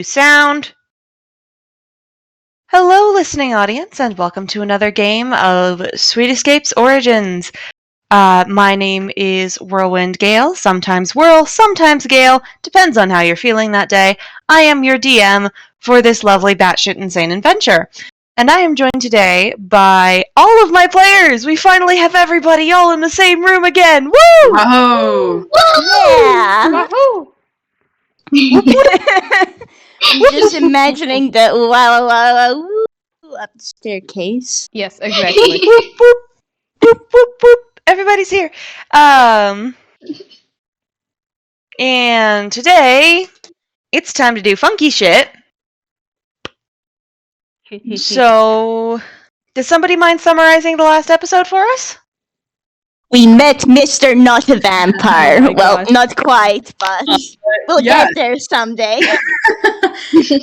Sound. Hello, listening audience, and welcome to another game of Sweet Escapes Origins. My name is Whirlwind Gale, sometimes Whirl, sometimes Gale, depends on how you're feeling that day. I am your DM for this lovely batshit insane adventure. And I am joined today by all of my players! We finally have everybody all in the same room again! Woo! Whoa! Yeah! Woohoo! I'm just imagining the wow up the staircase. Yes, exactly. Boop, boop, boop, boop, boop. Everybody's here. And today, it's time to do funky shit. So, does somebody mind summarizing the last episode for us? We met Mr. Not a Vampire. Oh my well, gosh. not quite, but we'll yeah. get there someday.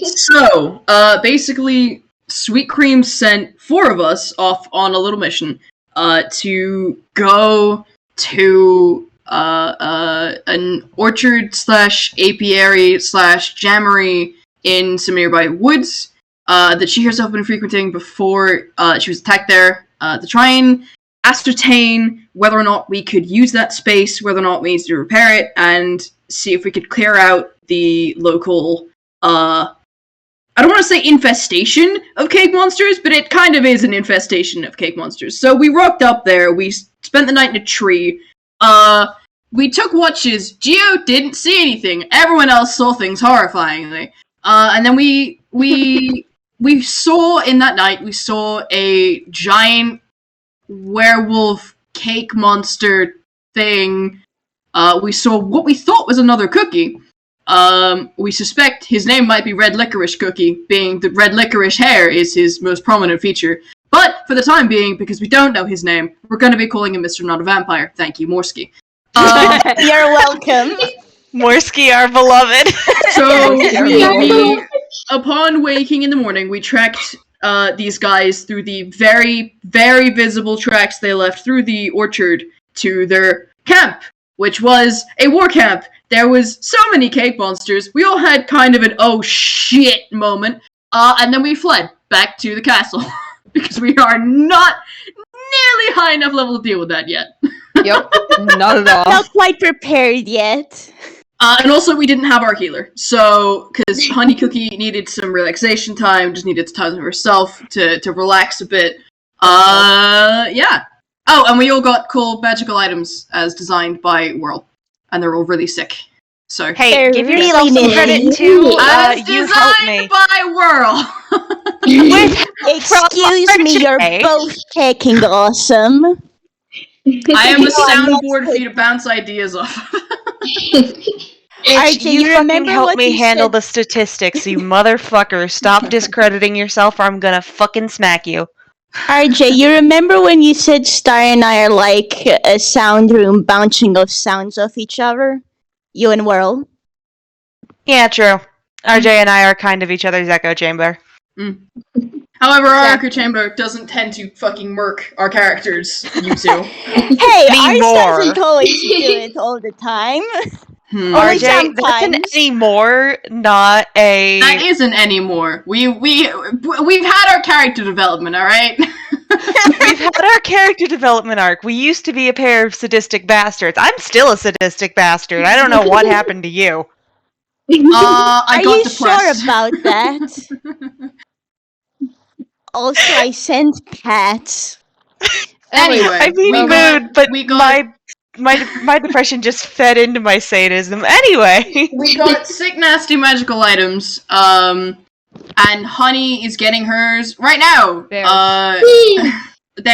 So, basically, Sweet Cream sent four of us off on a little mission, to go to, an orchard / apiary / jammery in some nearby woods, that she herself had been frequenting before, she was attacked there, to try and ascertain whether or not we could use that space, whether or not we need to repair it, and see if we could clear out the local, I don't want to say infestation of cake monsters, but it kind of is an infestation of cake monsters. So we rocked up there, we spent the night in a tree, we took watches, Geo didn't see anything, everyone else saw things horrifyingly, and then we saw, in that night, we saw a giant werewolf cake monster thing. We saw what we thought was another cookie. We suspect his name might be Red Licorice Cookie, being the red licorice hair is his most prominent feature. But for the time being, because we don't know his name, we're going to be calling him Mr. Not a Vampire. Thank you, Morsky. You're welcome. Morsky, our beloved. So upon waking in the morning, we tracked these guys through the very, very visible tracks they left through the orchard to their camp, which was a war camp. There was so many cake monsters, we all had kind of an oh shit moment, and then we fled back to the castle, because we are not nearly high enough level to deal with that yet. Yep, not at all. Not quite prepared yet. And also, we didn't have our healer, so, because Honey Cookie needed some relaxation time, just needed time to herself to relax a bit. Yeah. Oh, and we all got cool magical items as designed by Whirl, and they're all really sick. So, Hey, They're give really yourself some credit neat. too. as You helped designed me. by Whirl! Excuse me, you're RJ. both taking awesome. I am a soundboard for you to bounce ideas off. RJ, you you fucking remember help what me you handle said? the statistics, you motherfucker. Stop discrediting yourself or I'm gonna fucking smack you. RJ, you remember when you said Star and I are like a sound room bouncing off sounds of each other? You and Whirl? Yeah, true. RJ and I are kind of each other's echo chamber. However, our echo chamber doesn't tend to fucking murk our characters, you two. Hey, Me ours more. doesn't always do it all the time. RJ, Only RJ, that's an sometimes. anymore, not a... that isn't anymore. We've had our character development, alright? We've had our character development arc. We used to be a pair of sadistic bastards. I'm still a sadistic bastard. I don't know what happened to you. I Are got you depressed. sure about that? Also, I sent cats. Anyway, I mean we mood, got- but we got- my depression just fed into my sadism. Anyway. we got sick, nasty magical items, and Honey is getting hers right now. Theirs.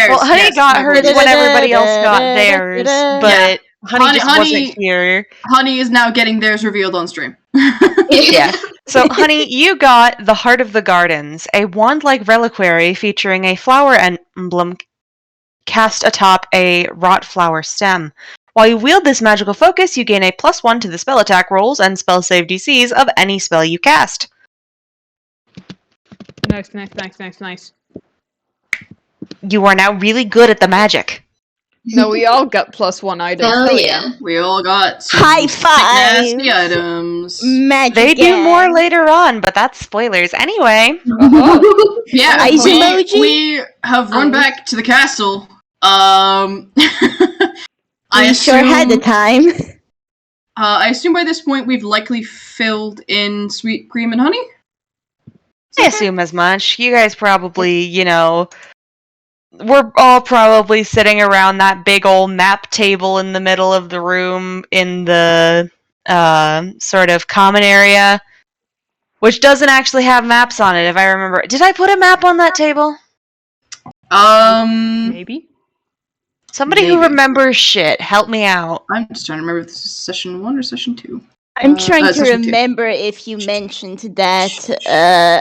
Well, Honey yes, got my hers voice. when everybody else got theirs, but Honey just Honey- wasn't here. Honey is now getting theirs revealed on stream. Yeah. So, Honey, you got the Heart of the Gardens, a wand-like reliquary featuring a flower emblem cast atop a wrought flower stem. While you wield this magical focus, you gain a +1 to the spell attack rolls and spell save DCs of any spell you cast. Nice. You are now really good at the magic. No, we all got +1 items. Hell yeah. We all got some High sick, nasty five! items. Magic They do more gang. later on, but that's spoilers. Anyway, Yeah, Ice emoji? we have run back to the castle. We sure had the time. I assume by this point we've likely filled in sweet cream and honey? I assume as much. You guys probably, we're all probably sitting around that big old map table in the middle of the room in the sort of common area, which doesn't actually have maps on it, if I remember. Did I put a map on that table? Maybe? Somebody who Maybe. remembers shit, help me out. I'm just trying to remember if this is session 1 or session 2. I'm trying to session 2. remember if you mentioned that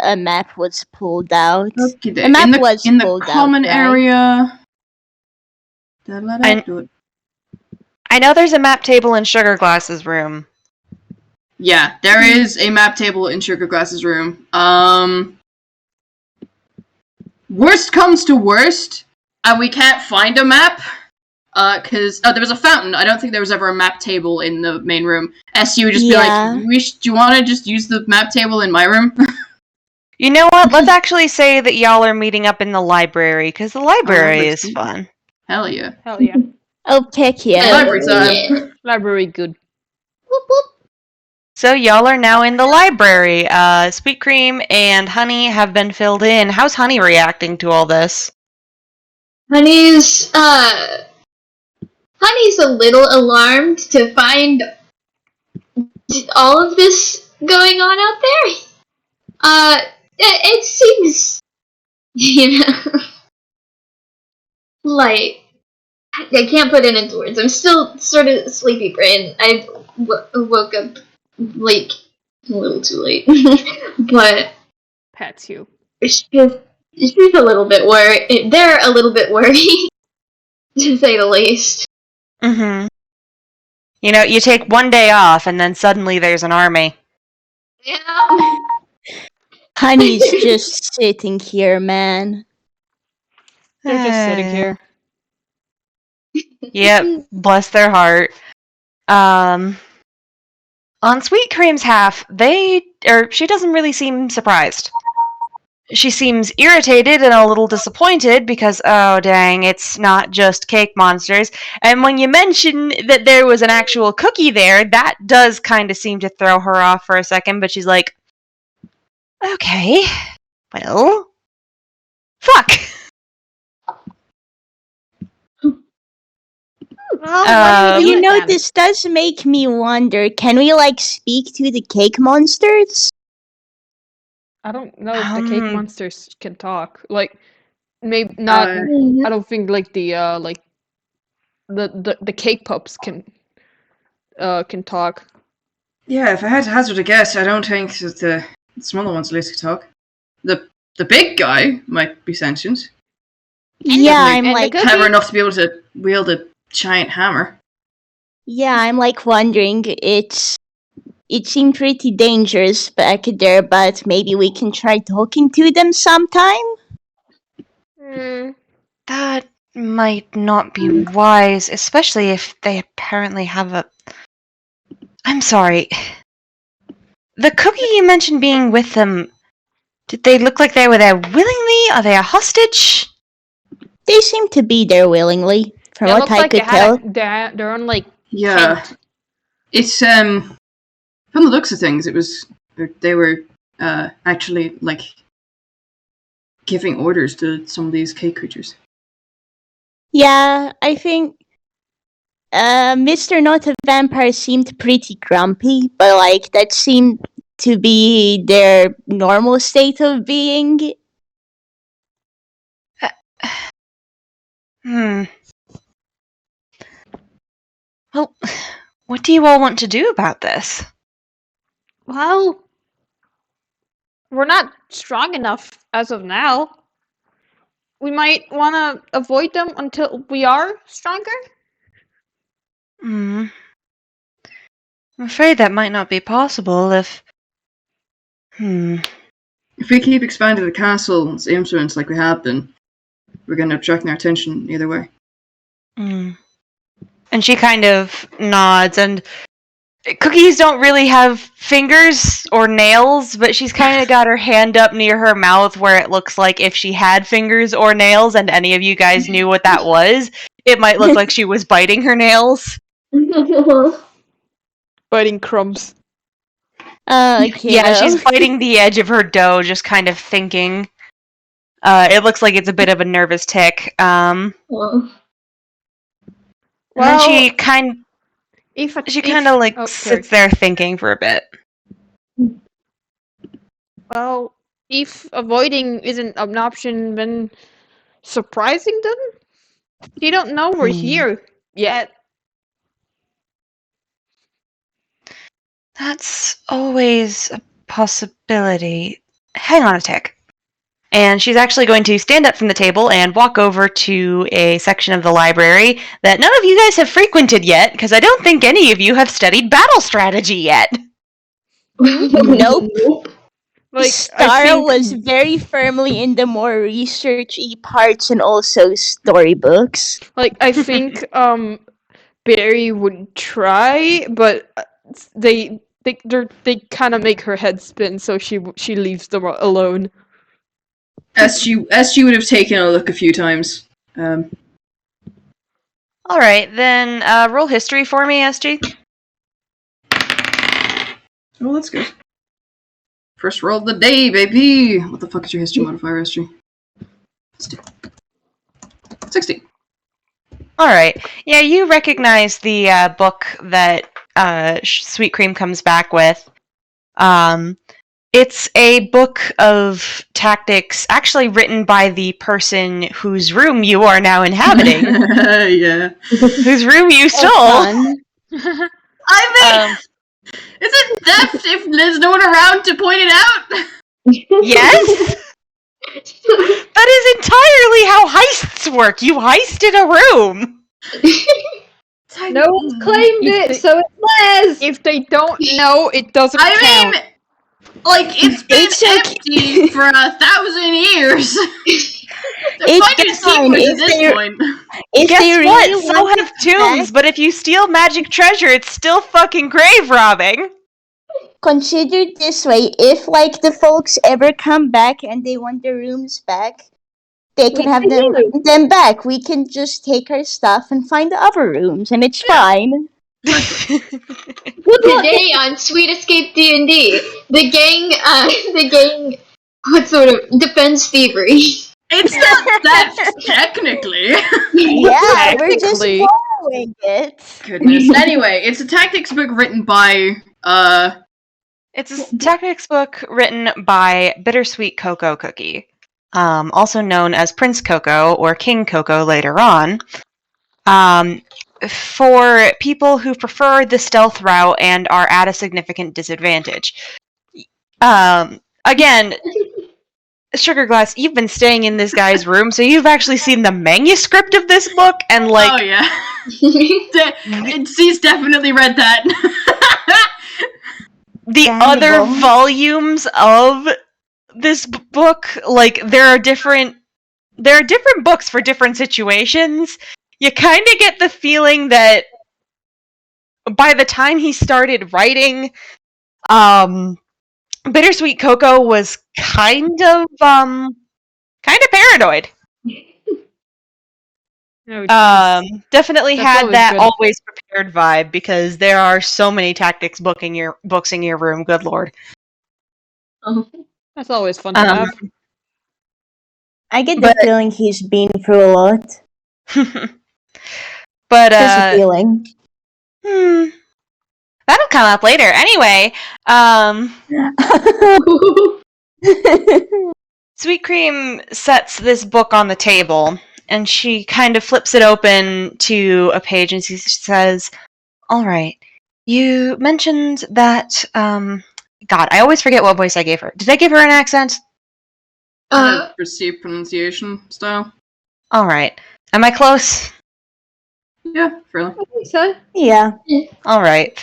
a map was pulled out. Okay, The map was in the pulled common out, right? area. I know there's a map table in Sugar Glass's room. Yeah, there is a map table in Sugar Glass's room. Worst comes to worst, and we can't find a map. Because there was a fountain. I don't think there was ever a map table in the main room. SU would just be like, do you want to just use the map table in my room? You know what? Let's actually say that y'all are meeting up in the library, because the library is fun. Hell yeah. Hell yeah. Oh, heck yeah. Library time. Yeah. Library good. Whoop, whoop. So y'all are now in the library. Sweet Cream and Honey have been filled in. How's Honey reacting to all this? Honey's a little alarmed to find all of this going on out there. It seems, like, I can't put it into words. I'm still sort of sleepy brain. I woke up, like, a little too late. But Pats you. she's a little bit worried. They're a little bit worried, to say the least. Mm-hmm. You take one day off, and then suddenly there's an army. Yeah. Honey's just sitting here, man. They're just sitting here. Yep, bless their heart. On Sweet Cream's half, she doesn't really seem surprised. She seems irritated and a little disappointed because, oh dang, it's not just cake monsters. And when you mention that there was an actual cookie there, that does kind of seem to throw her off for a second, but she's like, okay, well, fuck. This does make me wonder, can we, speak to the cake monsters? I don't know if the cake monsters can talk. Maybe not. I don't think the cake pups can talk. Yeah, if I had to hazard a guess, I don't think that the smaller ones at least could talk. The big guy might be sentient. Yeah, I'm clever enough to be able to wield a giant hammer. Yeah, I'm wondering, it seemed pretty dangerous back there, but maybe we can try talking to them sometime? That might not be wise, especially if they apparently have a... I'm sorry. The cookie you mentioned being with them, did they look like they were there willingly? Are they a hostage? They seem to be there willingly, from what I could tell. They're on, Yeah. tent. It's, from the looks of things, they were, actually, giving orders to some of these cake creatures. Yeah, I think Mr. Not a Vampire seemed pretty grumpy, but that seemed to be their normal state of being. Well, what do you all want to do about this? Well, we're not strong enough as of now. We might want to avoid them until we are stronger. I'm afraid that might not be possible if... If we keep expanding the castle's influence like we have been, we're going to attract their attention either way. Mm. And she kind of nods, and Cookies don't really have fingers or nails, but she's kind of got her hand up near her mouth where it looks like if she had fingers or nails and any of you guys knew what that was, it might look like she was biting her nails. Biting crumbs. Yeah, she's biting the edge of her dough, just kind of thinking. It looks like it's a bit of a nervous tick. And then she kind of like sits there thinking for a bit. Well, if avoiding isn't an option, then surprising them? They don't know we're here yet. That's always a possibility. Hang on a tick. And she's actually going to stand up from the table and walk over to a section of the library that none of you guys have frequented yet, because I don't think any of you have studied battle strategy yet. Nope. Like, Star was very firmly in the more researchy parts and also storybooks. Like, I think Barry would try, but they kind of make her head spin, so she leaves them alone. As she would have taken a look a few times. All right, then roll history for me, SG. Oh, that's good. First roll of the day, baby! What the fuck is your history modifier, SG? Let's do 60. All right. Yeah, you recognize the book that Sweet Cream comes back with. It's a book of tactics actually written by the person whose room you are now inhabiting. Yeah. Whose room you stole. Oh, I mean, is it theft if there's no one around to point it out? Yes? That is entirely how heists work. You heisted a room. No one's claimed it, so it's theirs! If they don't know, it doesn't count. I mean, like, it's been empty for 1,000 years. It's fine. At this point. Guess what? So have tombs, but if you steal magic treasure, it's still fucking grave robbing. Consider it this way, if like the folks ever come back and they want their rooms back, they can have them back. We can just take our stuff and find the other rooms, and it's fine. Today on Sweet Escape D&D, the gang, what sort of defends thievery? It's not that technically. Yeah, we're just following it. Goodness. Anyway, it's a tactics book written by It's a tactics book written by Bittersweet Cocoa Cookie, also known as Prince Cocoa or King Cocoa later on, for people who prefer the stealth route and are at a significant disadvantage. Again, Sugar Glass, you've been staying in this guy's room, so you've actually seen the manuscript of this book, and like... Oh, yeah. C's definitely read that. The other volumes of this book, like, there are different books for different situations. You kind of get the feeling that by the time he started writing, Bittersweet Cocoa was kind of paranoid. Definitely had that always prepared vibe, because there are so many tactics books in your room. Good lord. That's always fun to have. I get the feeling he's been through a lot. But just a feeling. That'll come up later. Anyway, Sweet Cream sets this book on the table, and she kind of flips it open to a page, and she says, "All right, you mentioned that, God, I always forget what voice I gave her. Did I give her an accent?" Received pronunciation style. All right. Am I close? Yeah, fairly. I think so. Yeah. All right.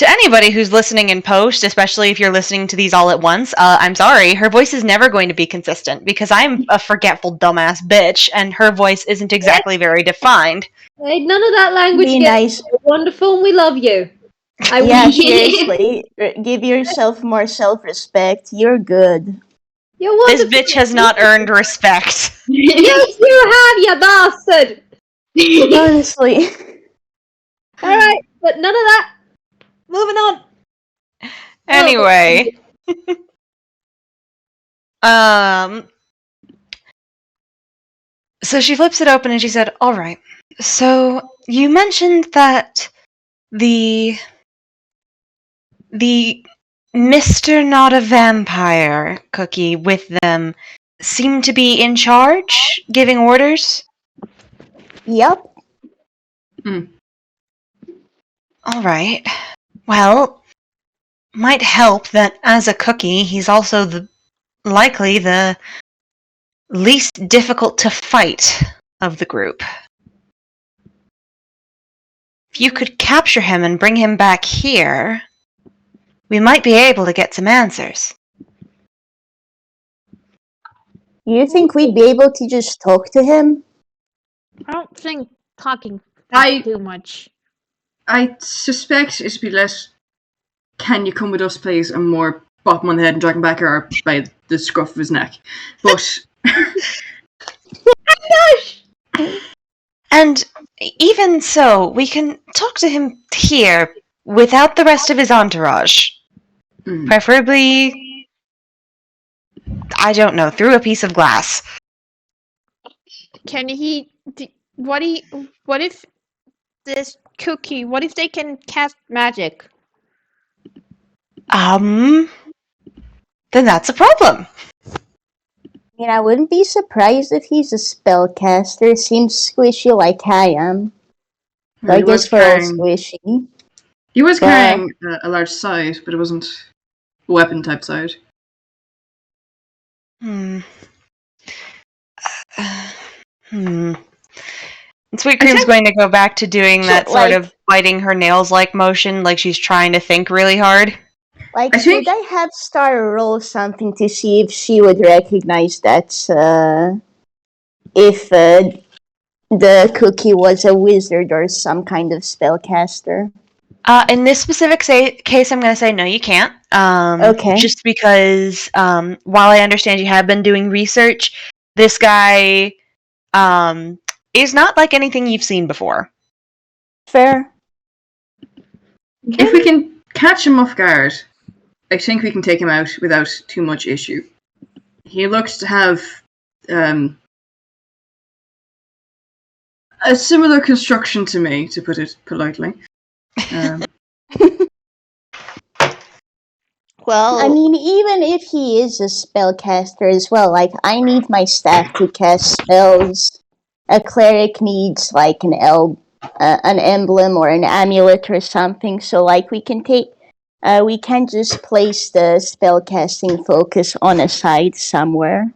To anybody who's listening in post, especially if you're listening to these all at once, I'm sorry, her voice is never going to be consistent because I'm a forgetful dumbass bitch, and her voice isn't exactly very defined. Hey, none of that language Be gets nice. wonderful, and we love you. I Yeah, wish seriously. Give yourself more self-respect. You're good. you're This wonderful. bitch has not earned respect. Yes, you have, you bastard. Honestly. All right, but none of that. Moving on. Anyway. So she flips it open and she said, "All right. So you mentioned that the Mr. Not a Vampire cookie with them seemed to be in charge, giving orders?" Yep. All right. Well, might help that as a cookie, he's also likely the least difficult to fight of the group. If you could capture him and bring him back here, we might be able to get some answers. You think we'd be able to just talk to him? I don't think talking I too much. I suspect it'd be less. Can you come with us, please? And more bop him on the head and drag him back or by the scruff of his neck. But And even so, we can talk to him here without the rest of his entourage. Preferably, I don't know, through a piece of glass. Can he? What if this cookie? What if they can cast magic? Then that's a problem. I mean, I wouldn't be surprised if he's a spellcaster. Seems squishy like I am. So I guess we're all squishy. He was carrying a large scythe, but it wasn't a weapon type scythe. And Sweet Cream's going to go back to doing that sort of biting her nails like motion, like she's trying to think really hard. Like, should I have Star roll something to see if she would recognize that, if the cookie was a wizard or some kind of spellcaster? In this specific case, I'm going to say no, you can't. Okay. Just because, while I understand you have been doing research, this guy is not like anything you've seen before. Fair. If we can catch him off guard, I think we can take him out without too much issue. He looks to have a similar construction to me, to put it politely. Well, I mean, even if he is a spellcaster as well, like, I need my staff to cast spells. A cleric needs, like, an emblem or an amulet or something, so, like, we can just place the spellcasting focus on a side somewhere.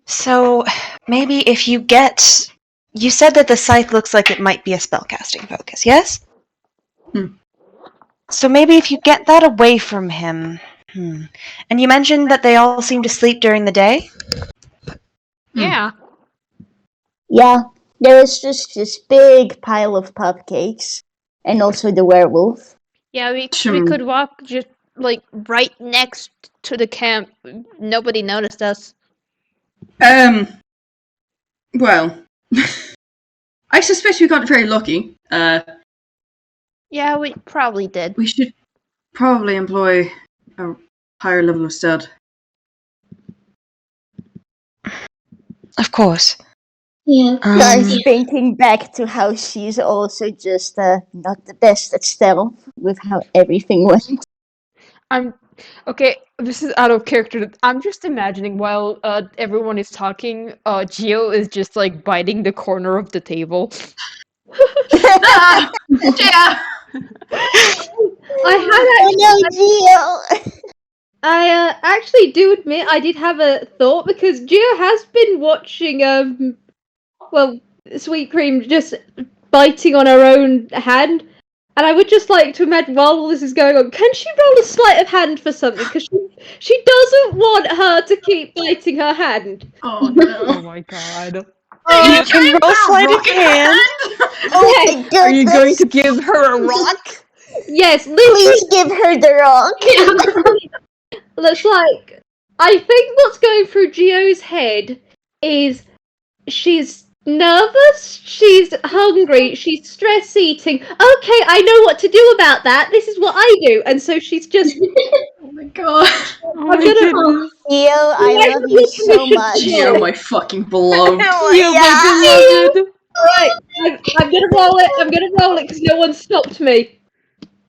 So, maybe if you get... You said that the scythe looks like it might be a spellcasting focus, yes? So maybe if you get that away from him... And you mentioned that they all seem to sleep during the day? Yeah. Yeah, there was just this big pile of cupcakes. And also the werewolf. Yeah, we could walk just, like, right next to the camp. Nobody noticed us. Well... I suspect we got very lucky. Yeah, we probably did. We should probably employ a higher level of stealth. Of course. Yeah. I'm thinking back to how she's also just not the best at stealth with how everything went. Okay, this is out of character. I'm just imagining while everyone is talking, Gio is just like biting the corner of the table. Yeah. I actually do admit I did have a thought because Gio has been watching Sweet Cream just biting on her own hand, And I would just like to imagine while all this is going on, can she roll a sleight of hand for something? Because she doesn't want her to keep biting her hand. Oh no. Oh my god. You can roll sleight of hand. Oh my goodness! Are you going to give her a rock? Yes, Please give her the rock. Looks like I think what's going through Gio's head is she's nervous, she's hungry, she's stress eating. Okay, I know what to do about that. This is what I do. And so she's just Oh my god. Oh I'm my gonna- goodness. Theo, I love you so much. Gio, my fucking beloved. You my beloved. Right, I'm gonna roll it. I'm gonna roll it because no one stopped me.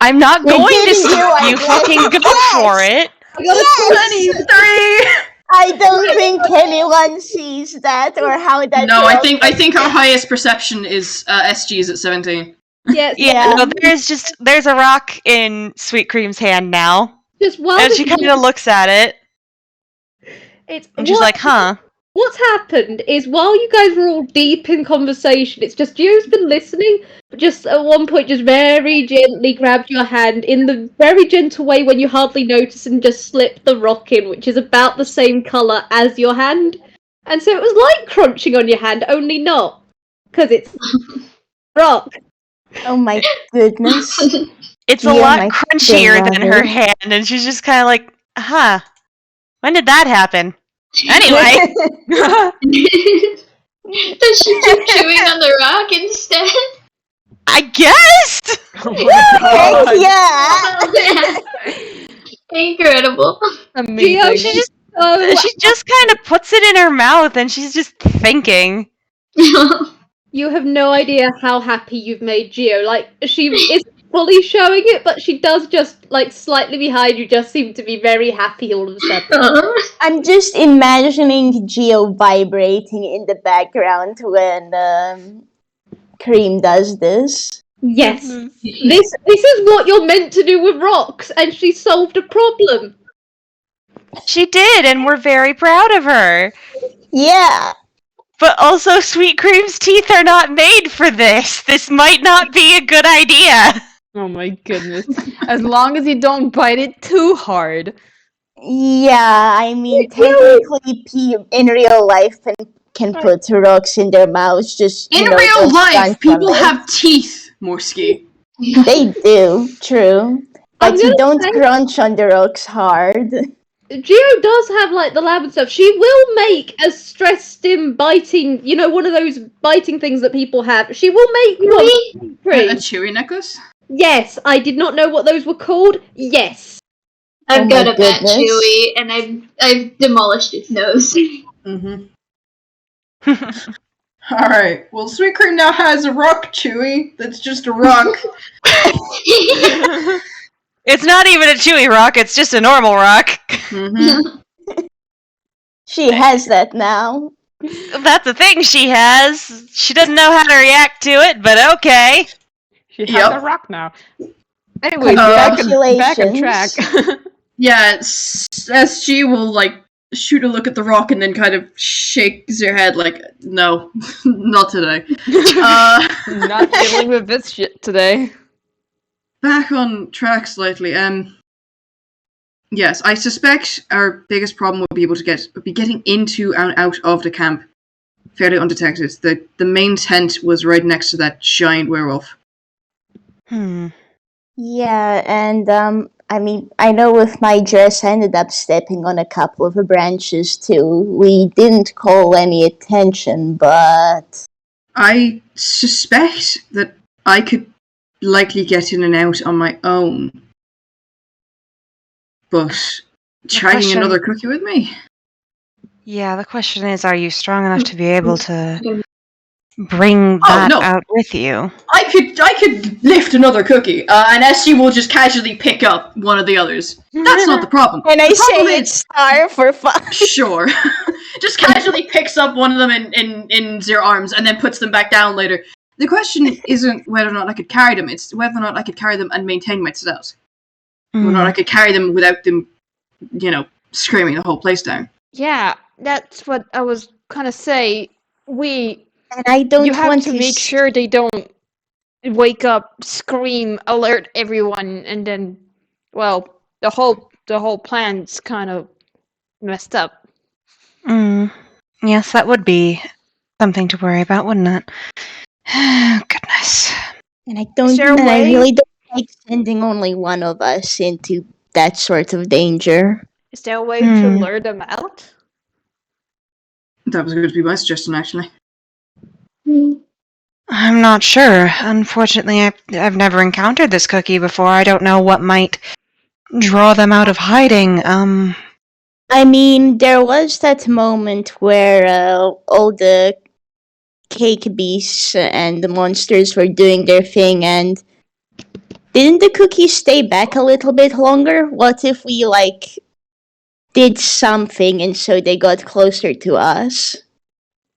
I'm not You're going to giving stop you you. a Fucking go yes. for it. I got a Yes! 23! I don't think anyone sees that or how that. No, I feels. think our highest perception is SG's at 17. Yes, Yeah, no, there's a rock in Sweet Cream's hand now. just while And this she kind of looks at it, it's and she's like, huh. What's happened is while you guys were all deep in conversation, it's just Gio's been listening, but just at one point just very gently grabbed your hand in the very gentle way when you hardly notice and just slipped the rock in, which is about the same colour as your hand. And so it was like crunching on your hand, only not. Because it's rock. Oh my goodness. It's a Yeah, lot my crunchier than her beloved. hand, and she's just kind of like, huh. When did that happen? Anyway. Does she keep chewing on the rock instead? I guess! Oh my god. Yeah. Incredible. Amazing. Gio, She just kind of puts it in her mouth, and she's just thinking. you have no idea how happy you've made Gio. Like, she isn't fully showing it, but she does just, like, slightly behind you, just seem to be very happy all of a sudden. I'm just imagining Geo vibrating in the background when Cream does this. Yes. This is what you're meant to do with rocks, and she solved a problem. She did, and we're very proud of her. Yeah. But also, Sweet Cream's teeth are not made for this. This might not be a good idea. Oh my goodness. As long as you don't bite it too hard. Yeah, I mean, technically, in real life, can put rocks in their mouths. Just In you know, real don't life, crunch on people it. have teeth, Morsky. They do, true. I'm But you gonna don't say- crunch on the rocks hard. Gio does have, like, the lab and stuff. She will make a stress stim biting, you know, one of those biting things that people have. She will make one. A chewy necklace? Yes, I did not know what those were called. Yes. I've Oh got my a bat goodness. chewy, and I've demolished its nose. Mm-hmm. Alright, well, Sweet Cream now has a rock chewy that's just a rock. It's not even a chewy rock, it's just a normal rock. Mm-hmm. She has that now. That's a thing she has. She doesn't know how to react to it, but okay. She has Yep. a rock now. Anyway, back on track. Yeah, SG will, like, shoot a look at the rock and then kind of shakes her head like, no, not today. Not dealing with this shit today. Back on track slightly. Yes, I suspect our biggest problem would be getting into and out of the camp fairly undetected. The main tent was right next to that giant werewolf. Yeah, and I mean, I know with my dress, I ended up stepping on a couple of branches too. We didn't call any attention, but I suspect that I could likely get in and out on my own. But trying question- another cookie with me? Yeah, the question is, are you strong enough to be able to bring that no. out with you? I could lift another cookie, and SG will just casually pick up one of the others. That's not the problem. and I The say problem it's star for fun. Sure. Just casually picks up one of them in their arms and then puts them back down later. The question isn't whether or not I could carry them, it's whether or not I could carry them and maintain my stealth. Whether or not I could carry them without them, screaming the whole place down. Yeah, that's what I was gonna say. And I don't You have want to make sure they don't wake up, scream, alert everyone, and then, well, the whole plan's kind of messed up. Yes, that would be something to worry about, wouldn't it? Goodness. And Is there a I way? really don't like sending only one of us into that sort of danger. Is there a way to lure them out? That was going to be my suggestion, actually. I'm not sure. Unfortunately, I've never encountered this cookie before. I don't know what might draw them out of hiding. I mean, there was that moment where all the cake beasts and the monsters were doing their thing, and didn't the cookies stay back a little bit longer? What if we, did something and so they got closer to us?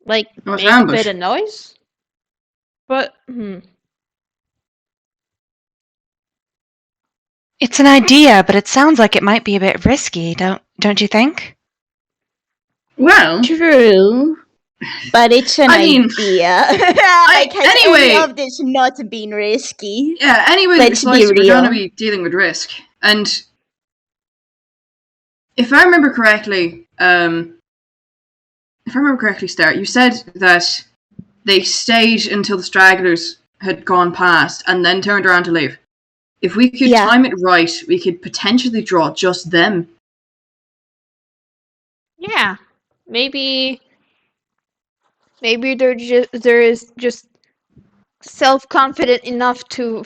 Like, Well, make a ambush. bit of noise? But, It's an idea, but it sounds like it might be a bit risky, don't you think? Well, True. But it's an I mean, idea. Has anyway. any of this not been risky? yeah, anyway, Let's be we're going to real. be dealing with risk. And if I remember correctly, Star, you said that they stayed until the stragglers had gone past and then turned around to leave. If we could Yeah. time it right, we could potentially draw just them. yeah. Maybe there is just self-confident enough to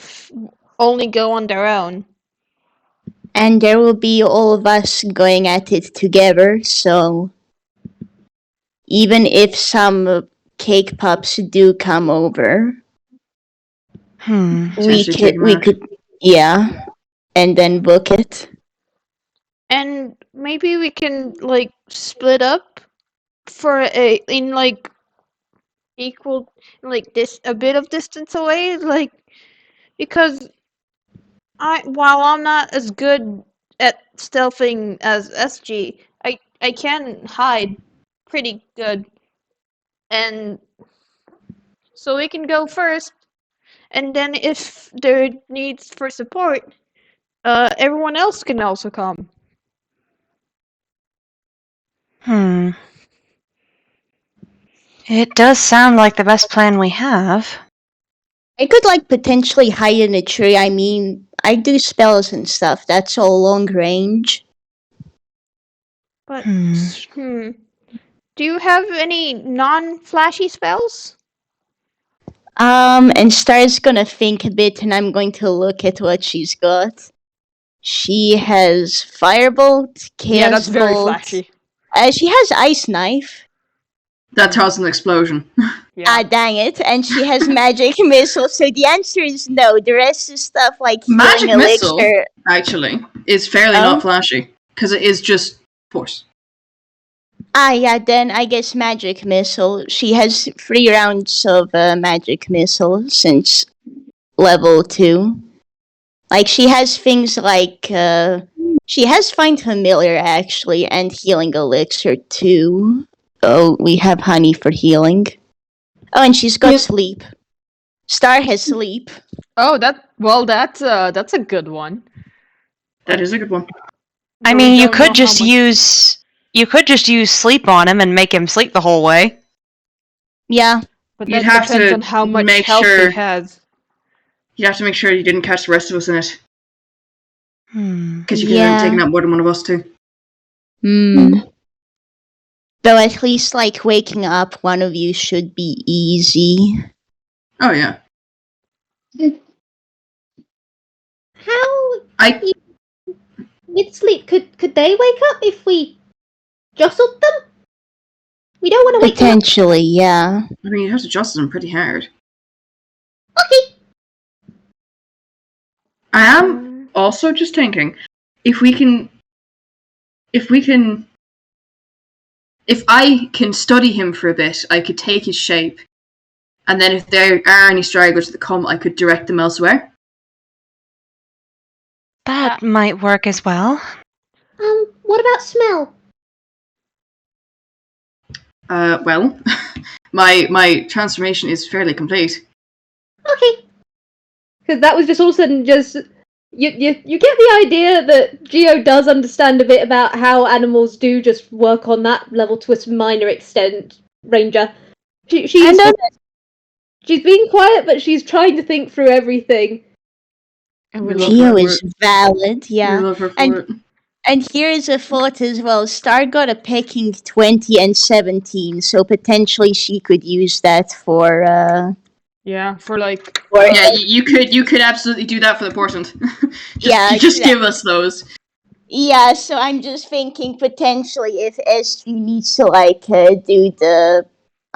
only go on their own. And there will be all of us going at it together, so even if some cake pups do come over, we Potentially take could, 'em we out. could, yeah, and then book it. And maybe we can split up in equal this a bit of distance away, because while I'm not as good at stealthing as SG, I can hide pretty good, and so we can go first, and then if there needs for support, everyone else can also come. It does sound like the best plan we have. I could potentially hide in a tree. I mean, I do spells and stuff. That's all long range. But do you have any non-flashy spells? And Star's gonna think a bit, and I'm going to look at what she's got. She has Firebolt, Chaos Yeah, that's very Bolt. flashy. She has Ice Knife. That caused an explosion. Yeah. Ah, dang it. And she has Magic Missile, so the answer is no. The rest is stuff like Magic Healing Missile, Elixir. actually, is fairly not flashy. Because it is just force. Ah, yeah, then I guess Magic Missile. She has 3 rounds of Magic Missile since level 2. She has things she has Find Familiar, actually, and Healing Elixir, too. Oh, we have Honey for healing. Oh, and she's got Sleep. Star has Sleep. Oh, that's a good one. That is a good one. I mean, you could just use sleep on him and make him sleep the whole way. Yeah. But You'd that have depends to on how much make health sure- he has. You have to make sure you didn't catch the rest of us in it. Because you could Yeah. have taken out more than one of us, too. Though at least, waking up one of you should be easy. Oh, yeah. How I with sleep could they wake up if we jostled them? We don't want to wake them up. Potentially, yeah. mean, you have to jostle them pretty hard. Okay. I am also just thinking, if I can study him for a bit, I could take his shape, and then if there are any stragglers that come, I could direct them elsewhere. That might work as well. What about smell? Well, my transformation is fairly complete. Okay. Because that was just all of a sudden just you get the idea that Geo does understand a bit about how animals do just work on that level to a minor extent. Ranger, she's being quiet, but she's trying to think through everything. And we We love love Geo her for is it. valid, We yeah. love her for it. And here is a thought as well. Star got a pecking 20 and 17, so potentially she could use that for Yeah, for like Yeah, you could absolutely do that for the portent. just give us those. Yeah, so I'm just thinking potentially if SG needs to like do the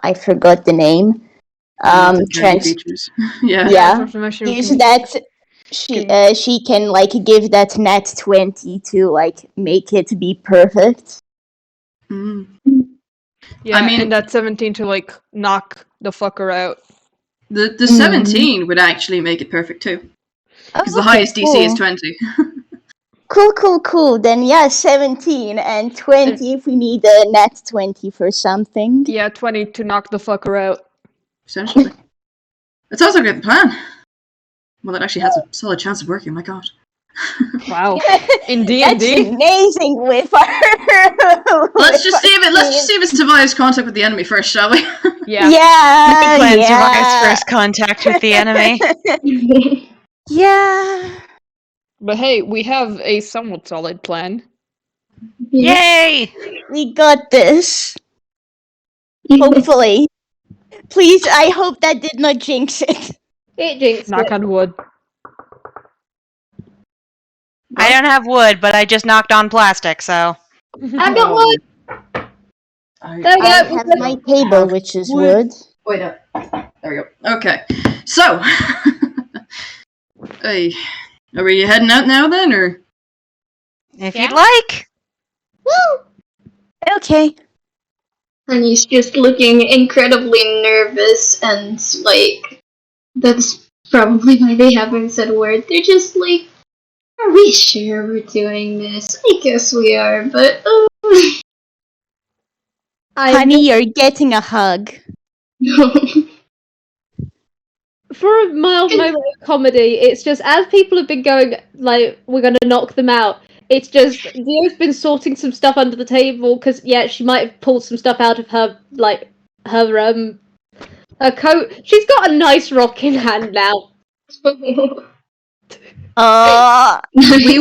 I forgot the name. Features. Yeah. Yeah. transformation. we Use can- that she can like give that nat 20 to like make it be perfect. Mm. Yeah, I mean- and that's 17 to like knock the fucker out. The 17 would actually make it perfect too. Because the highest DC is 20. Cool. Then yeah, 17 and 20 if we need a nat 20 for something. Yeah, 20 to knock the fucker out. Essentially. It sounds like a good plan. Well, it actually has a solid chance of working, my god. Wow. In That's D&D. amazing with our Let's just see if it's Tobias' contact with the enemy first, shall we? Yeah. Yeah. Plans yeah. Tobias' first contact with the enemy. Yeah. But hey, we have a somewhat solid plan. Yay! We got this. Hopefully. Please, I hope that did not jinx it. It jinxed Knock it. on wood. I don't have wood, but I just knocked on plastic, so. I got wood. I There we I go. have my table, which is wood. Wait up. There we go. Okay. So. Hey. Are we heading out now then, or? If Yeah. you'd like. Okay. And he's just looking incredibly nervous and like that's probably why they haven't said a word. They're just like, are we sure we're doing this? I guess we are, but Honey, you're getting a hug. For a mild moment of comedy, it's just as people have been going like we're gonna knock them out. It's just Dio's been sorting some stuff under the table because yeah, she might have pulled some stuff out of her her coat. She's got a nice rock in hand now. We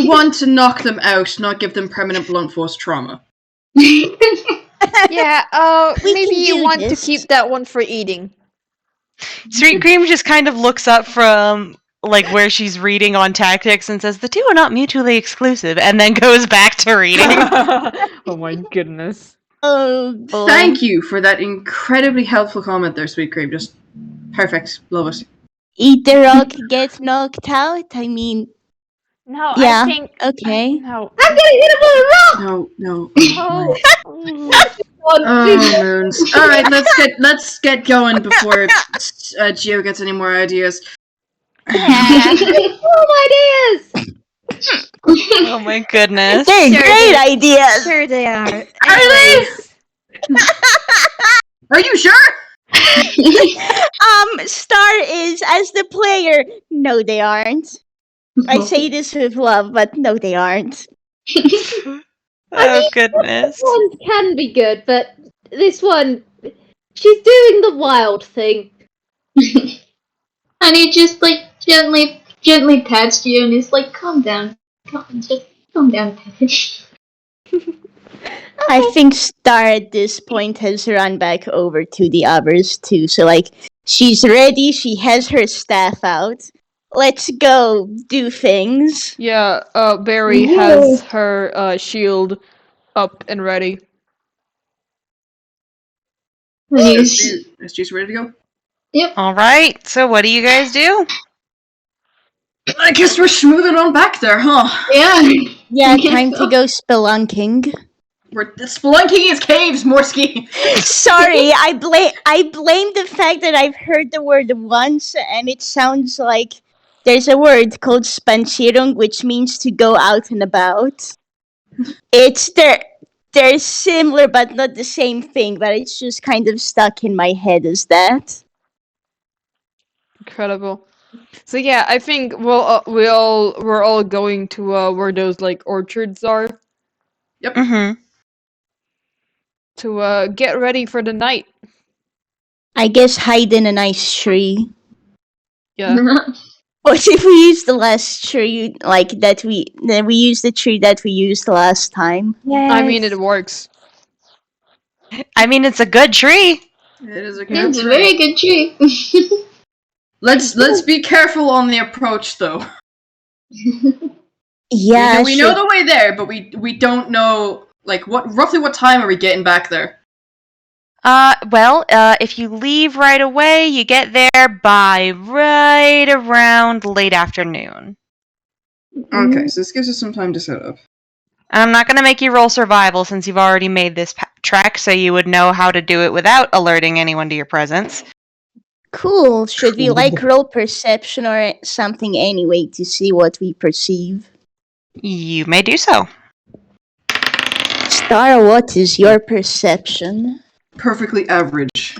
want to knock them out, not give them permanent blunt force trauma. Yeah, We maybe can you do want this. to keep that one for eating. Sweet Cream just kind of looks up from like where she's reading on tactics and says the two are not mutually exclusive, and then goes back to reading. Oh my goodness. Oh boy. Thank you for that incredibly helpful comment there, Sweet Cream. Just perfect. Love it. Eat the rock, get knocked out. I mean, No, Yeah, I think. okay. No. I'm getting hit with a rock. No. Oh. Oh, moons. All right, let's get going before Gio gets any more ideas. Oh, ideas. Oh my goodness. they're Sure great they- ideas. Sure they are. Are they? Anyways, Are you sure? Star is as the player. No, they aren't. I say this with love, but no, they aren't. Oh goodness. This one can be good, but this one, she's doing the wild thing. And he just like gently pats you and is like, calm down. Just calm down, Pepper. I think Star at this point has run back over to the others too. So like she's ready, she has her staff out. Let's go do things. Yeah, Barry has her shield up and ready. And he's, Is Juice ready to go? Alright, so what do you guys do? I guess we're smoothing on back there, huh? yeah. Yeah, Okay, time to so- go spelunking. We're spelunking his caves, Morsky. Sorry, I blame the fact that I've heard the word once and it sounds like there's a word called spazierung, which means to go out and about. They're similar but not the same thing, but it's just kind of stuck in my head as that. Incredible. So yeah, I think we're all going to where those like orchards are Mm-hmm. to get ready for the night. I guess hide in a nice tree. Yeah. What if we use the last tree then we use the tree that we used last time? I mean, it works. I mean, it's a good tree. It is a good It's a tree. very good tree. Let's be careful on the approach, though. Yeah, we know the way there, but we don't know like roughly what time are we getting back there? Well, if you leave right away, you get there by right around late afternoon. Okay, so this gives us some time to set up. And I'm not going to make you roll survival since you've already made this trek, so you would know how to do it without alerting anyone to your presence. Cool. Should we roll perception or something anyway to see what we perceive? You may do so. Star, what is your perception? Perfectly average.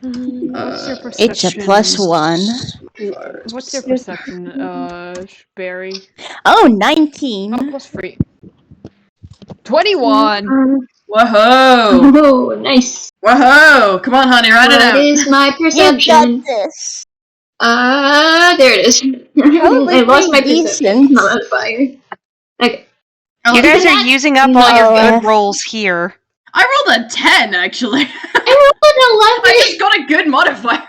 What's your perception? It's a +1. What's your perception, Barry? Oh, 19. Oh, +3. 21. Whoa! Oh, nice. Whoa! Come on, honey, write it What out. is my You perception? got this. There it is. Probably I lost my pretty perception decent. modifier. Okay. You guys are using up all your good No. rolls here. I rolled a 10, actually. I rolled I just got a good modifier.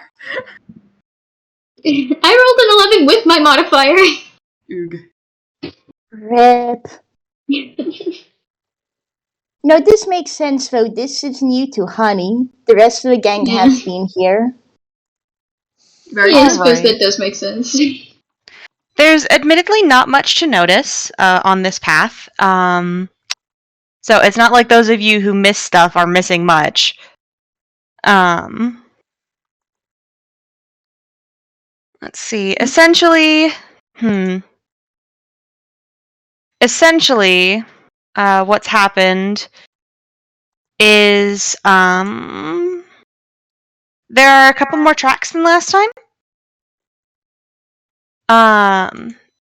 an 11. I rolled an 11 with my modifier. Oog. Rip. No, this makes sense though. This is new to Honey. The rest of the gang Yeah. have been here. Very Yeah, I All suppose right. that does make sense. There's admittedly not much to notice on this path. So it's not like those of you who miss stuff are missing much. Let's see. Essentially, what's happened is there are a couple more tracks than last time.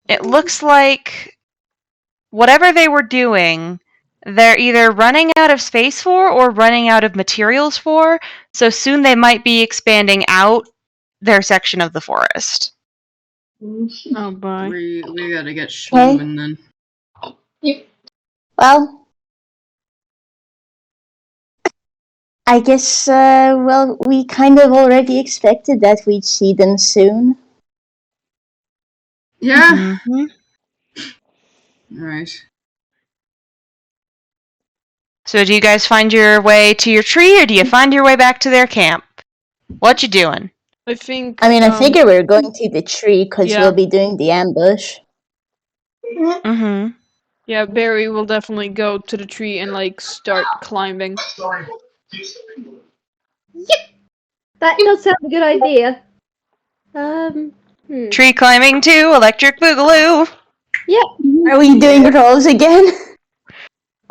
It looks like whatever they were doing, they're either running out of space for or running out of materials for, so soon they might be expanding out their section of the forest. Oh, bye. We gotta get moving then. Well, I guess, we kind of already expected that we'd see them soon. Yeah. Mhm. Alright. So do you guys find your way to your tree, or do you find your way back to their camp? What you doing? I think. I mean, I figure we're going to the tree because yeah. we'll be doing the ambush. Mm-hmm. Yeah, Barry will definitely go to the tree and like start climbing. That does sound a good idea. Tree climbing too, electric boogaloo. Are we doing rolls again?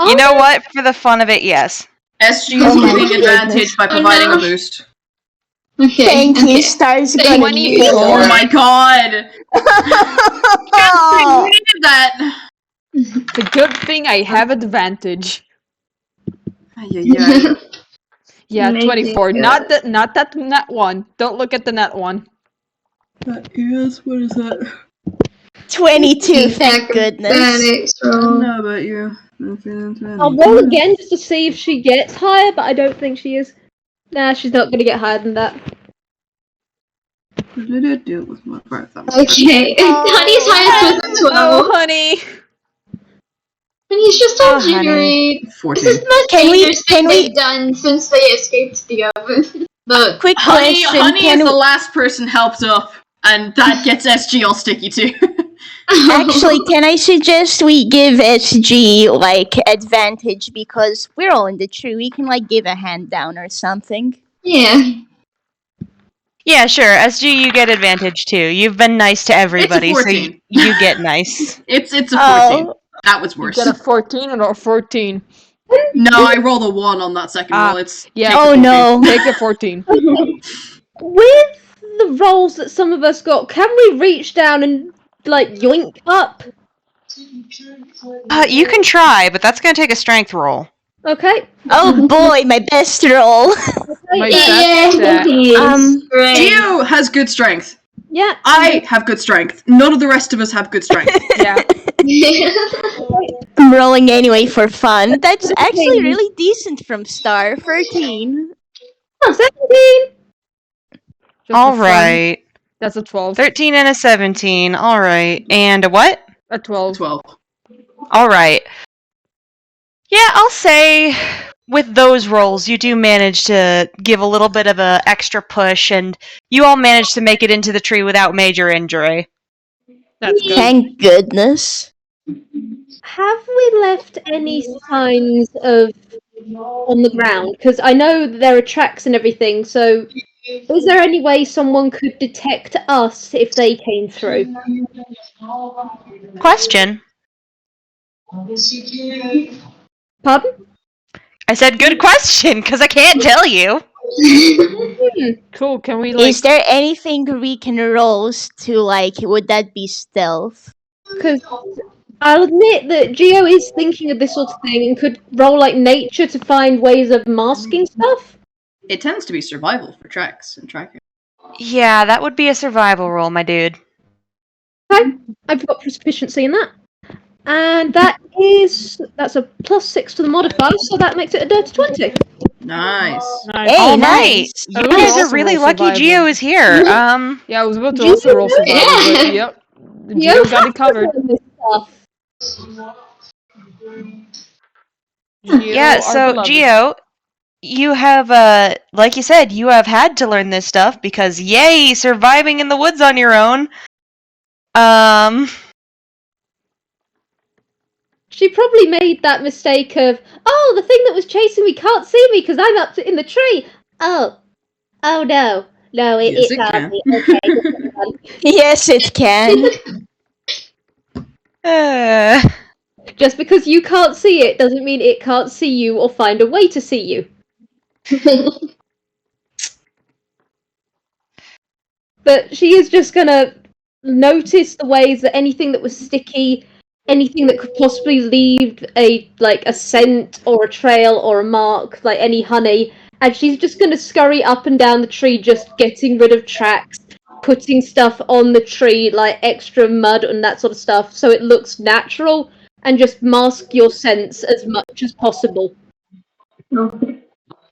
You know what? For the fun of it, yes. SG is Oh my giving goodness. advantage by providing no. a boost. Okay. Thank you, okay. Star's Say gonna 24. nail Oh it. my god! Oh. We needed that! It's a good thing I have advantage. Ay-yi-yi. Yeah, Make 24. it Not that net one. Don't look at the net one. That is, what is that? 22, thank goodness. Acrobatics I don't roll. know about you. I'll roll again just to see if she gets higher, but I don't think she is. Nah, she's not gonna get higher than that. Deal with my breath. Okay. Honey's highest was a 12. Oh, honey. Honey's just Oh, on honey. jittery. This 14. is the most Can we- dangerous thing can we- they've done since they escaped the oven. The Quick Honey question, is the last person helped up, and that gets SG all sticky too. Actually, can I suggest we give SG, advantage because we're all in the tree. We can, give a hand down or something. yeah. Yeah, sure. SG, you get advantage too. You've been nice to everybody, so 14. you get nice. It's a 14. Oh, That was You worse. got a 14 or a 14? No, I rolled a 1 on that second roll. It's yeah. take the oh 14. no. Take the 14. With the rolls that some of us got, can we reach down and, like, yoink up? You can try, but that's going to take a strength roll. Okay. Oh boy, my best roll. My Yeah, stat. great. Geo has good strength. Yeah. I have good strength. None of the rest of us have good strength. Yeah. I'm rolling anyway for fun. That's actually really decent from Star. 13. 17. Just All for fun. right. That's a 12. 13 and a 17. All right. And a what? A 12. 12. All right. Yeah, I'll say with those rolls, you do manage to give a little bit of an extra push, and you all manage to make it into the tree without major injury. That's good. Thank goodness. Have we left any signs of on the ground? Because I know there are tracks and everything, so is there any way someone could detect us if they came through? Question. Pardon? I said good question, because I can't tell you. Cool, can we, like... Is there anything we can roll to, like, would that be stealth? Because I'll admit that Geo is thinking of this sort of thing and could roll like nature to find ways of masking stuff. It tends to be survival for tracks and tracking. Yeah, that would be a survival roll, my dude. Okay, I've got proficiency in that. And that's a +6 to the modifier, so that makes it a dirty 20. Nice. Nice. Hey, Oh, nice. You I would guys also are really roll lucky survival. Geo is here. Yeah, I was about to Geo also roll knows survival, but yep. Geo got it covered. Geo, Yeah, our so beloved. Geo, you have, like you said, you have had to learn this stuff because, yay, surviving in the woods on your own. She probably made that mistake of, oh, the thing that was chasing me can't see me because I'm up in the tree. Oh no. No, Yes, it it can't can. be. Okay. Yes, it can. Just because you can't see it doesn't mean it can't see you or find a way to see you. But she is just gonna notice the ways that anything that was sticky, anything that could possibly leave a scent or a trail or a mark, like any honey, and she's just gonna scurry up and down the tree, just getting rid of tracks, putting stuff on the tree, like extra mud and that sort of stuff, so it looks natural, and just mask your scents as much as possible.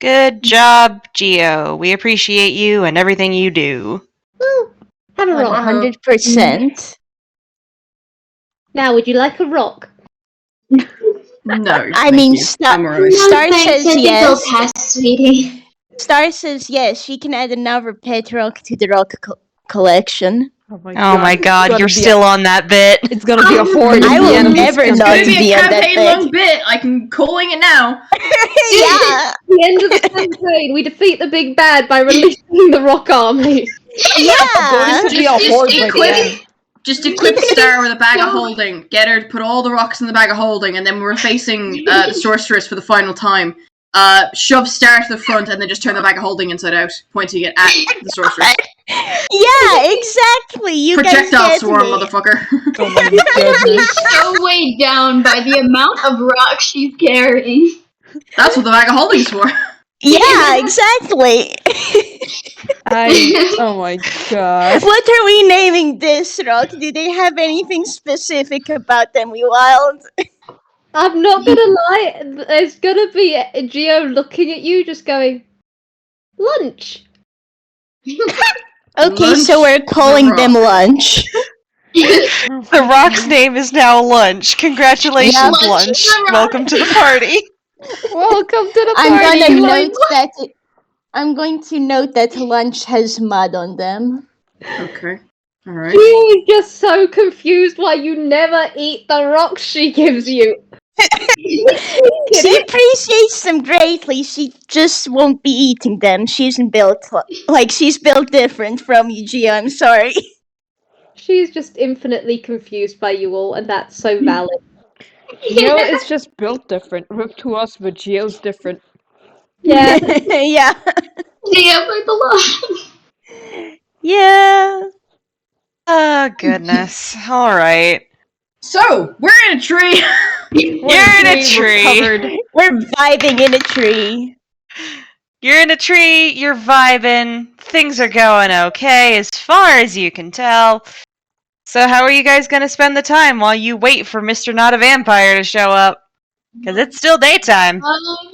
Good job, Geo. We appreciate you and everything you do. Well, have a rock. 100%. Now, would you like a rock? No. I thank mean, you. I'm alright. Star Thanks, says I think yes. I'll pass, sweetie. Star says yes. She can add another pet rock to the rock collection. Oh my Oh my it's god, gonna you're be still on that bit. It's gonna be a horde I at the will end of this never It's not gonna campaign. be a be on that campaign-long bit. I can calling it now. Yeah. The end of the campaign, we defeat the big bad by releasing the rock army. Yeah. Going to be a horde by the equip, end. just equip Star with a bag of holding. Get her to put all the rocks in the bag of holding, and then we're facing the sorceress for the final time. Shove Star to the front, and then just turn the bag of holding inside out, pointing it at the sorceress. Yeah, exactly. You Projectile guys get swarm, me. motherfucker. Oh my goodness. So weighed down by the amount of rocks she's carrying. That's what the bag of holding's for. Yeah, exactly. Oh my god. What are we naming this rock? Do they have anything specific about them, we wild? I'm not gonna lie, there's gonna be a Geo looking at you, just going, lunch. Okay, Lunch so we're calling the them rock. lunch. The rock's name is now Lunch. Congratulations, Yeah. Lunch Lunch. is the rock. Welcome to the party. Welcome to the I'm party. gonna Lloyd. note that. I'm going to note that lunch has mud on them. Okay. Alright. Geo is just so confused why you never eat the rocks she gives you. She appreciates them greatly. She just won't be eating them. She's built she's built different from you, Gia. I'm sorry. She's just infinitely confused by you all, and that's so valid. Geo is just built different. Rip to us, but Geo's different. Yeah. Yeah. Yeah, by the law. Yeah. Oh, goodness. All right. So, we're in a tree. You're in a We're tree. covered. We're vibing in a tree. You're in a tree, you're vibing, things are going okay as far as you can tell. So how are you guys going to spend the time while you wait for Mr. Not a Vampire to show up? Because it's still daytime.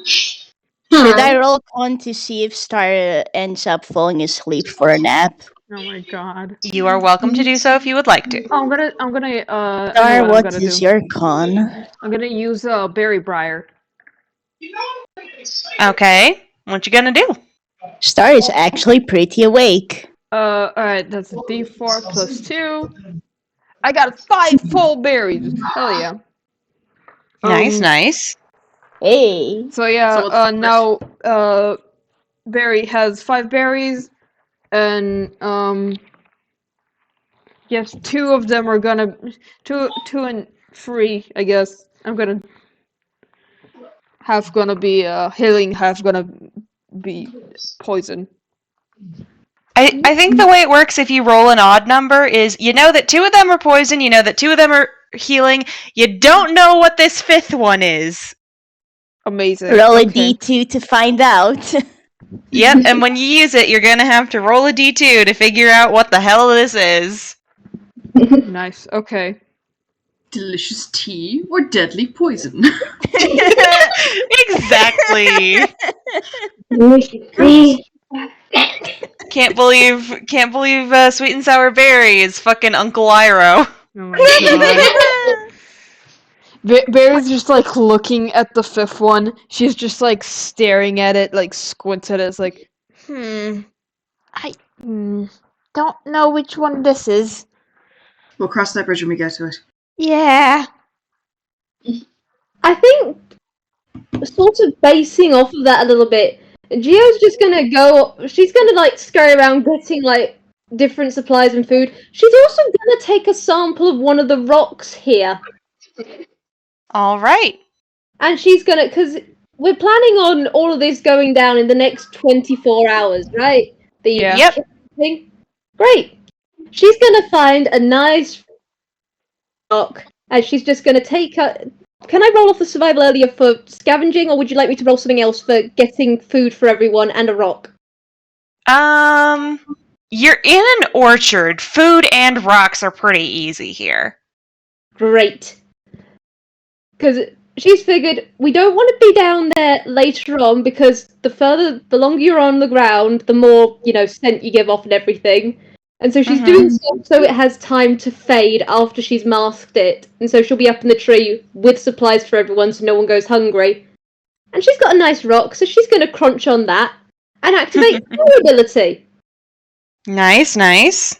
Should I roll con to see if Star ends up falling asleep for a nap? Oh my god. You are welcome to do so if you would like to. I'm gonna I know Star, what I'm what gonna is do. your con? I'm gonna use berry briar. Okay, what you gonna do? Star is actually pretty awake. Alright, that's a D4 plus 2. I got 5 full berries. Hell yeah. Nice, nice. Hey. So yeah, So what's now Barry has 5 berries, and yes, 2 of them are gonna 2 and 3, I guess. I'm gonna half gonna be healing, half gonna be poison. I think the way it works if you roll an odd number is you know that 2 of them are poison, you know that 2 of them are healing, you don't know what this 5th one is. Amazing. Roll a Okay. d2 to find out. Yep, and when you use it, you're gonna have to roll a d2 to figure out what the hell this is. Nice. Okay. Delicious tea or deadly poison? Exactly. Can't believe Sweet and Sour Berry is fucking Uncle Iroh. Oh my god. Barry's just like looking at the 5th one. She's just like staring at it, like squints at it. It's like, I don't know which one this is. We'll cross that bridge when we get to it. Yeah. I think, sort of basing off of that a little bit, Gio's just gonna go. She's gonna like scurry around getting like different supplies and food. She's also gonna take a sample of one of the rocks here, All right. and she's gonna, because we're planning on all of this going down in the next 24 hours, right? Yeah. Yep. Thing. Great. She's gonna find a nice rock, and she's just gonna take her. Can I roll off the survival earlier for scavenging, or would you like me to roll something else for getting food for everyone and a rock? You're in an orchard. Food and rocks are pretty easy here. Great. Because she's figured we don't want to be down there later on, because the longer you're on the ground, the more, scent you give off and everything. And so she's doing so it has time to fade after she's masked it. And so she'll be up in the tree with supplies for everyone so no one goes hungry. And she's got a nice rock, so she's going to crunch on that and activate her ability. Nice, nice.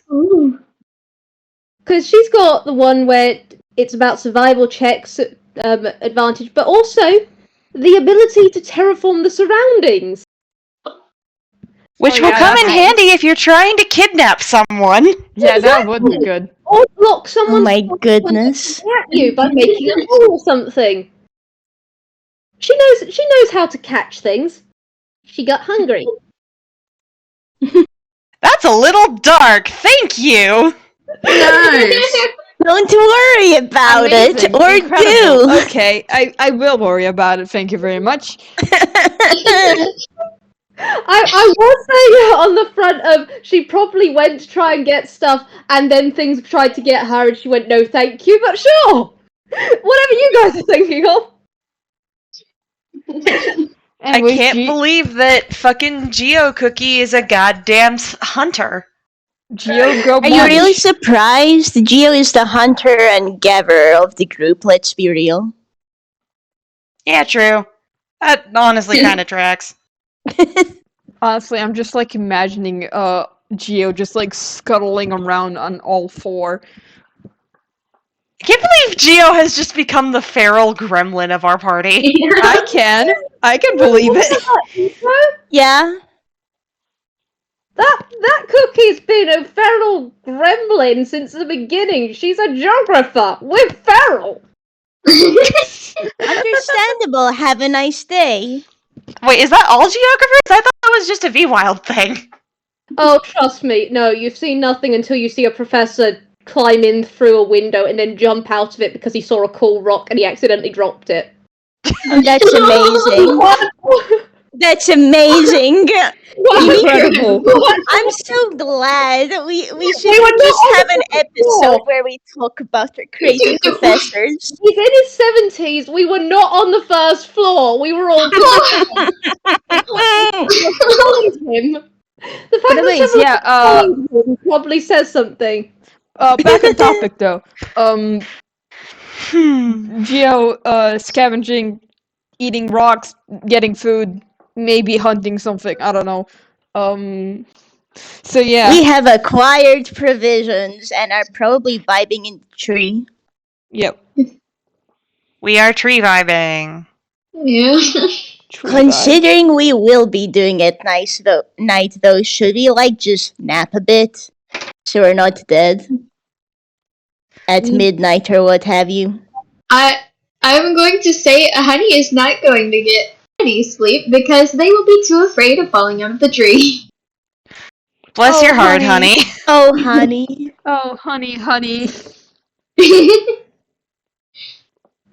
Because she's got the one where it's about survival checks advantage, but also the ability to terraform the surroundings. Which Oh, will yeah, come in that's handy if you're trying to kidnap someone. Yeah, that would be good. Or block someone's Oh my goodness. at you by making a hole or something. She knows how to catch things. She got hungry. That's a little dark. Thank you. Nice. Don't worry about Amazing. it, or Incredible. do. Okay, I will worry about it. Thank you very much. I was saying on the front of she probably went to try and get stuff, and then things tried to get her, and she went, "No, thank you." But sure, whatever you guys are thinking of. I can't believe that fucking Geo Cookie is a goddamn hunter. Geo go Are you really surprised? Geo is the hunter and gatherer of the group, let's be real. Yeah, true. That honestly kind of tracks. Honestly, I'm just like imagining Geo just like scuttling around on all 4. I can't believe Geo has just become the feral gremlin of our party. I can believe it. Yeah. That cookie's been a feral gremlin since the beginning. She's a geographer. We're feral. Understandable. Have a nice day. Wait, is that all geographers? I thought that was just a V-Wild thing. Oh, trust me. No, you've seen nothing until you see a professor climb in through a window and then jump out of it because he saw a cool rock and he accidentally dropped it. Oh, that's amazing. That's amazing. Incredible. I'm so glad we should We were not just on have the an floor. episode where we talk about our crazy professors. He's in his 70s. We were not on the first floor. We were all followed him. The fact that Anyways, someone yeah, followed him probably says something. back on topic though. Hmm. Geo, scavenging, eating rocks, getting food, maybe hunting something, I don't know. So yeah. We have acquired provisions and are probably vibing in the tree. Yep. We are tree vibing. Yeah. Tree vibe. Considering we will be doing it night though, should we just nap a bit so we're not dead at midnight or what have you? I'm going to say Honey is not going to get any sleep because they will be too afraid of falling out of the tree. Bless Oh, your heart, honey. honey. Oh, honey. Oh, honey.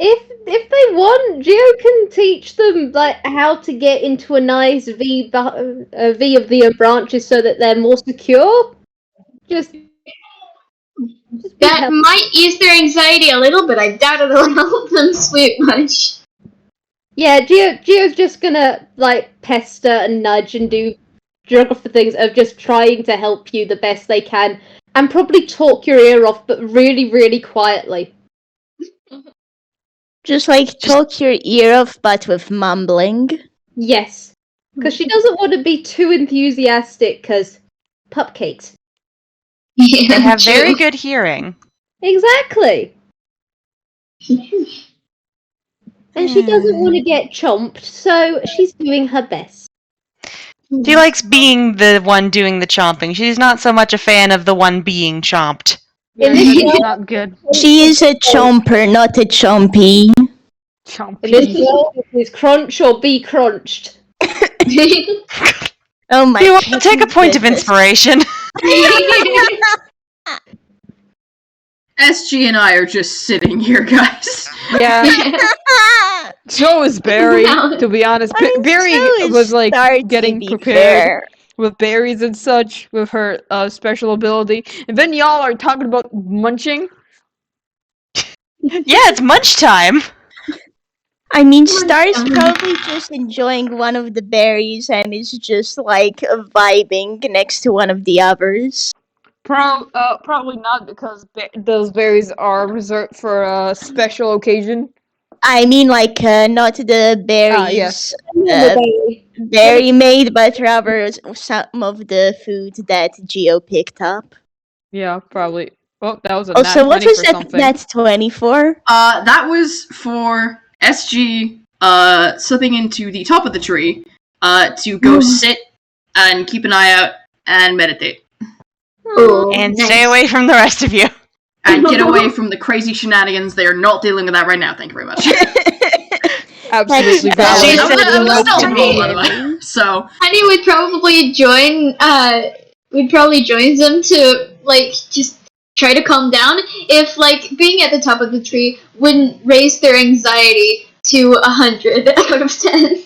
If they want, Geo can teach them how to get into a nice V of the branches so that they're more secure. Just be That helpful. might ease their anxiety a little, but I doubt it'll help them sleep much. Yeah, Geo's just gonna pester and nudge and do geography things of just trying to help you the best they can, and probably talk your ear off, but really, really quietly. Just talk your ear off, but with mumbling. Yes, because she doesn't want to be too enthusiastic. Because pupcakes. Yeah, They have true. very good hearing. Exactly. And she doesn't want to get chomped, so she's doing her best. She likes being the one doing the chomping. She's not so much a fan of the one being chomped. In this That's world, not good. She is a chomper, not a chompy. in this Chompy. world, it is crunch or be crunched. Oh my You want to take a point of goodness. inspiration. SG and I are just sitting here, guys. Yeah. So is Barry, Wow. to be honest. I'm Barry so was start, getting to be prepared fair. with berries and such with her special ability. And then y'all are talking about munching. Yeah, it's munch time. I mean, Star's probably just enjoying one of the berries and is just vibing next to one of the others. Probably not because those berries are reserved for a special occasion. I mean, not the berries yes. berry made, but rather some of the food that Geo picked up. Yeah, probably. Oh, that was a Also, nat what 20 was for that something. nat 20 for? That was for SG slipping into the top of the tree to go sit and keep an eye out and meditate. Ooh, And nice. stay away from the rest of you. And get away from the crazy shenanigans. They are not dealing with that right now, thank you very much. Absolutely She valid. She I said was nope still to roll, me. by the way. So, Honey would probably join. Would probably join them to just try to calm down if being at the top of the tree wouldn't raise their anxiety to 100 out of 10.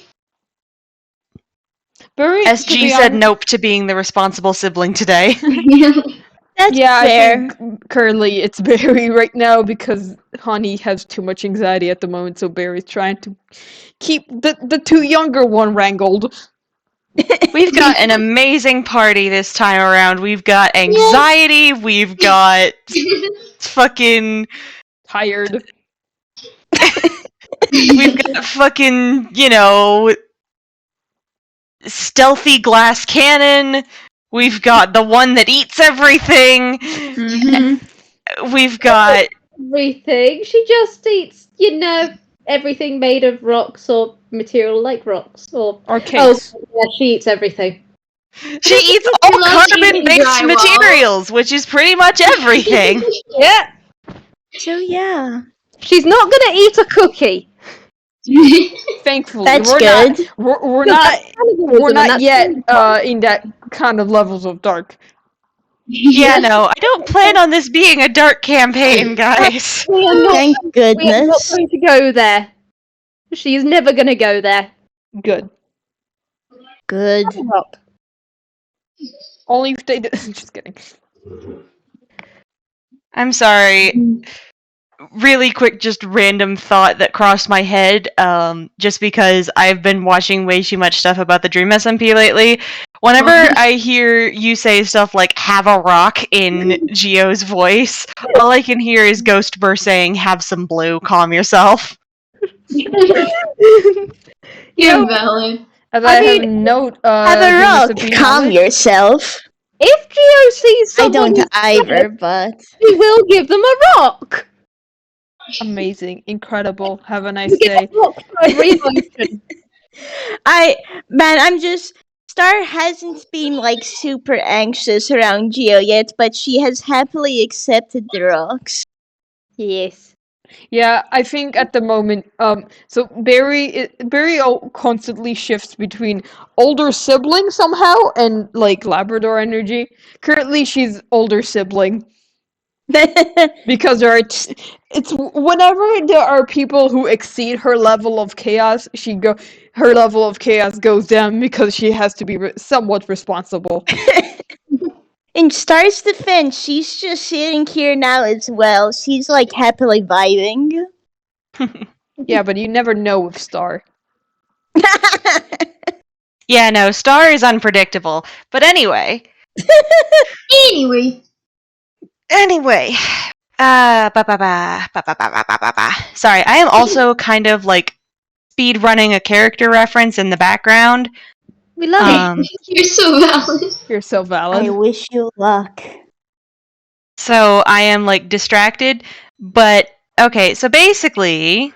Very, to SG be said honest- nope to being the responsible sibling today. That's Yeah, fair. I think currently it's Barry right now because Honey has too much anxiety at the moment, so Barry's trying to keep the two younger one wrangled. We've got an amazing party this time around. We've got anxiety, we've got fucking... Tired. We've got fucking, stealthy glass cannon. We've got the one that eats everything. We've got... Everything. She just eats, everything made of rocks or material like rocks. Or cakes. Oh, yeah, she eats everything. She eats all loves eating carbon-based drywall. materials, which is pretty much everything. Yeah. So yeah. She's not gonna eat a cookie. Thankfully, That's we're good. not. We're No, not. that's cannibalism, We're and not that's yet really fun. in that kind of levels of dark. Yeah, no, I don't plan on this being a dark campaign, guys. We are not. Thank We are not goodness. going to go there. She is never going to go there. Good. Good. Shut up. Only if they. Just kidding. I'm sorry. Really quick, just random thought that crossed my head, just because I've been watching way too much stuff about the Dream SMP lately. Whenever I hear you say stuff like "have a rock" in Gio's voice, all I can hear is Ghost Burr saying "have some blue, calm yourself." You You're know, valid. As I I have a mean, note, Have a Dream rock. SMP Calm knowledge. yourself. if Geo sees I someone don't who's either, dead, but he will give them a rock. Amazing, incredible. Have a nice You get day. a rock for every emotion. I'm just Star hasn't been like super anxious around Geo yet, but she has happily accepted the rocks. Yes. Yeah, I think at the moment, so Barry constantly shifts between older sibling somehow and like Labrador energy. Currently, she's older sibling because it's whenever there are people who exceed her level of chaos, her level of chaos goes down because she has to be somewhat responsible. In Star's defense, she's just sitting here now as well. She's like happily vibing. Yeah, but you never know with Star. Yeah, no, Star is unpredictable. But anyway, Anyway, Sorry, I am also kind of like speed running a character reference in the background. We love it. you're so valid. You're so I valid. wish you luck. So I am like distracted. But okay, so basically,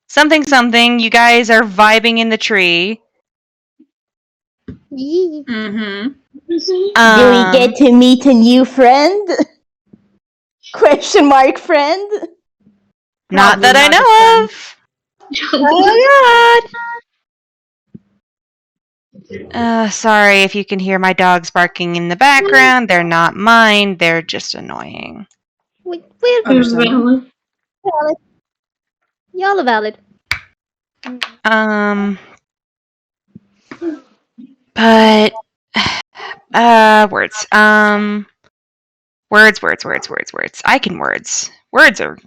something, you guys are vibing in the tree. Mm-hmm. Do we get to meet a new friend? Question mark friend? Not Probably that I not a know of. Oh Sorry if you can hear my dogs barking in the background. They're not mine. They're just annoying. We're You're Understandable. valid. valid. Y'all are valid. But words. Words. I can words. Words are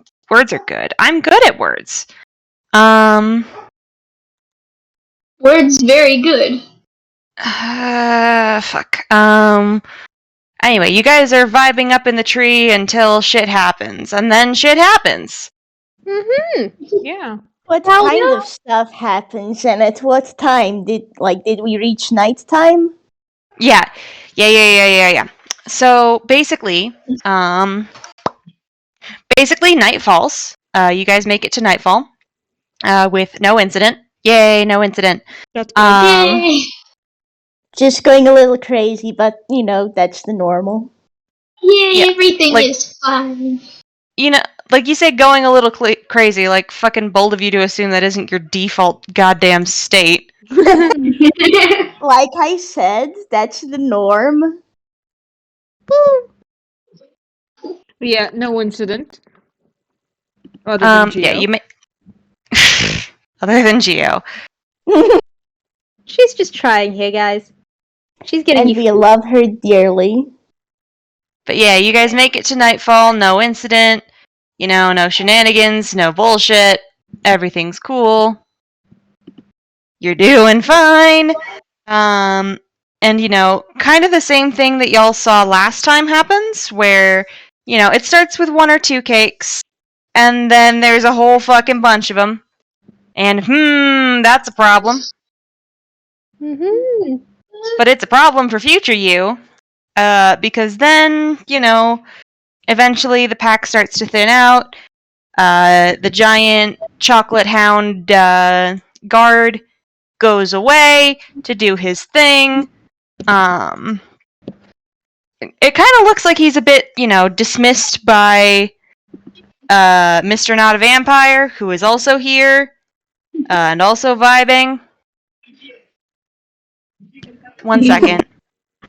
good. I'm good at words. Word's very good. Fuck. Anyway, you guys are vibing up in the tree until shit happens, and then shit happens. Mm-hmm. Yeah. What Well, kind yeah. of stuff happens and at what time? Did we reach nighttime? Yeah. So basically, night falls. You guys make it to nightfall, with no incident. Yay, no incident. That's good. Yay! Just going a little crazy, but that's the normal. Yay, Yeah, everything like- is fine. You know, like you say, going a little crazy. Like fucking bold of you to assume that isn't your default goddamn state. Like I said, that's the norm. Yeah, no incident. Other than Geo. Yeah, you may. Other than Geo. She's just trying here, guys. She's getting And you. we love her dearly. But yeah, you guys make it to nightfall, no incident, no shenanigans, no bullshit. Everything's cool. You're doing fine. And kind of the same thing that y'all saw last time happens, where, it starts with one or two cakes, and then there's a whole fucking bunch of them. And, that's a problem. Mm-hmm. But it's a problem for future you. Because then, eventually the pack starts to thin out. The giant chocolate hound guard goes away to do his thing. It kind of looks like he's a bit, dismissed by Mr. Not a Vampire, who is also here. And also vibing. 1 second.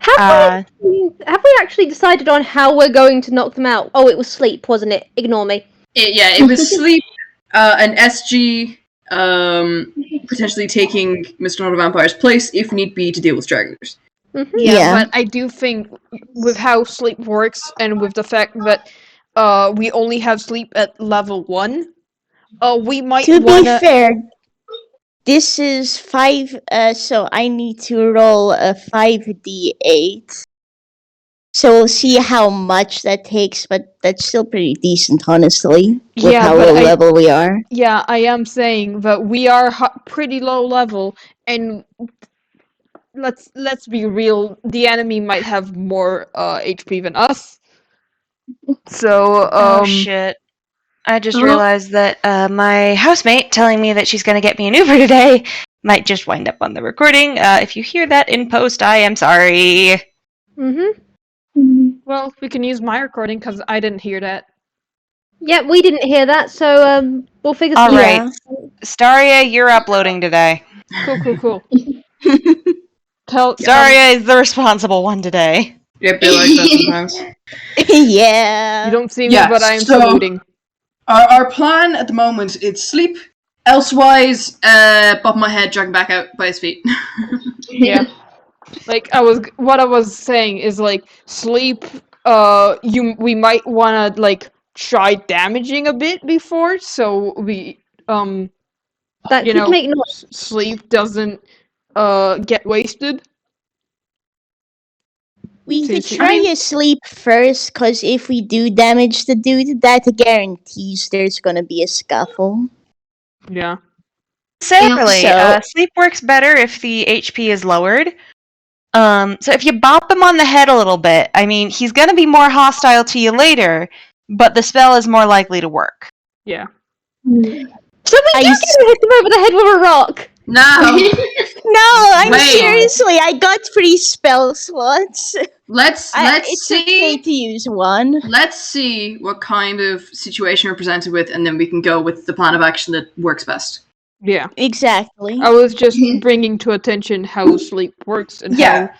Have we actually decided on how we're going to knock them out? Oh, it was sleep, wasn't it? Ignore me. It was sleep, an SG, potentially taking Mr. Not a Vampire's place if need be to deal with stragglers. Mm-hmm. Yeah. But I do think with how sleep works and with the fact that we only have sleep at level 1, we might To be wanna... fair, this is 5, so I need to roll a 5d8. So we'll see how much that takes, but that's still pretty decent, honestly, with Yeah, how but low I- level we are. Yeah, I am saying that we are pretty low level, and let's be real, the enemy might have more HP than us. So, Oh shit. I just realized that my housemate telling me that she's going to get me an Uber today might just wind up on the recording. If you hear that in post, I am sorry. Mm-hmm. well, we can use my recording because I didn't hear that. Yeah, we didn't hear that, so we'll figure All something right. out. Staria, you're uploading today. Cool. Tell Staria is the responsible one today. Yep, they like that sometimes. Yeah. you don't see Yeah, me, but I am so- saluting. Our plan at the moment is sleep. Elsewise, pop my head, drag him back out by his feet. Yeah. Like what I was saying is like sleep. We might wanna like try damaging a bit before, so we That you could know make noise. sleep doesn't get wasted. We could Seriously. try I mean- a sleep first, because if we do damage the dude, that guarantees there's gonna be a scuffle. Yeah. Separately, So- sleep works better if the HP is lowered. So if you bop him on the head a little bit, I mean, he's going to be more hostile to you later, but the spell is more likely to work. Yeah. So we I do s- get to hit them over the head with a rock. Now, No, I'm Wait. seriously, I got 3 spell slots. let's It's see. okay to use one. Let's see what kind of situation we're presented with, and then we can go with the plan of action that works best. Yeah. Exactly. I was just bringing to attention how sleep works and Yeah. how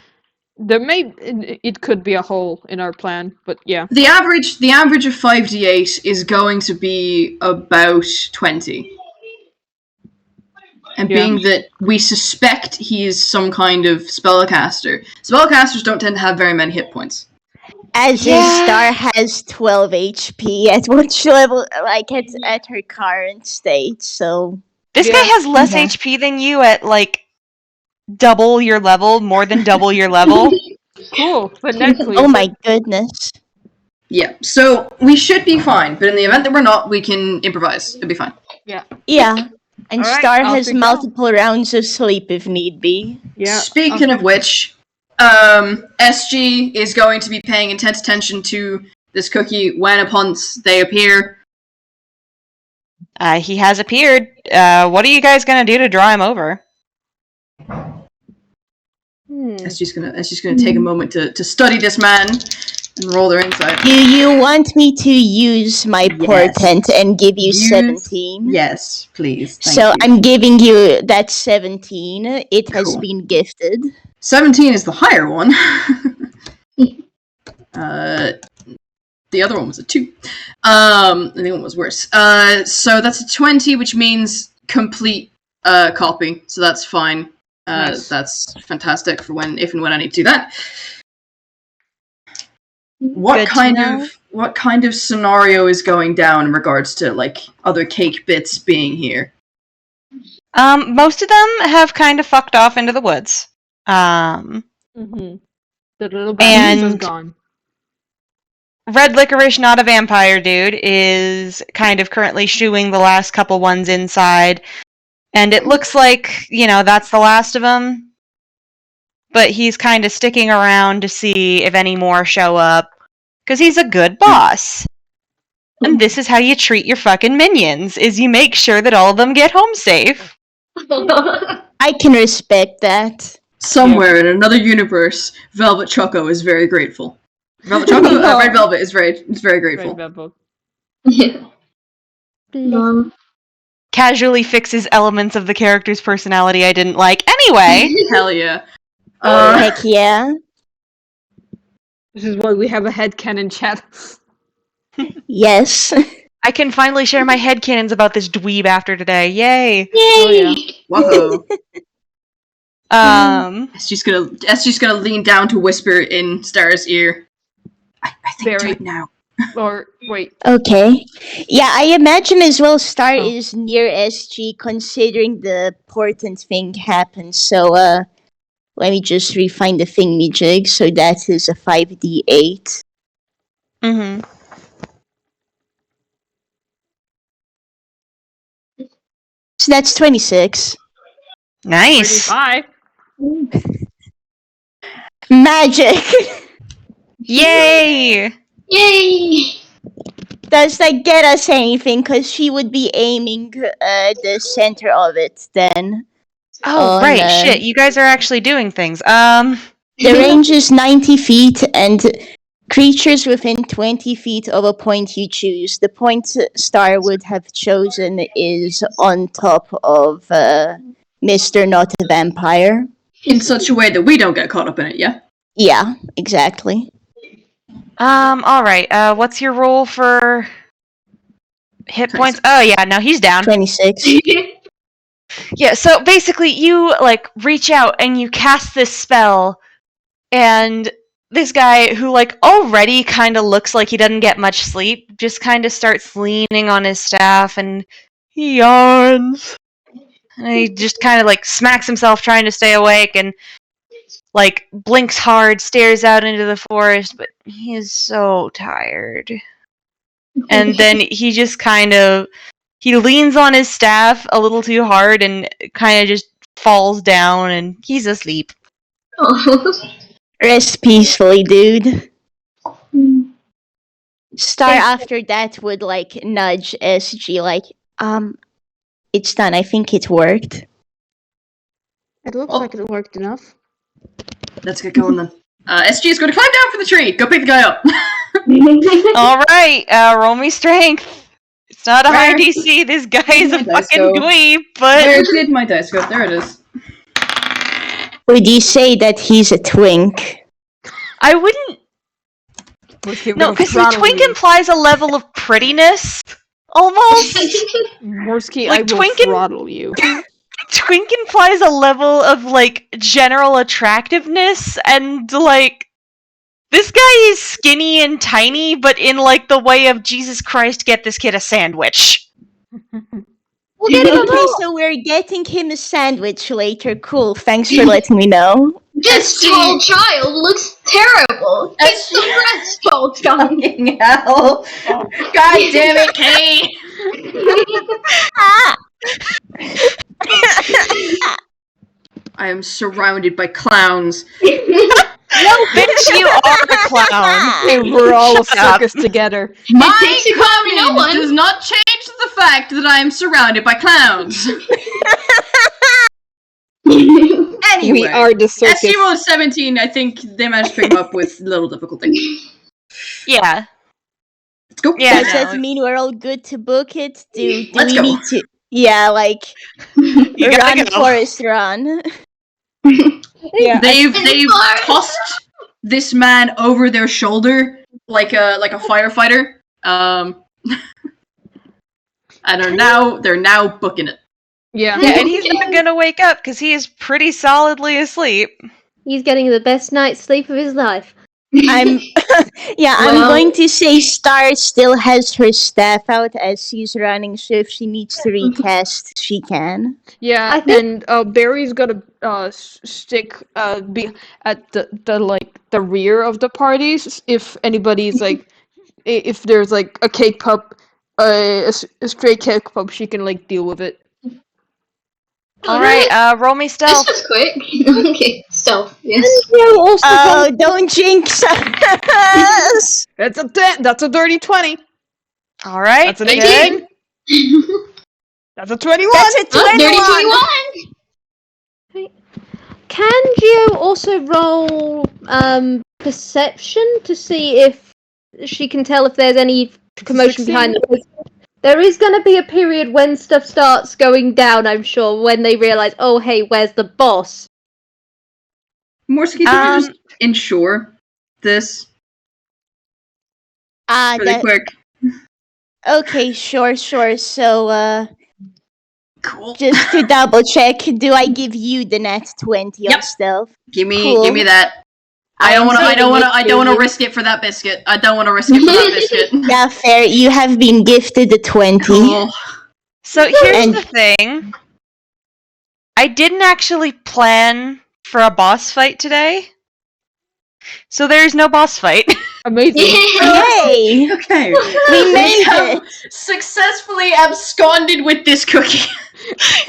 it could be a hole in our plan, but yeah. The average of 5d8 is going to be about 20. And Yeah. being that we suspect he is some kind of spellcaster, spellcasters don't tend to have very many hit points. As his star has 12 HP at which level, like at her current state, so... This Yeah. guy has less Yeah. HP than you at, like, double your level, more than double your level. Cool. Phonetically. Oh my goodness. Yeah, so we should be fine, but in the event that we're not, we can improvise. It'll be fine. Yeah. And Alright, Star I'll has figure multiple rounds of sleep if need be. Yeah. Speaking of which, SG is going to be paying intense attention to this cookie when upon they appear. He has appeared. What are you guys going to do to draw him over? SG's gonna take a moment to study this man and roll their insight. Do you want me to use my Yes. portent and give you Use- 17? Yes, please. Thank So you. I'm giving you that 17. It has Cool. been gifted. 17 is the higher one. The other one was a 2. And the other one was worse. So that's a 20, which means complete copy. So that's fine. Nice. That's fantastic for if and when I need to do that. What Good to kind know. of scenario is going down in regards to like other cake bits being here? Most of them have kind of fucked off into the woods. Mm-hmm. The little bastard is And- gone. Red Licorice, not a vampire dude, is kind of currently shooing the last couple ones inside. And it looks like, that's the last of them. But he's kind of sticking around to see if any more show up. Because he's a good boss. And this is how you treat your fucking minions, is you make sure that all of them get home safe. I can respect that. Somewhere in another universe, Velvet Choco is very grateful. Velvet Choco, Red Velvet is very grateful. Right, that book. Yeah. casually fixes elements of the character's personality I didn't like. Anyway, Hell yeah. Heck yeah. This is why we have a headcanon chat. Yes. I can finally share my headcanons about this dweeb after today. Yay! Yay! Oh, yeah. Whoa. Um, SG's gonna lean down to whisper in Star's ear. I think do Very. it now. Or, wait. Okay. Yeah, I imagine as well Star Oh. is near SG considering the important thing happened. So, let me just refine the thingamajig. So that is a 5d8. mm-hmm. So that's 26. Nice. 35. Magic! Yay! Yay! Does that get us anything? Because she would be aiming the center of it then. Oh, On, right. Shit, you guys are actually doing things. The range is 90 feet, and creatures within 20 feet of a point you choose. The point Star would have chosen is on top of Mr. Not a Vampire. In such a way that we don't get caught up in it, yeah? Yeah, exactly. Alright, what's your roll for hit points? Oh, yeah, no, he's down. 26. Yeah, so basically you, like, reach out and you cast this spell, and this guy who, like, already kind of looks like he doesn't get much sleep, just kind of starts leaning on his staff, and he yawns. And he just kind of, like, smacks himself trying to stay awake, and, like, blinks hard, stares out into the forest, but he is so tired. And then he just kind of, he leans on his staff a little too hard and kind of just falls down, and he's asleep. Oh. Rest peacefully, dude. Star after that would, like, nudge SG, like, it's done. I think it worked. It looks Oh. like it worked enough. Let's get going then. SG is going to climb down from the tree. Go pick the guy up. Alright, roll me strength. It's not a high Where- DC, this guy is a Where did my dice fucking go? dweeb, Where but... did my dice go? There it is. Would you say that he's a twink? I wouldn't... No, because the twink implies a level of prettiness, almost. Morsky, Like, I will Twinkin- throttle you. Twink implies a level of, like, general attractiveness, and, like, this guy is skinny and tiny, but in, like, the way of Jesus Christ, get this kid a sandwich. We'll get him okay, so we're getting him a sandwich later. Cool, thanks for letting me know. This tall child looks terrible. It's the rest tall child. Fucking hell. God damn it, Kay. I am surrounded by clowns. No, bitch, you are a clown. And we're all a Shut up. circus together. My takes a clown to know comment one. does not change the fact that I am surrounded by clowns. Anyway, We are the circus. SG rolled 17. I think they managed to pick him up with little difficulty. Yeah. Let's go. Yeah, Does that mean we're all good to book it? Do Let's we go. need to? Yeah, like, You gotta run, go. Forrest, run. Yeah, They've Sorry. tossed this man over their shoulder like a firefighter. And they're now booking it. yeah. Yeah, and he's not gonna wake up because he is pretty solidly asleep. He's getting the best night's sleep of his life. I'm I'm Well- going to say Star still has her staff out as she's running, so if she needs to recast, she can. Yeah, I think- and Barry's gonna stick be at the rear of the parties if anybody's like if there's like a cake pup, a stray cake pup, she can like deal with it. Alright, roll me This stealth. was quick. Okay, stealth. Yes. You also Oh, don't jinx us! That's a 10. That's a dirty 20. Alright, That's an good. 18. That's a 21. That's a 21! Dirty 21. Can you also roll perception to see if she can tell if there's any commotion 16. behind the There is going to be a period when stuff starts going down, I'm sure, when they realize, oh, hey, where's the boss? Morsky, can you just ensure this really quick? Okay, sure. So, Cool. just to double check, do I give you the net 20 Yep. on stealth? Give me Cool. that. I don't want to risk it for that biscuit. I don't want to risk it for that biscuit. Yeah, fair. You have been gifted the 20. Cool. So here's the thing. I didn't actually plan for a boss fight today. So there's no boss fight. Amazing. Yay! Okay. We made have it! successfully absconded with this cookie.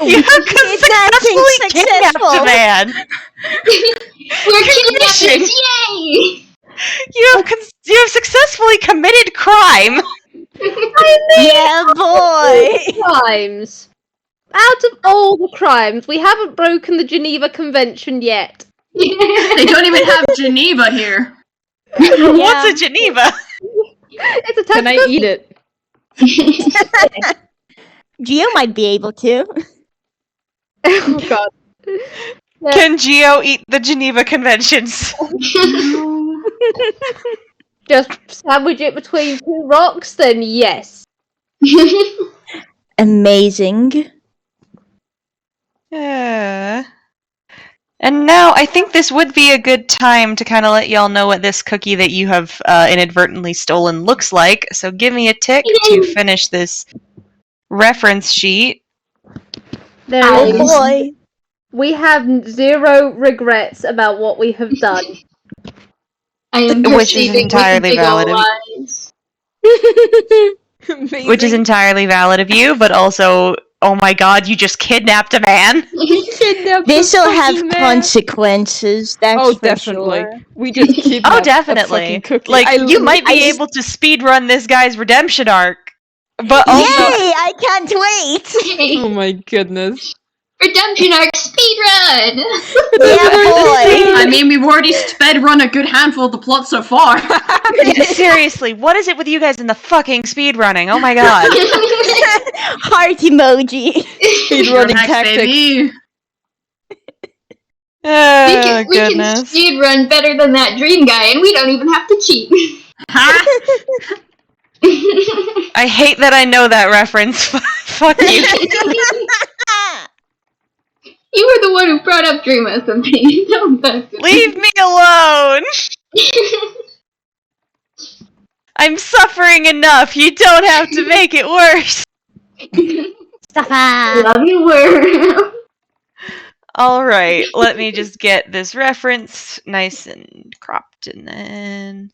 You have successfully kidnapped a man. We're kidnappers! Yay! You have successfully committed crime. Yeah, boy! Crimes. Out of all the crimes, we haven't broken the Geneva Convention yet. They don't even have Geneva here. What's a Geneva? It's a test. Can I eat it? Gio might be able to. Oh god. Can Geo eat the Geneva Conventions? Just sandwich it between two rocks, then yes. Amazing. And now I think this would be a good time to kind of let y'all know what this cookie that you have inadvertently stolen looks like. So give me a tick to finish this reference sheet. There Oh is. boy. We have zero regrets about what we have done. I am Which is perceiving entirely with big valid. ol' eyes. Amazing. Which is entirely valid of you, but also, oh my god, you just kidnapped a man. This will have consequences, that's Oh, for definitely. sure. We just keep Oh, a definitely. fucking cookie. Like, you might I be just- able to speedrun this guy's redemption arc, but Yay! also, I can't wait! Oh my goodness. Redemption arc speedrun! Yeah, boy! I mean, we've already sped run a good handful of the plot so far. yeah, seriously, what is it with you guys in the fucking speedrunning? Oh my god. Heart emoji. Speedrunning Hacks, tactics. baby. Oh, we can goodness. speedrun better than that dream guy, and we don't even have to cheat. Ha! I hate that I know that reference. Fuck you. You were the one who brought up Dream SMP. Don't mess with Leave me alone! I'm suffering enough. You don't have to make it worse. Love you, word. Alright, let me just get this reference nice and cropped and then...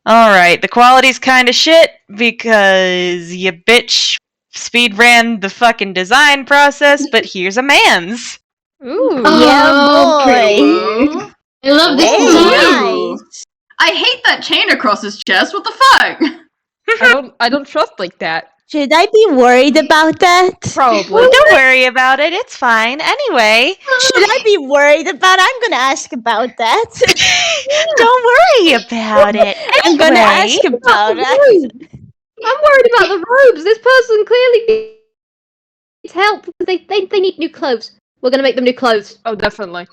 Alright, the quality's kinda shit because you bitch speed ran the fucking design process, but here's a man's. Ooh. Yeah, Oh, boy. pretty. I love this Hey, design. nice. I hate that chain across his chest. What the fuck? I don't trust like that. Should I be worried about that? Probably. Don't worry about it, it's fine. Anyway, Should I be worried about? I'm gonna ask about that. don't worry about it. I'm gonna Anyway. ask about it. I'm worried about the robes. This person clearly needs help because they need new clothes. We're gonna make them new clothes. Oh, definitely.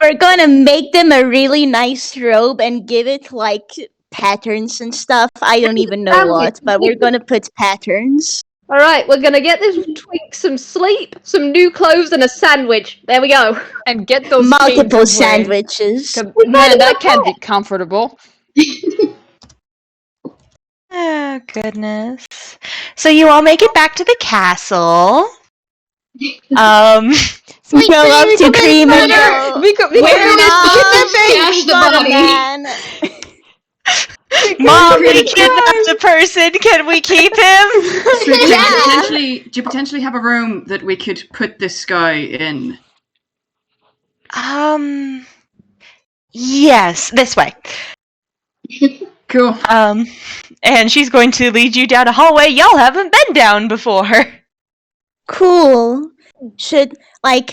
We're gonna make them a really nice robe and give it like patterns and stuff. I don't even know what, but we're gonna put patterns. All right, we're gonna get this twink some sleep, some new clothes, and a sandwich. There we go. And get those Multiple chains away. sandwiches. 'Cause, man, that can't be comfortable. Oh, goodness. So you all make it back to the castle. Go up to Cream and go. Where is the stash the But body? man. Mom, we kidnapped a person. Can we keep him? So do Yeah. do you potentially have a room that we could put this guy in? Yes, this way. Cool. And she's going to lead you down a hallway y'all haven't been down before. Cool. Should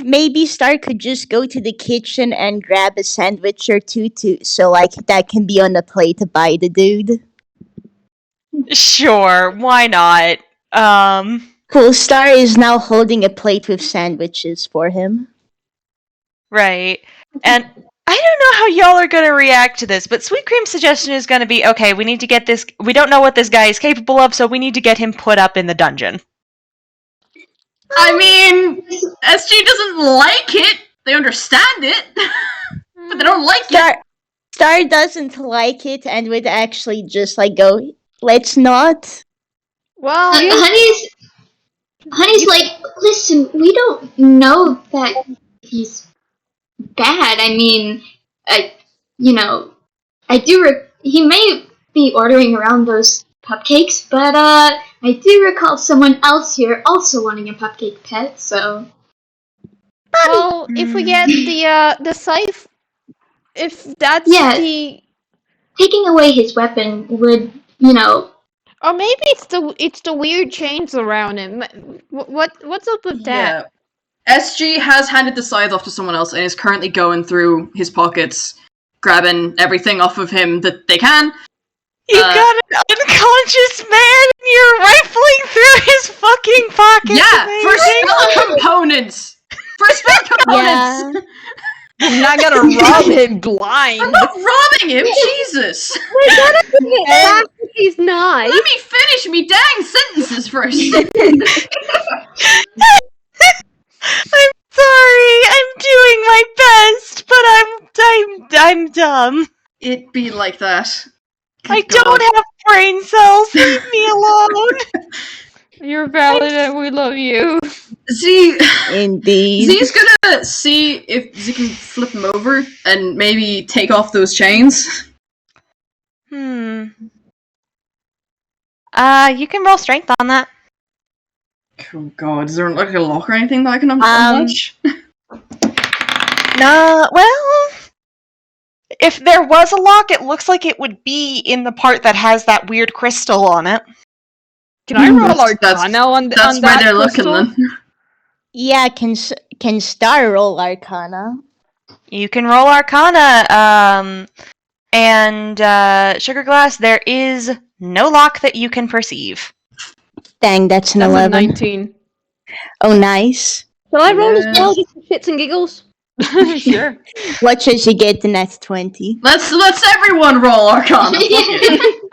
maybe Star could just go to the kitchen and grab a sandwich or two so that can be on the plate by the dude. Sure, why not? Cool Star is now holding a plate with sandwiches for him. Right. And I don't know how y'all are gonna react to this, but Sweet Cream's suggestion is gonna be, okay, we need to get this, we don't know what this guy is capable of, so we need to get him put up in the dungeon. I mean, SG doesn't like it. They understand it, but they don't like it. Star doesn't like it and would actually just like go, let's not. Well, Honey's like, listen, we don't know that he's bad. I mean, he may be ordering around those cupcakes, but I do recall someone else here also wanting a cupcake pet, so. well, if we get the scythe, if that's Yeah. the, Taking away his weapon would, or maybe it's the weird chains around him. What's up with that? Yeah. SG has handed the scythe off to someone else and is currently going through his pockets, grabbing everything off of him that they can. You got an unconscious man and you're rifling through his fucking pockets. Yeah, for Amazing. spell components! For spell components! I'm not gonna rob him blind. I'm not robbing him, Jesus! We're gonna give it back if he's nice. Let me finish me dang sentences first! I'm sorry. I'm doing my best, but I'm dumb. It be like that. I Good God. don't have brain cells. Leave me alone. You're valid and we love you. Z Indeed. Z's gonna see if Z can flip him over and maybe take off those chains. You can roll strength on that. Oh God, is there like a lock or anything that I can unlatch? No, well, if there was a lock, it looks like it would be in the part that has that weird crystal on it. Can I roll That's- Arcana on That's on where that they're crystal? looking then. Yeah, can Star roll Arcana? You can roll Arcana, and Sugar Glass, there is no lock that you can perceive. Dang, that's an That's a 11. 19. Oh, nice. Shall I roll as Yes. well, just for shits and giggles? Sure. Watch as you get the net 20. Let's everyone roll Arcana. Fuck it.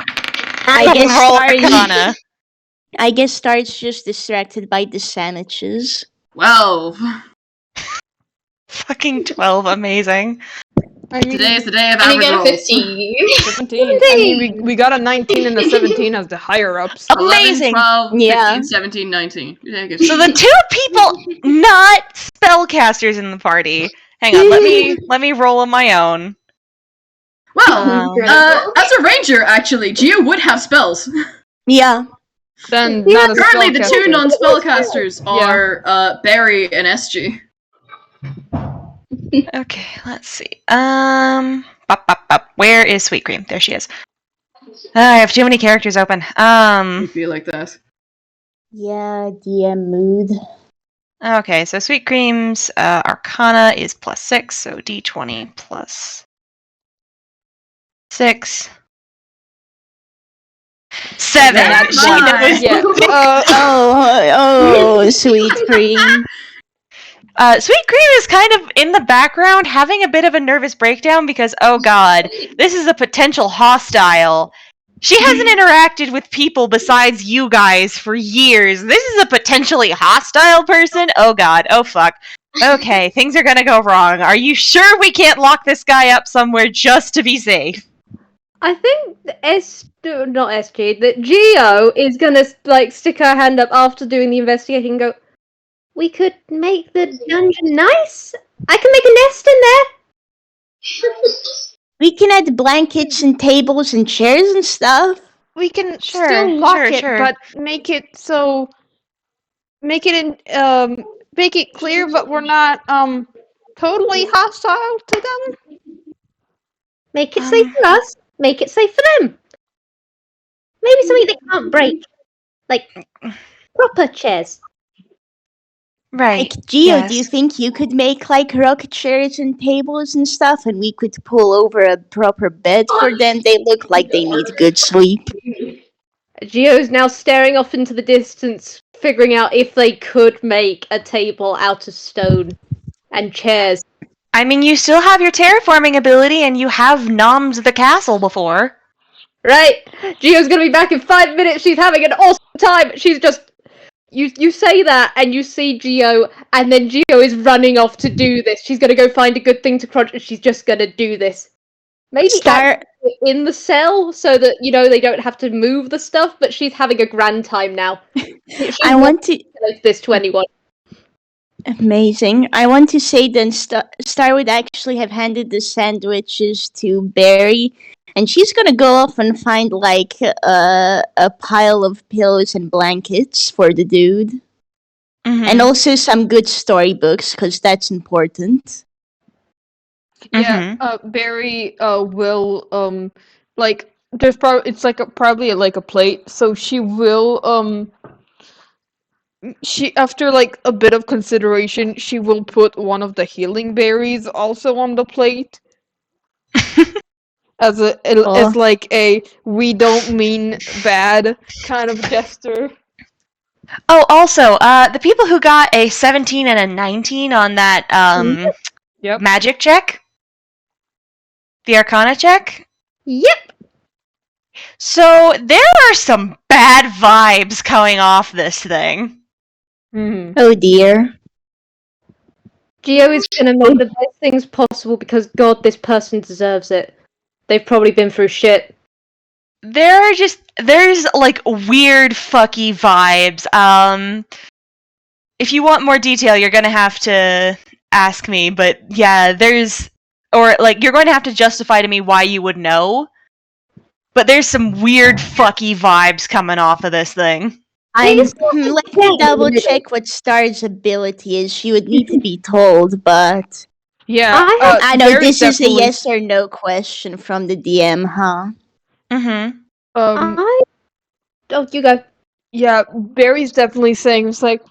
I guess roll Star Arcana. I guess Star's just distracted by the sandwiches. 12. Fucking 12, amazing. I mean, Today is the day of And you average get a rolls. 15. 17. I mean, we got a 19 and a 17 as the higher ups. 11, Amazing. 12, 15, Yeah. 17, 19. You take it. So the two people not spellcasters in the party. Hang on, let me roll on my own. Well, as a ranger, actually, Gio would have spells. Yeah. Then Yeah, not a Currently, the two spellcaster. non-spellcasters are Barry and SG. Okay, let's see. Where is Sweet Cream? There she is. I have too many characters open. It'd be like that. Yeah, DM mood. Okay, so Sweet Cream's Arcana is +6, so D20 plus 6. 7. Never She mind. knows. Yeah. Oh, Sweet Cream. Sweet Cream is kind of in the background having a bit of a nervous breakdown because, oh god, this is a potential hostile. She hasn't interacted with people besides you guys for years. This is a potentially hostile person? Oh god, oh fuck. Okay, things are gonna go wrong. Are you sure we can't lock this guy up somewhere just to be safe? I think not SG, that Geo is gonna stick her hand up after doing the investigation and go, we could make the dungeon nice? I can make a nest in there! We can add blankets and tables and chairs and stuff. We can Sure, still lock sure, it, sure. but make it clear, but we're not totally hostile to them. Make it safe for us, make it safe for them. Maybe something they can't break. Like proper chairs. Right. Like, Geo, do you yes. think you could make rocket chairs and tables and stuff and we could pull over a proper bed for them? They look like they need good sleep. Gio's now staring off into the distance, figuring out if they could make a table out of stone and chairs. I mean, you still have your terraforming ability, and you have nommed the castle before. Right? Gio's gonna be back in 5 minutes. She's having an awesome time. She's just. You say that, and you see Gio, and then Gio is running off to do this. She's gonna go find a good thing to crunch, and she's just gonna do this. Maybe Start. in the cell so that they don't have to move the stuff. But she's having a grand time now. I want to. This to anyone. Amazing. I want to say then Star would actually have handed the sandwiches to Barry, and she's gonna go off and find like a pile of pillows and blankets for the dude, and also some good storybooks because that's important. Yeah, Barry will like there's it's like probably like a plate, so she will she after like a bit of consideration, she will put one of the healing berries also on the plate. as like a we don't mean bad kind of gesture. Oh, also, the people who got a 17 and a 19 on that Yep. magic check, the Arcana check. Yep. So there are some bad vibes coming off this thing. Mm-hmm. Oh dear. Gio is gonna make the best things possible because God, this person deserves it. They've probably been through shit. There's like weird fucky vibes. If you want more detail, you're gonna have to ask me, but yeah, you're going to have to justify to me why you would know. But there's some weird fucky vibes coming off of this thing. Let me double check what Star's ability is. She would need to be told, but Yeah, I know Barry's this is a definitely- yes or no question from the DM, huh? Mm-hmm. Oh, you go. Yeah, Barry's definitely saying it's like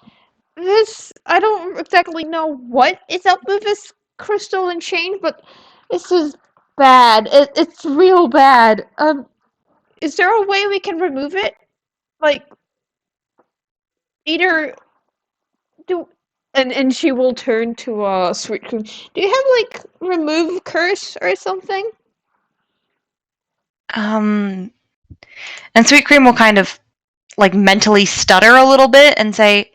this. I don't exactly know what is up with this crystal and chain, but this is bad. It's real bad. Is there a way we can remove it? Like, either do. And she will turn to Sweet Cream. Do you have like remove curse or something? And Sweet Cream will kind of like mentally stutter a little bit and say,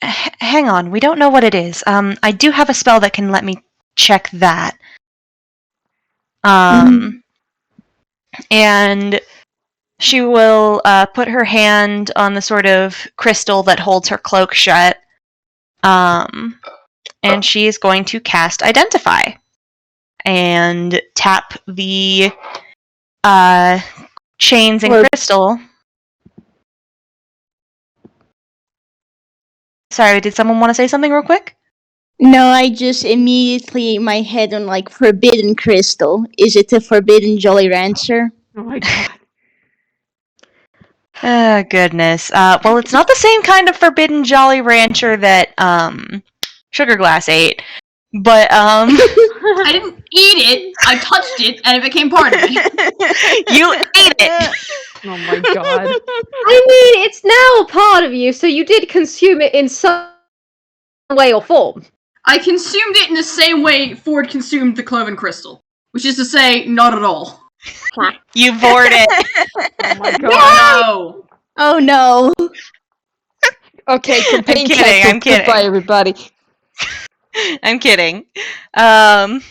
hang on, we don't know what it is. I do have a spell that can let me check that. And she will put her hand on the sort of crystal that holds her cloak shut. And she is going to cast Identify and tap the chains and crystal. Sorry, did someone want to say something real quick? No, I just immediately my head on like Forbidden Crystal. Is it a Forbidden Jolly Rancher? Oh my god. Oh, goodness. Well, it's not the same kind of Forbidden Jolly Rancher that Sugar Glass ate, but I didn't eat it. I touched it, and it became part of it. You ate it. Oh my god. I mean, it's now a part of you, so you did consume it in some way or form. I consumed it in the same way Ford consumed the Cloven Crystal, which is to say, not at all. You bored it. Oh my god. No. Oh no. Okay, campaign kidding, canceled. I'm kidding. Goodbye, everybody. I'm kidding. But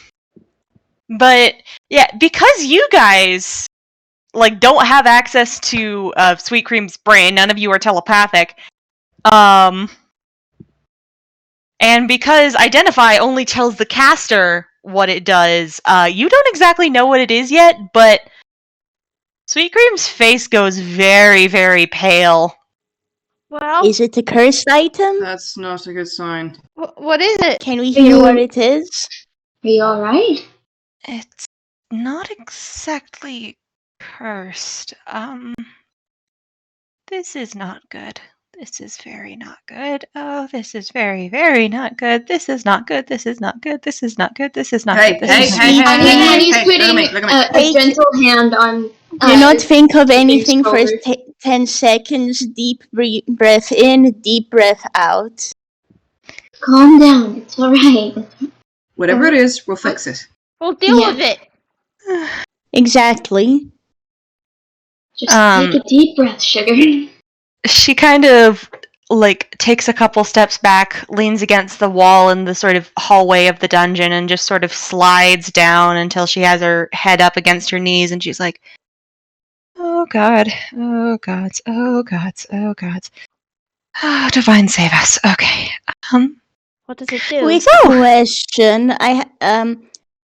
yeah, because you guys like don't have access to Sweet Cream's brain, none of you are telepathic. And because Identify only tells the caster what it does, you don't exactly know what it is yet, but Sweet Cream's face goes very, very pale. Well, Is it a cursed item? That's not a good sign. what is it? Can we hear what it is? Are you alright? It's not exactly cursed. This is not good. This is very not good. Oh, this is very, very not good. This is not good. This is not good. This is not good. This is not Hey, good. This hey, is hey, not hey, good. And he's hey, putting look at me. a gentle hand on. Do not think of anything for forward. 10 seconds, deep breath in, deep breath out. Calm down. It's alright. Whatever it is, we'll fix it. We'll deal Yeah. with it. Exactly. Just take a deep breath, sugar. She kind of takes a couple steps back, leans against the wall in the sort of hallway of the dungeon, and just sort of slides down until she has her head up against her knees, and she's like, "Oh God, oh gods, oh gods, oh gods, oh divine save us." Okay. What does it do? Quick question.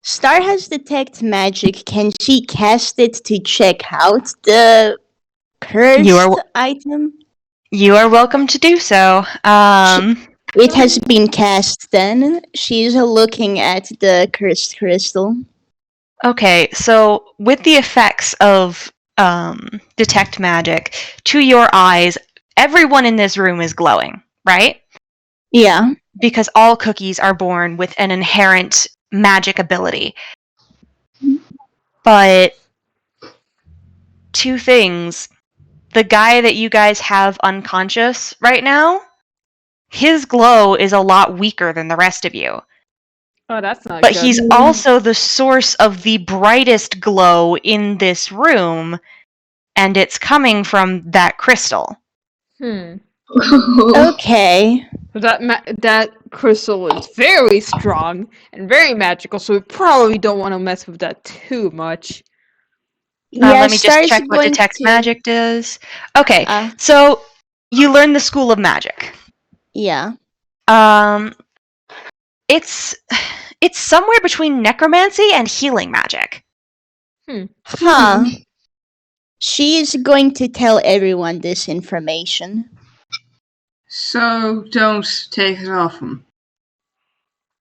Star has detect magic. Can she cast it to check out the cursed item? You are welcome to do so. It has been cast then. She's looking at the cursed crystal. Okay, so with the effects of detect magic, to your eyes, everyone in this room is glowing, right? Yeah. Because all cookies are born with an inherent magic ability. But two things. The guy that you guys have unconscious right now, his glow is a lot weaker than the rest of you. Oh, that's not But good. he's also the source of the brightest glow in this room, and it's coming from that crystal. Okay. That crystal is very strong and very magical, so we probably don't want to mess with that too much. Yeah, Let me just Star's check what going detect to- magic does. Okay, Uh, so you learn the School of Magic. yeah. It's somewhere between necromancy and healing magic. Huh. She's going to tell everyone this information. So don't take it off him.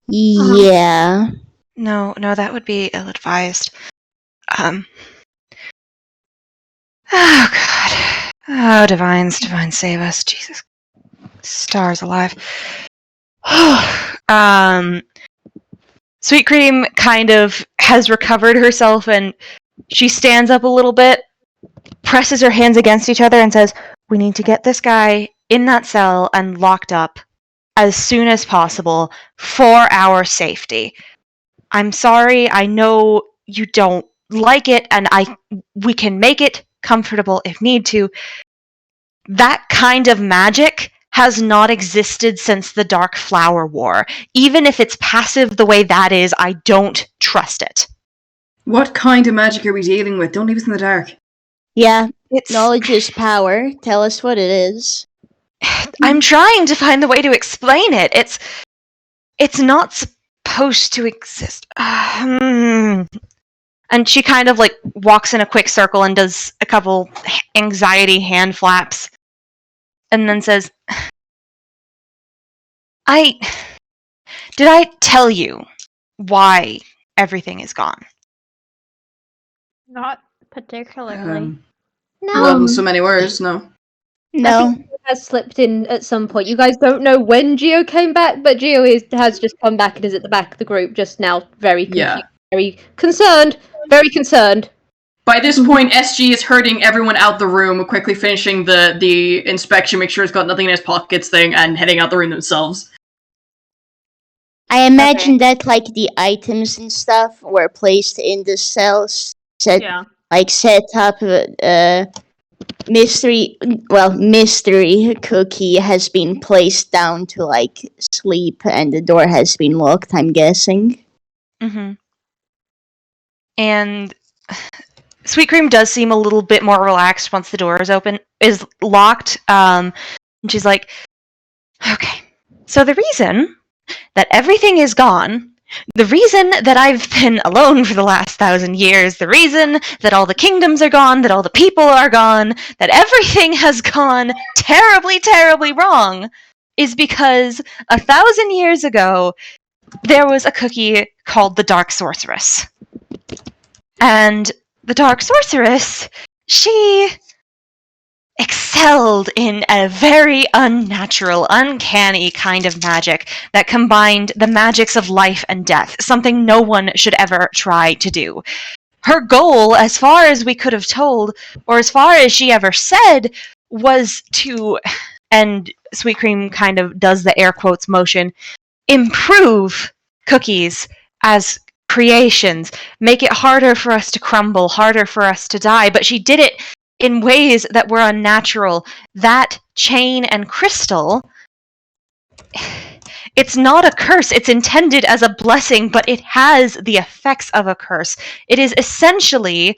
Yeah. No, that would be ill-advised. Oh God. Oh, divine save us, Jesus. Stars alive. Sweet Cream kind of has recovered herself, and she stands up a little bit, presses her hands against each other, and says, "We need to get this guy in that cell and locked up as soon as possible for our safety. I'm sorry, I know you don't like it, and we can make it comfortable if need to. That kind of magic has not existed since the Dark Flower War. Even if it's passive the way that is, I don't trust it." What kind of magic are we dealing with? Don't leave us in the dark. Yeah. It's Knowledge is power. Tell us what it is. I'm trying to find the way to explain it. It's not supposed to exist. And she kind of walks in a quick circle and does a couple anxiety hand flaps, and then says, Did I tell you why everything is gone?" Not particularly. Well, in so many words, no. No. Has slipped in at some point. You guys don't know when Geo came back, but Geo has just come back and is at the back of the group just now, very confused, very concerned, very concerned. By this point, SG is herding everyone out the room, quickly finishing the inspection, make sure he's got nothing in his pockets thing, and heading out the room themselves. I imagine that the items and stuff were placed in the cells, set up. Mystery cookie has been placed down to sleep, and the door has been locked, I'm guessing. Mm-hmm. And Sweet Cream does seem a little bit more relaxed once the door is locked. And she's like, "Okay, so the reason that everything is gone, the reason that I've been alone for the last 1,000 years, the reason that all the kingdoms are gone, that all the people are gone, that everything has gone terribly, terribly wrong, is because 1,000 years ago, there was a cookie called the Dark Sorceress. And the Dark Sorceress, she excelled in a very unnatural, uncanny kind of magic that combined the magics of life and death, something no one should ever try to do. her goal, as far as we could have told, or as far as she ever said, was to, and Sweet Cream kind of does the air quotes motion, improve cookies as creations, make it harder for us to crumble, harder for us to die, but she did it in ways that were unnatural. That chain and crystal, it's not a curse. It's intended as a blessing, but it has the effects of a curse. It is essentially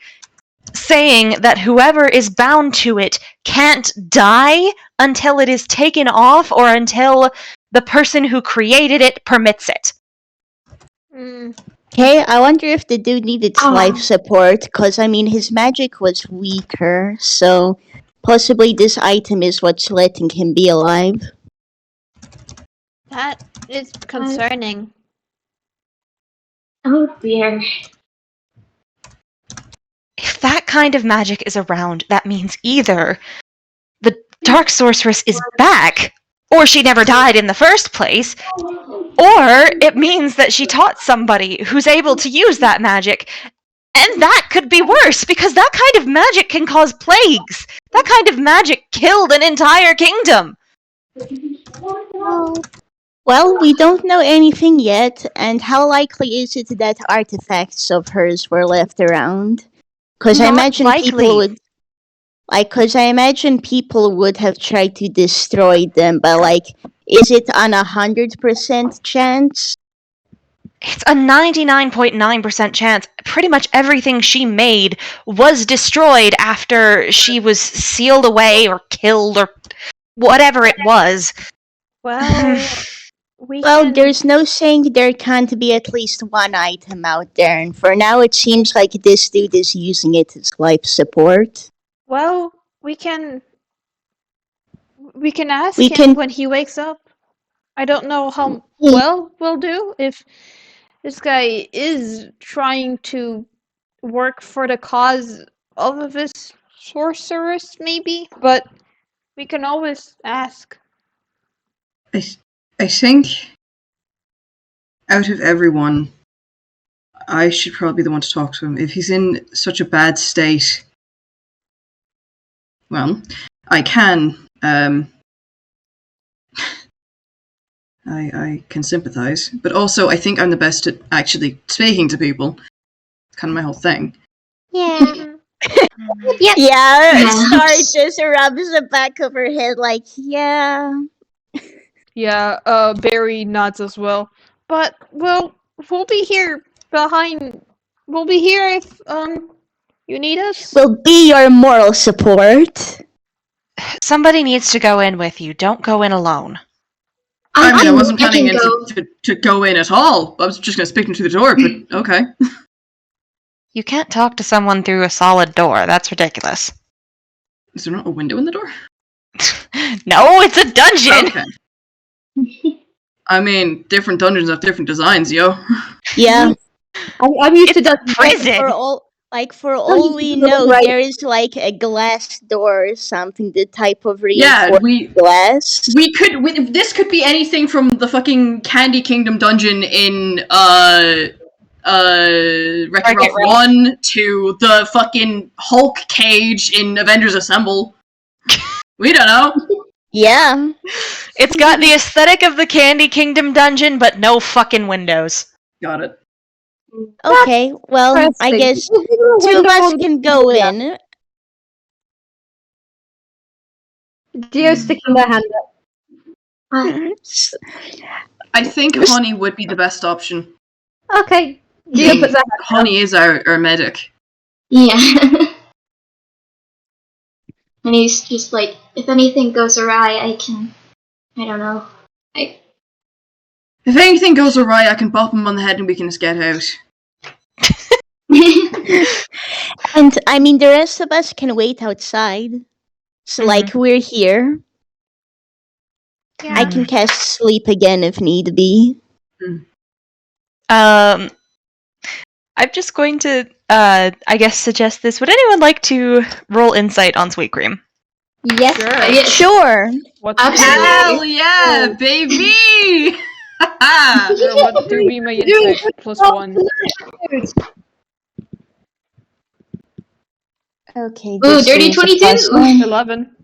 saying that whoever is bound to it can't die until it is taken off or until the person who created it permits it. Okay, I wonder if the dude needed life support, because, I mean, his magic was weaker, so possibly this item is what's letting him be alive. That is concerning. Oh dear. If that kind of magic is around, that means either the Dark Sorceress is back, or she never died in the first place, or it means that she taught somebody who's able to use that magic. And that could be worse, because that kind of magic can cause plagues. That kind of magic killed an entire kingdom. Well, we don't know anything yet, and how likely is it that artifacts of hers were left around? Because I Not imagine likely. people would have tried to destroy them, but is it on 100% chance? It's a 99.9% chance. Pretty much everything she made was destroyed after she was sealed away or killed or whatever it was. Well, There's no saying there can't be at least one item out there, and for now it seems like this dude is using it as life support. Well, we can ask him when he wakes up. I don't know how well we'll do if this guy is trying to work for the cause of this sorceress, maybe, but we can always ask. I think out of everyone, I should probably be the one to talk to him. If he's in such a bad state, well, I can. I can sympathize, but also I think I'm the best at actually speaking to people. It's kind of my whole thing. Yeah. Yeah, Star just rubs the back of her head yeah. Yeah, Barry nods as well. But we'll be here We'll be here if you need us. We'll be your moral support. Somebody needs to go in with you. Don't go in alone. I wasn't planning to go in at all. I was just going to speak him through the door, but okay. You can't talk to someone through a solid door. That's ridiculous. Is there not a window in the door? No, it's a dungeon! Okay. I mean, different dungeons have different designs, yo. Yeah. I'm used to It's a prison! For all we know, there is a glass door or something, the type of reinforced glass. This could be anything from the fucking Candy Kingdom dungeon in Wreck-It Ralph 1 to the fucking Hulk cage in Avengers Assemble. We don't know. Yeah. It's got the aesthetic of the Candy Kingdom dungeon, but no fucking windows. Got it. Okay, well, I guess two of us can go in. Gio's sticking their hand up. I think Honey would be the best option. Okay. Gio puts her hand up. Honey is our medic. Yeah. And he's just like, if anything goes awry, I don't know. If anything goes awry, I can bop him on the head and we can just get out. And, I mean, the rest of us can wait outside. So, we're here. Yeah. I can cast sleep again if need be. I'm just going to, I guess, suggest this. Would anyone like to roll insight on Sweet Cream? Yes. Sure. What's Hell yeah, baby! what do be my insight? +1. Okay. Ooh, this dirty is a 22. +1. 11.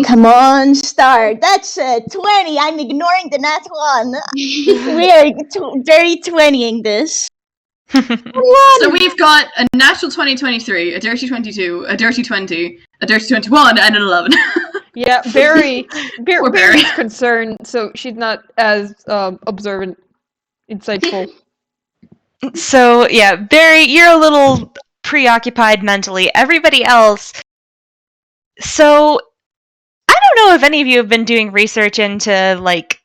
Come on, Star. That's a 20. I'm ignoring the nat 1. We are dirty 20ing this. So we've got a natural 2023, a dirty 22, a dirty 20, a dirty 21, and an 11. Yeah, Barry. Poor Barry. Barry's concerned, so she's not as observant, insightful. So, yeah, Barry, you're a little preoccupied mentally. Everybody else. So, I don't know if any of you have been doing research into, like,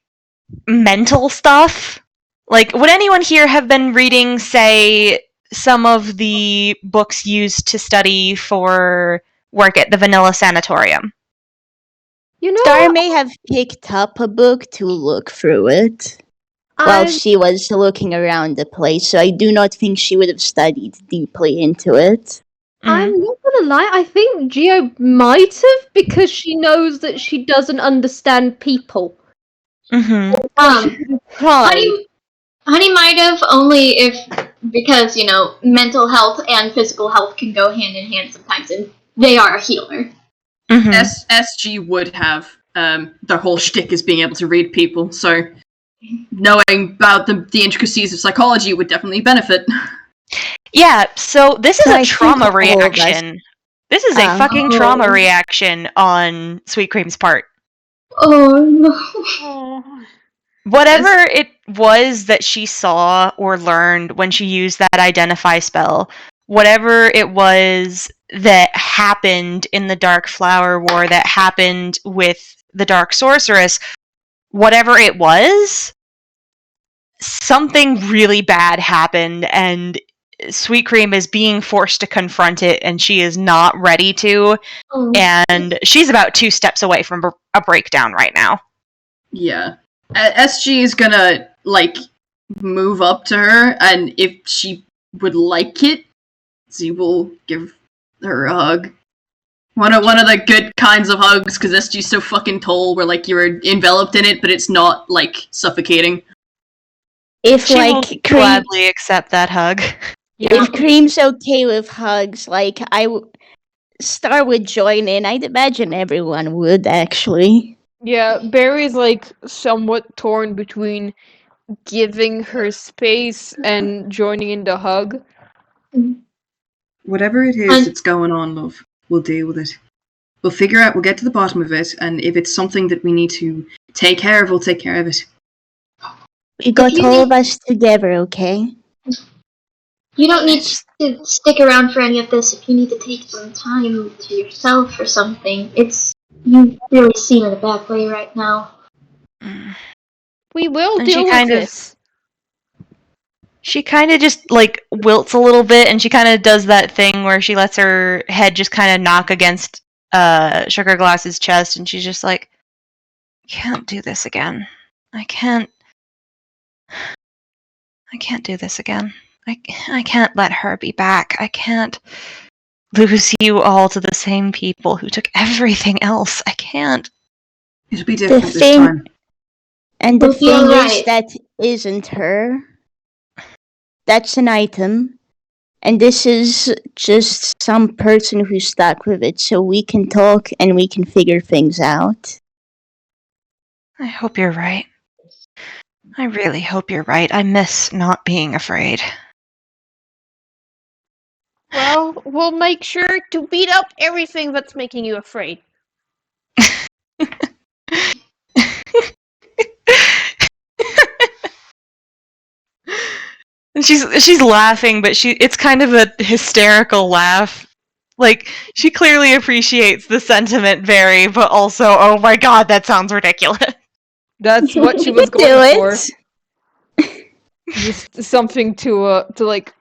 mental stuff. Like, would anyone here have been reading, say, some of the books used to study for work at the Vanilla Sanatorium? You know Star what? may have picked up a book to look through it while I'm, she was looking around the place, so I do not think she would have studied deeply into it. I'm not gonna lie, I think Geo might have because she knows that she doesn't understand people. Mm-hmm. Tried. Honey might have only if because mental health and physical health can go hand in hand sometimes, and they are a healer. Mm-hmm. SG would have. Their whole shtick is being able to read people, so knowing about the intricacies of psychology would definitely benefit. Yeah, so this is So I a think trauma all of us- reaction. This is a fucking Oh. trauma reaction on Sweet Cream's part. Oh no. Oh. Whatever it was that she saw or learned when she used that identify spell, whatever it was that happened in the Dark Flower War, that happened with the Dark Sorceress, whatever it was, something really bad happened, and Sweet Cream is being forced to confront it, and she is not ready to, Oh. and she's about 2 steps away from a breakdown right now. Yeah. SG is gonna, move up to her, and if she would like it, she will give her a hug. One of the good kinds of hugs, because SG's so fucking tall, where, you're enveloped in it, but it's not, suffocating. If She will Cream, gladly accept that hug. if Cream's okay with hugs, Star would join in. I'd imagine everyone would actually. Yeah, Barry's somewhat torn between giving her space and joining in the hug. Whatever it is that's going on, love, we'll deal with it. We'll figure out, we'll get to the bottom of it, and if it's something that we need to take care of, we'll take care of it. We got all of us together, okay? You don't need to stick around for any of this if you need to take some time to yourself or something. You really seem in a bad way right now. We will And deal with this. She kind of just, wilts a little bit, and she kind of does that thing where she lets her head just kind of knock against Sugar Glass's chest, and she's just like, I can't do this again. I can't do this again. I can't let her be back. I can't lose you all to the same people who took everything else. I can't. It'll be different this thing- time. And the We'll be thing is, alright. that isn't her. That's an item. And this is just some person who's stuck with it, so we can talk and we can figure things out. I hope you're right. I really hope you're right. I miss not being afraid. Well, we'll make sure to beat up everything that's making you afraid. And she's laughing, but it's kind of a hysterical laugh. She clearly appreciates the sentiment very, but also, oh my god, that sounds ridiculous. That's what she We was can do going for. it. Just something to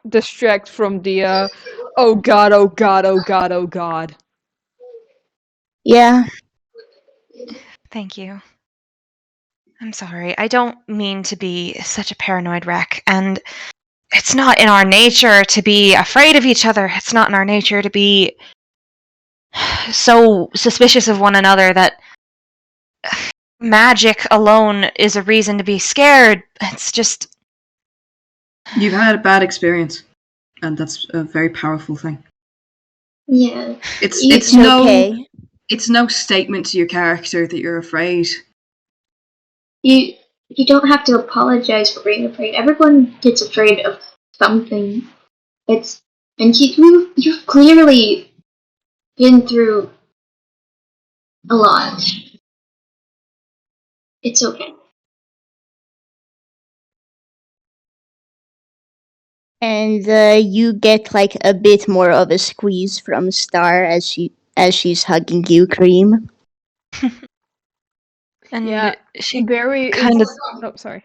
distract from the oh god, oh god, oh god, oh god. Yeah. Thank you. I'm sorry. I don't mean to be such a paranoid wreck, and it's not in our nature to be afraid of each other. It's not in our nature to be so suspicious of one another that magic alone is a reason to be scared. It's just... You've had a bad experience, and that's a very powerful thing. Yeah. It's You- it's no Okay. it's no statement to your character that you're afraid. You you don't have to apologize for being afraid. Everyone gets afraid of something. It's and you've clearly been through a lot. It's okay. And you get like a bit more of a squeeze from Star as she's hugging you, Cream. And Yeah, she Barry kind is. of Oh, sorry.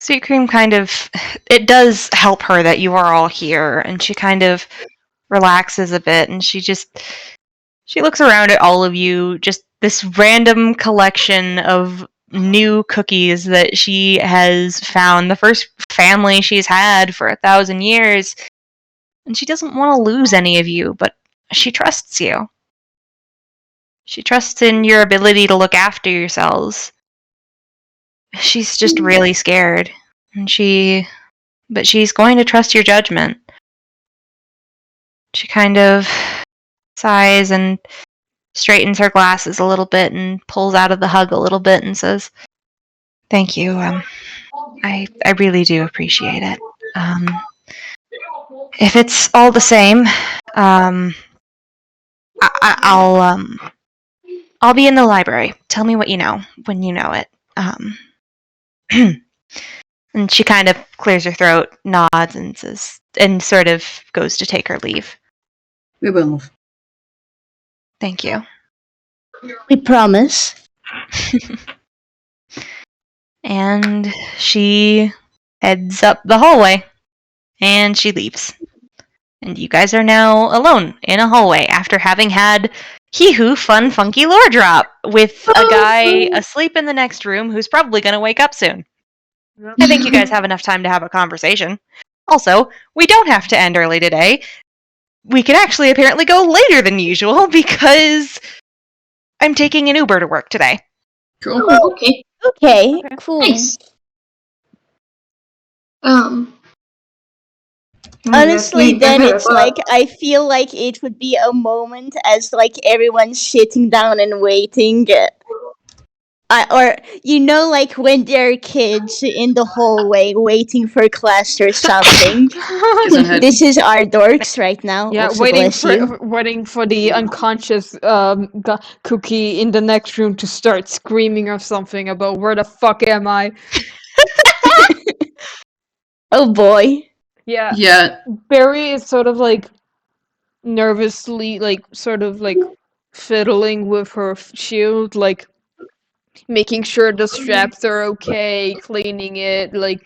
Sweet Cream kind of it does help her that you are all here, and she kind of relaxes a bit, and she looks around at all of you, just this random collection of new cookies that she has found, the first family she's had for 1,000 years, and she doesn't want to lose any of you, but she trusts you. She trusts in your ability to look after yourselves. She's just really scared, and but she's going to trust your judgment. She kind of sighs and straightens her glasses a little bit and pulls out of the hug a little bit and says, "Thank you. I really do appreciate it. If it's all the same, I'll be in the library. Tell me what you know when you know it." And she kind of clears her throat, nods, and says, and sort of goes to take her leave. We will. Thank you. We promise. And she heads up the hallway, and she leaves. And you guys are now alone in a hallway after having had hee-hoo fun funky lore drop with a guy asleep in the next room who's probably going to wake up soon. I think you guys have enough time to have a conversation. Also, we don't have to end early today. We can actually apparently go later than usual because I'm taking an Uber to work today. Cool. Oh, okay. Okay, Okay. cool. Nice. Honestly, then it's like I feel like it would be a moment as like everyone's sitting down and waiting. Or you know, like when there are kids in the hallway waiting for class or something. Kiss on head. This is our dorks right now. Yeah, Also, bless you. waiting for the unconscious cookie in the next room to start screaming or something about where the fuck am I? Oh boy. Yeah, Yeah. Barry is sort of like nervously, like sort of like fiddling with her shield, like making sure the straps are okay, cleaning it, like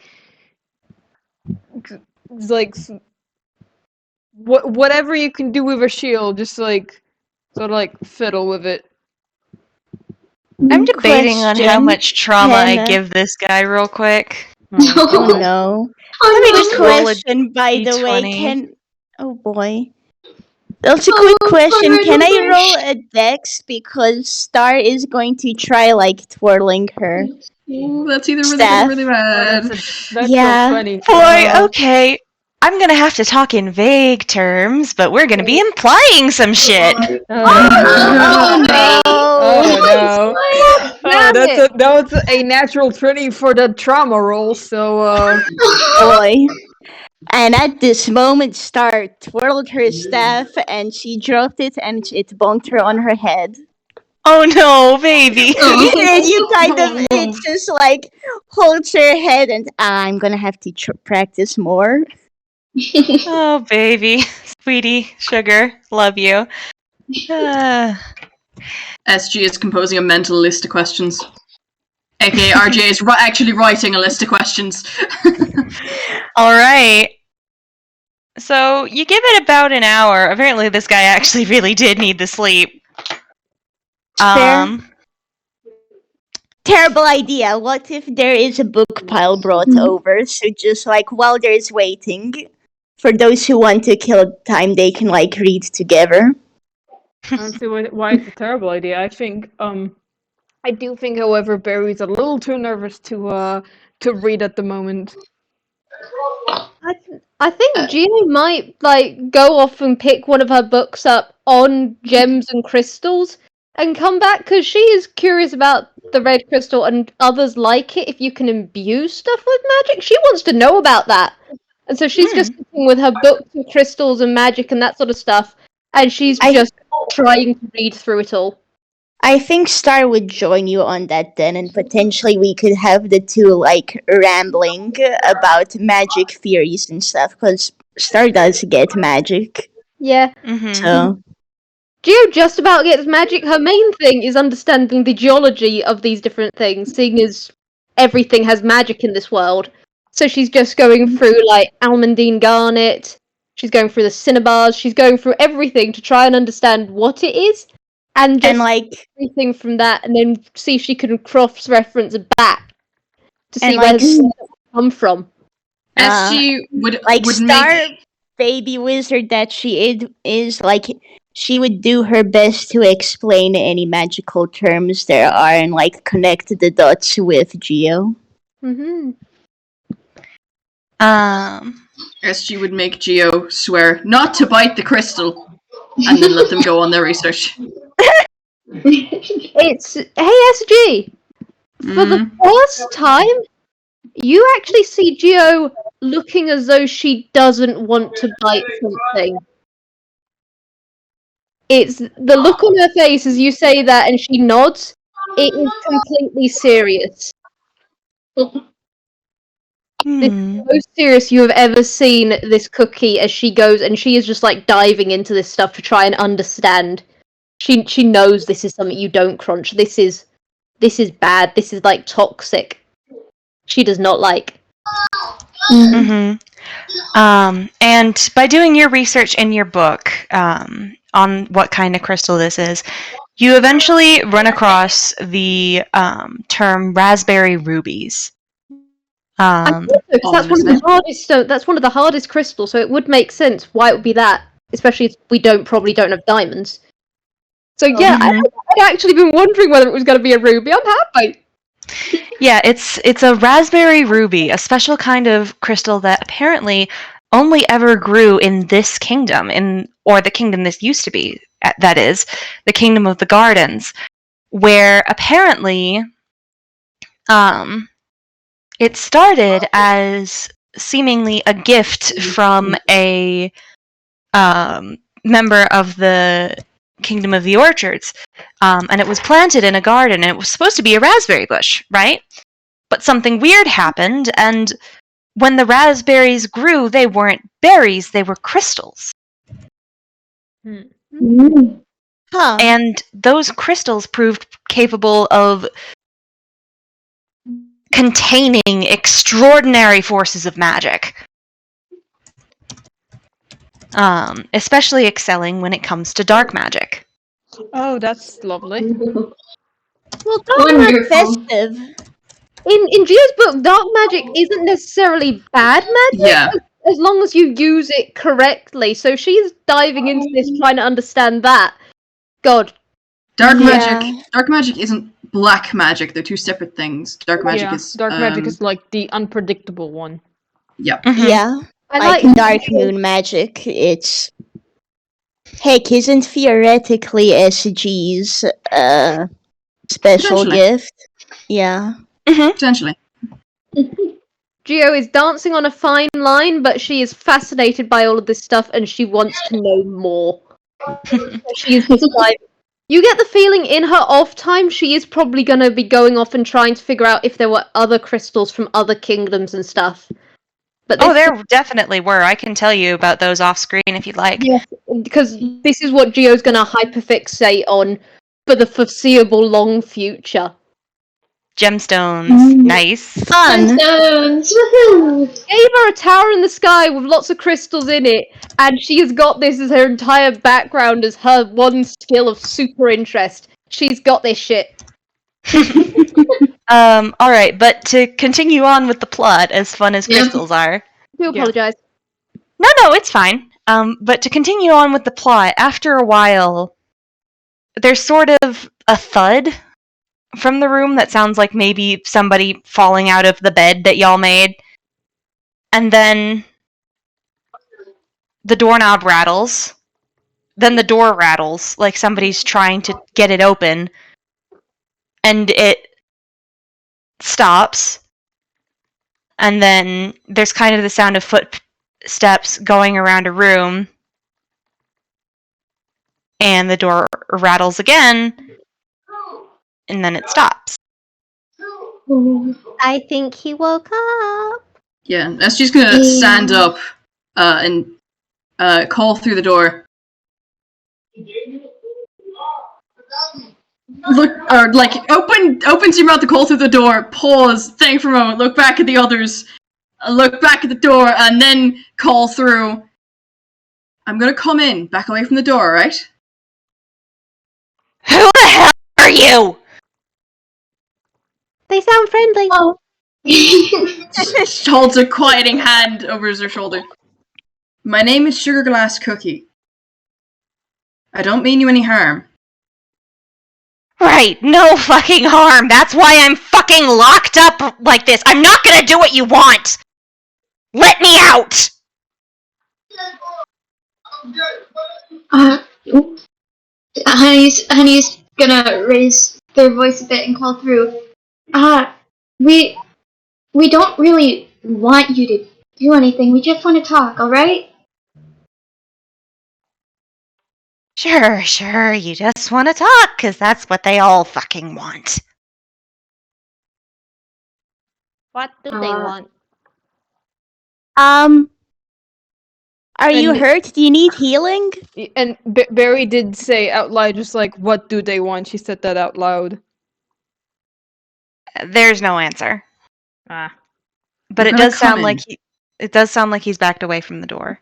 whatever you can do with a shield, just like sort of like fiddle with it. I'm debating on how Question, much trauma I Hannah. give this guy real quick. Oh no. Let me Oh, just no. roll a Question, by the way, d20. oh boy. That's a Oh, quick question. poor Can I little roll fish. a dex because Star is going to try like twirling her Ooh, that's either really good staff? or really Oh, bad. that's Yeah. so funny. Boy, okay. I'm gonna have to talk in vague terms, but we're gonna be implying some shit. Oh no. Oh no! Oh, Damn that was a natural 20 for the trauma roll. So Boy. And at this moment, Star twirled her staff and she dropped it and it bonked her on her head. Oh no, baby. And you kind of, Oh, it just like holds her head and I'm gonna have to practice more. Oh, baby. Sweetie, sugar, love you. SG is composing a mental list of questions. AKA RJ is actually writing a list of questions. All right. So you give it about an hour. Apparently, this guy actually really did need the sleep. Fair. Terrible idea. What if there is a book pile brought over? So just like while there's waiting, for those who want to kill time, they can like read together. I don't see why it's a terrible idea. I do think, however, Barry's a little too nervous to read at the moment. I think Gio might go off and pick one of her books up on gems and crystals and come back because she is curious about the red crystal and others like it. If you can imbue stuff with magic, she wants to know about that, and so she's just sitting with her books and crystals and magic and that sort of stuff, and she's just trying to read through it all. I think Star would join you on that then, and potentially we could have the two rambling about magic theories and stuff, because Star does get magic. Yeah. So Geo just about gets magic. Her main thing is understanding the geology of these different things, seeing as everything has magic in this world. So she's just going through Almandine Garnet, she's going through the Cinnabars, she's going through everything to try and understand what it is. And just everything from that, and then see if she can cross-reference back to see where it come from. SG would Star make... baby wizard that she is she would do her best to explain any magical terms there are and connect the dots with Geo. SG would make Geo swear not to bite the crystal, and then let them go on their research. It's hey SG. For the first time, you actually see Geo looking as though she doesn't want to bite something. It's the look on her face as you say that, and she nods. It is completely serious. This is the most serious you have ever seen this cookie as she goes, and she is just diving into this stuff to try and understand. She knows this is something you don't crunch. This is bad. This is toxic. She does not like. And by doing your research in your book on what kind of crystal this is, you eventually run across the term raspberry rubies. That's one of the hardest. That's one of the hardest crystals. So it would make sense why it would be that, especially if we probably don't have diamonds. So yeah, I'd actually been wondering whether it was going to be a ruby. I'm happy. Yeah, it's a raspberry ruby, a special kind of crystal that apparently only ever grew in this kingdom, or the kingdom this used to be, that is, the Kingdom of the Gardens, where apparently it started as seemingly a gift from a member of the Kingdom of the Orchards, and it was planted in a garden, and it was supposed to be a raspberry bush, right? But something weird happened, and when the raspberries grew, they weren't berries, they were crystals. And those crystals proved capable of containing extraordinary forces of magic. Especially excelling when it comes to dark magic. Oh, that's lovely. Well, dark magic festive. In Gio's book, dark magic isn't necessarily bad magic, as long as you use it correctly. So she's diving into this, trying to understand that. God, dark magic isn't black magic. They're two separate things. Dark magic is the unpredictable one. Yeah. Yeah. Dark moon magic. It's isn't theoretically SG's special gift. Yeah. Potentially. Gio is dancing on a fine line, but she is fascinated by all of this stuff and she wants to know more. She is just you get the feeling in her off time she is probably going to be going off and trying to figure out if there were other crystals from other kingdoms and stuff. But there definitely were. I can tell you about those off screen if you'd like. Yes, because this is what Gio's going to hyperfixate on for the foreseeable long future. Gemstones. Nice. Fun. Gemstones. Woohoo! Gave her a tower in the sky with lots of crystals in it, and she has got this as her entire background as her one skill of super interest. She's got this shit. Alright, but to continue on with the plot, as fun as crystals are. I do apologize. No, it's fine. But to continue on with the plot, after a while, there's sort of a thud from the room that sounds like maybe somebody falling out of the bed that y'all made. And then the doorknob rattles. Then the door rattles, like somebody's trying to get it open. And it stops. And then there's kind of the sound of footsteps going around a room. And the door rattles again. And then it stops. I think he woke up. Yeah, SG's gonna stand up and call through the door. Look, or like opens your mouth to call through the door. Pause, think for a moment. Look back at the others. Look back at the door, and then call through. I'm gonna come in, back away from the door, right? Who the hell are you? They sound friendly. Oh. She holds a quieting hand over her shoulder. My name is Sugar Glass Cookie. I don't mean you any harm. Right, no fucking harm. That's why I'm fucking locked up like this. I'm not gonna do what you want. Let me out. Honey's gonna raise their voice a bit and call through. We don't really want you to do anything. We just want to talk, alright? Sure, you just want to talk, because that's what they all fucking want. What do they want? Are you hurt? Do you need healing? And Barry did say out loud, just like, what do they want? She said that out loud. There's no answer. Ah. But I'm it gonna does sound come like in. it does sound like he's backed away from the door.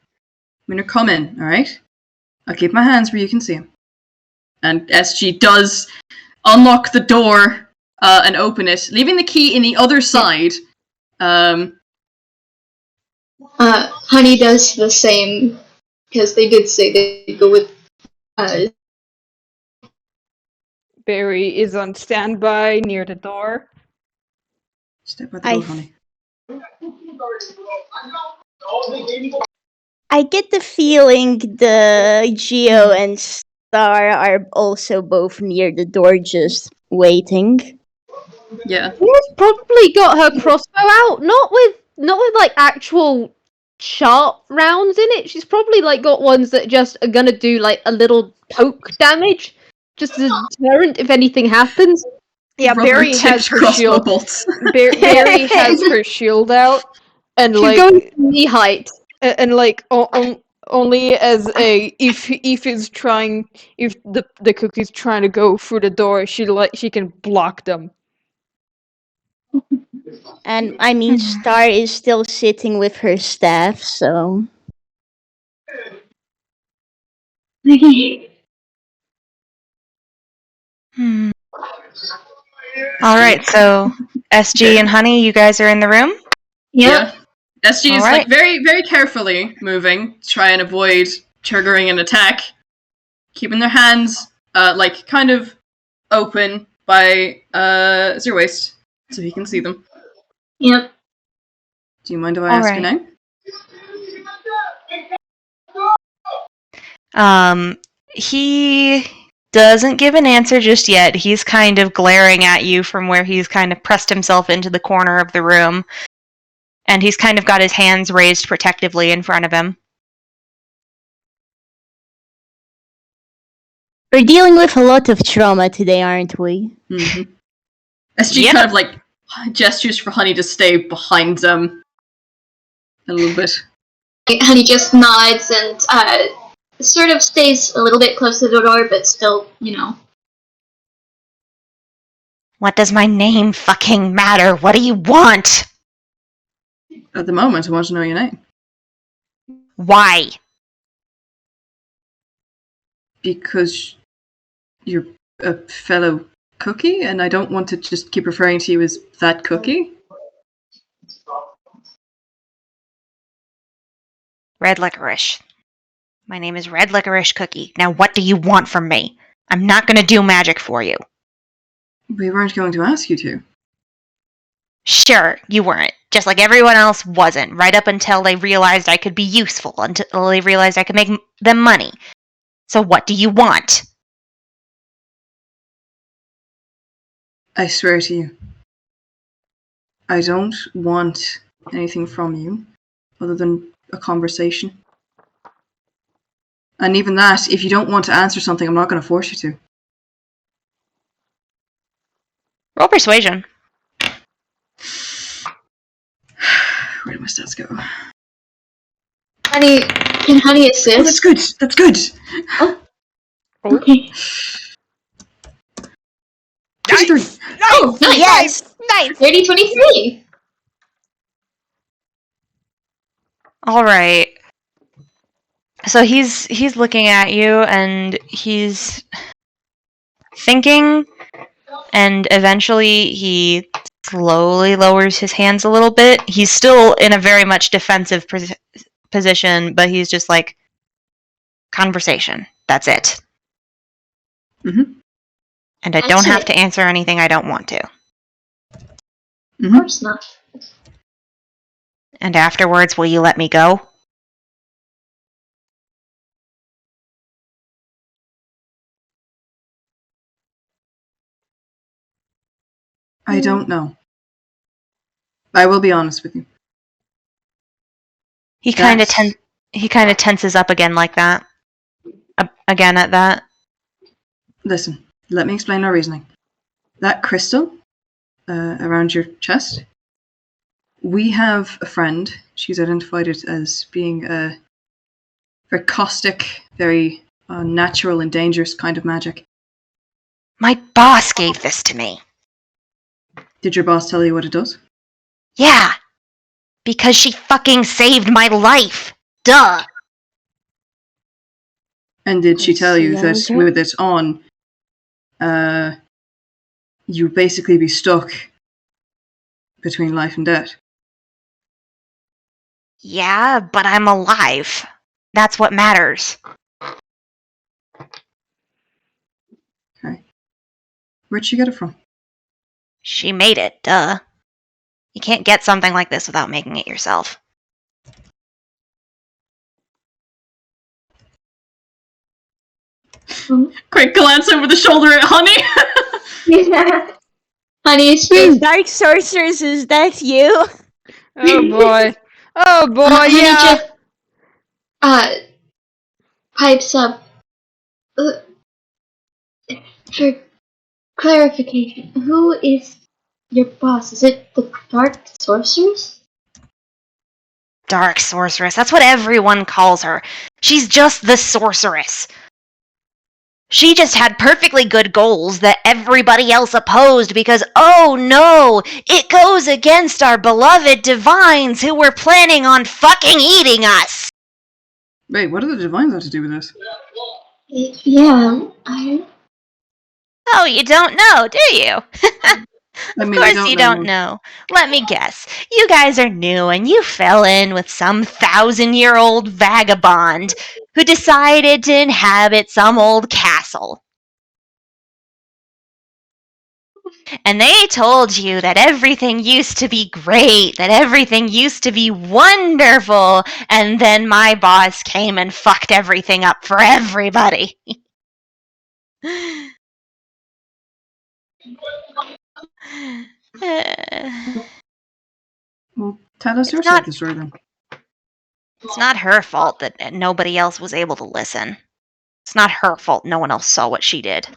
I'm gonna come in, alright? I'll keep my hands where you can see them. And SG does unlock the door and open it, leaving the key in the other side. Honey does the same, because they did say they'd go with, Barry is on standby near the door. Step by the door, honey. I get the feeling the Geo and Star are also both near the door, just waiting. Yeah. She's probably got her crossbow out, not with like actual sharp rounds in it. She's probably like got ones that just are gonna do like a little poke damage, just as a deterrent if anything happens. Yeah, Barry has her shield. Bolts. Barry has her shield out, and She's like going to knee height. and like only as a if the cookie's trying to go through the door, she can block them. And I mean, Star is still sitting with her staff, so. Alright, so SG and Honey, you guys are in the room? Yep. Yeah. SG is Alright. like very, very carefully moving to try and avoid triggering an attack. Keeping their hands like kind of open by their waist so he can see them. Yep. Do you mind if I ask your Alright. name? He doesn't give an answer just yet. He's kind of glaring at you from where he's kind of pressed himself into the corner of the room. And he's kind of got his hands raised protectively in front of him. We're dealing with a lot of trauma today, aren't we? Mm-hmm. SG Yep. kind of like gestures for Honey to stay behind them a little bit. Honey just nods and sort of stays a little bit close to the door, but still, you know. What does my name fucking matter? What do you want? At the moment, I want to know your name. Why? Because you're a fellow cookie, and I don't want to just keep referring to you as that cookie. Red Licorice. My name is Red Licorice Cookie. Now what do you want from me? I'm not gonna do magic for you. We weren't going to ask you to. Sure, you weren't. Just like everyone else wasn't, right up until they realized I could be useful, until they realized I could make them money. So what do you want? I swear to you, I don't want anything from you other than a conversation. And even that, if you don't want to answer something, I'm not going to force you to. Roll persuasion. Where do my stats go? Honey, can Honey assist? Oh, that's good. That's good. Okay. 23. Oh, nice. Yes. Nice. 30-23. All right. So he's looking at you and he's thinking, and eventually he slowly lowers his hands a little bit. He's still in a very much defensive position, but he's just like, conversation. That's it. Mm-hmm. And I don't have to answer anything I don't want to. Of course not. And afterwards, will you let me go? I don't know. I will be honest with you. He kind of tenses up again like that. Again at that. Listen, let me explain our reasoning. That crystal around your chest, we have a friend. She's identified it as being a very caustic, very natural and dangerous kind of magic. My boss gave this to me. Did your boss tell you what it does? Yeah. Because she fucking saved my life. Duh. And did she tell you that Yeah. with it on, you'd basically be stuck between life and death? Yeah, but I'm alive. That's what matters. Okay. Where'd she get it from? She made it, duh. You can't get something like this without making it yourself. Quick glance over the shoulder at Honey. Yeah. Honey, is just... Dark sorceress, is that you? Oh boy. Oh boy, Honey yeah. just pipes up. For clarification, who is your boss? Is it the Dark Sorceress? Dark sorceress, that's what everyone calls her. She's just the sorceress. She just had perfectly good goals that everybody else opposed because, oh no, it goes against our beloved divines who were planning on fucking eating us. Wait, what do the divines have to do with this? Yeah, I... Oh, you don't know, do you? I Of mean, I course you don't know. Let me guess. You guys are new and you fell in with some 1,000-year-old vagabond who decided to inhabit some old castle. And they told you that everything used to be great, that everything used to be wonderful, and then my boss came and fucked everything up for everybody. Well, tell us your It's side not- of the story then. It's not her fault that nobody else was able to listen. It's not her fault no one else saw what she did.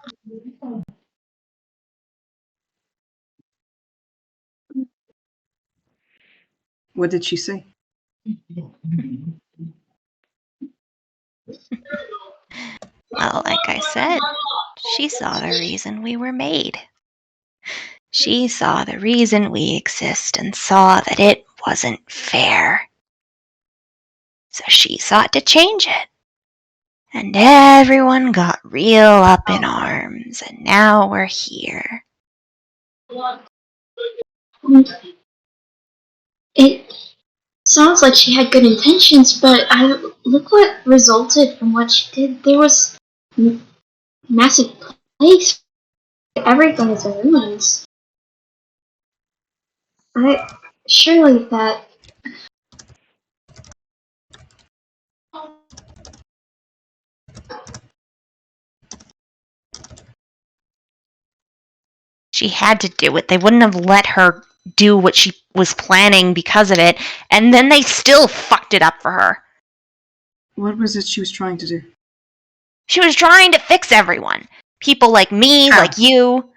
What did she say? Well, like I said, she saw the reason we were made. She saw the reason we exist and saw that it wasn't fair. So she sought to change it. And everyone got real up in arms, and now we're here. It sounds like she had good intentions, but look what resulted from what she did. There was massive plagues. Everything is in ruins. Surely that. She had to do it. They wouldn't have let her do what she was planning because of it, and then they still fucked it up for her. What was it she was trying to do? She was trying to fix everyone. People like me, How? like you.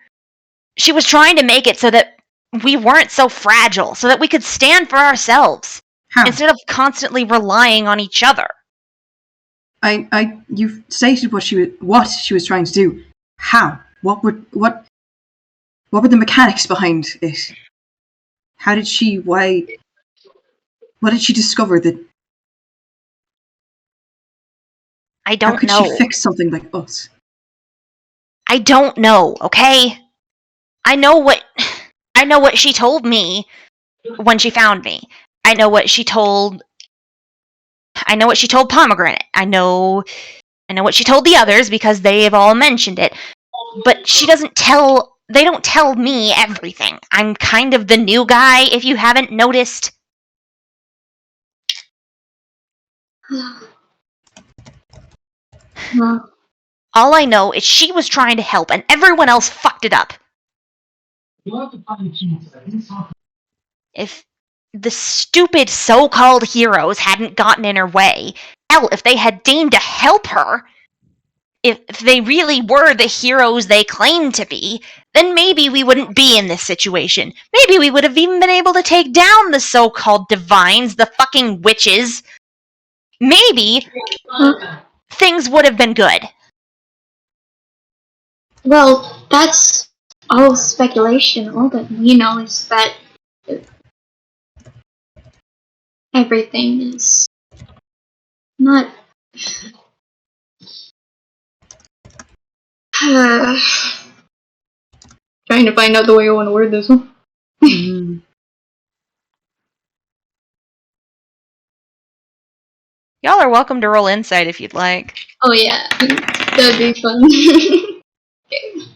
She was trying to make it so that we weren't so fragile, so that we could stand for ourselves, How? instead of constantly relying on each other. You've stated what she was trying to do. How? What were the mechanics behind it? How did she? Why? What did she discover that? I don't How could know. she fix something like us? I don't know, okay? I know what she told me when she found me. I know what she told Pomegranate. I know what she told the others because they have all mentioned it. But they don't tell me everything. I'm kind of the new guy, if you haven't noticed. Well, All I know is she was trying to help and everyone else fucked it up. If the stupid so-called heroes hadn't gotten in her way, hell, if they had deigned to help her, if they really were the heroes they claimed to be, then maybe we wouldn't be in this situation. Maybe we would have even been able to take down the so-called divines, the fucking witches. Maybe things would have been good. well, that's all speculation. All that we know is that everything is not. Trying to find out the way I want to word this one. Mm. Y'all are welcome to roll insight if you'd like. Oh yeah, that'd be fun. Okay.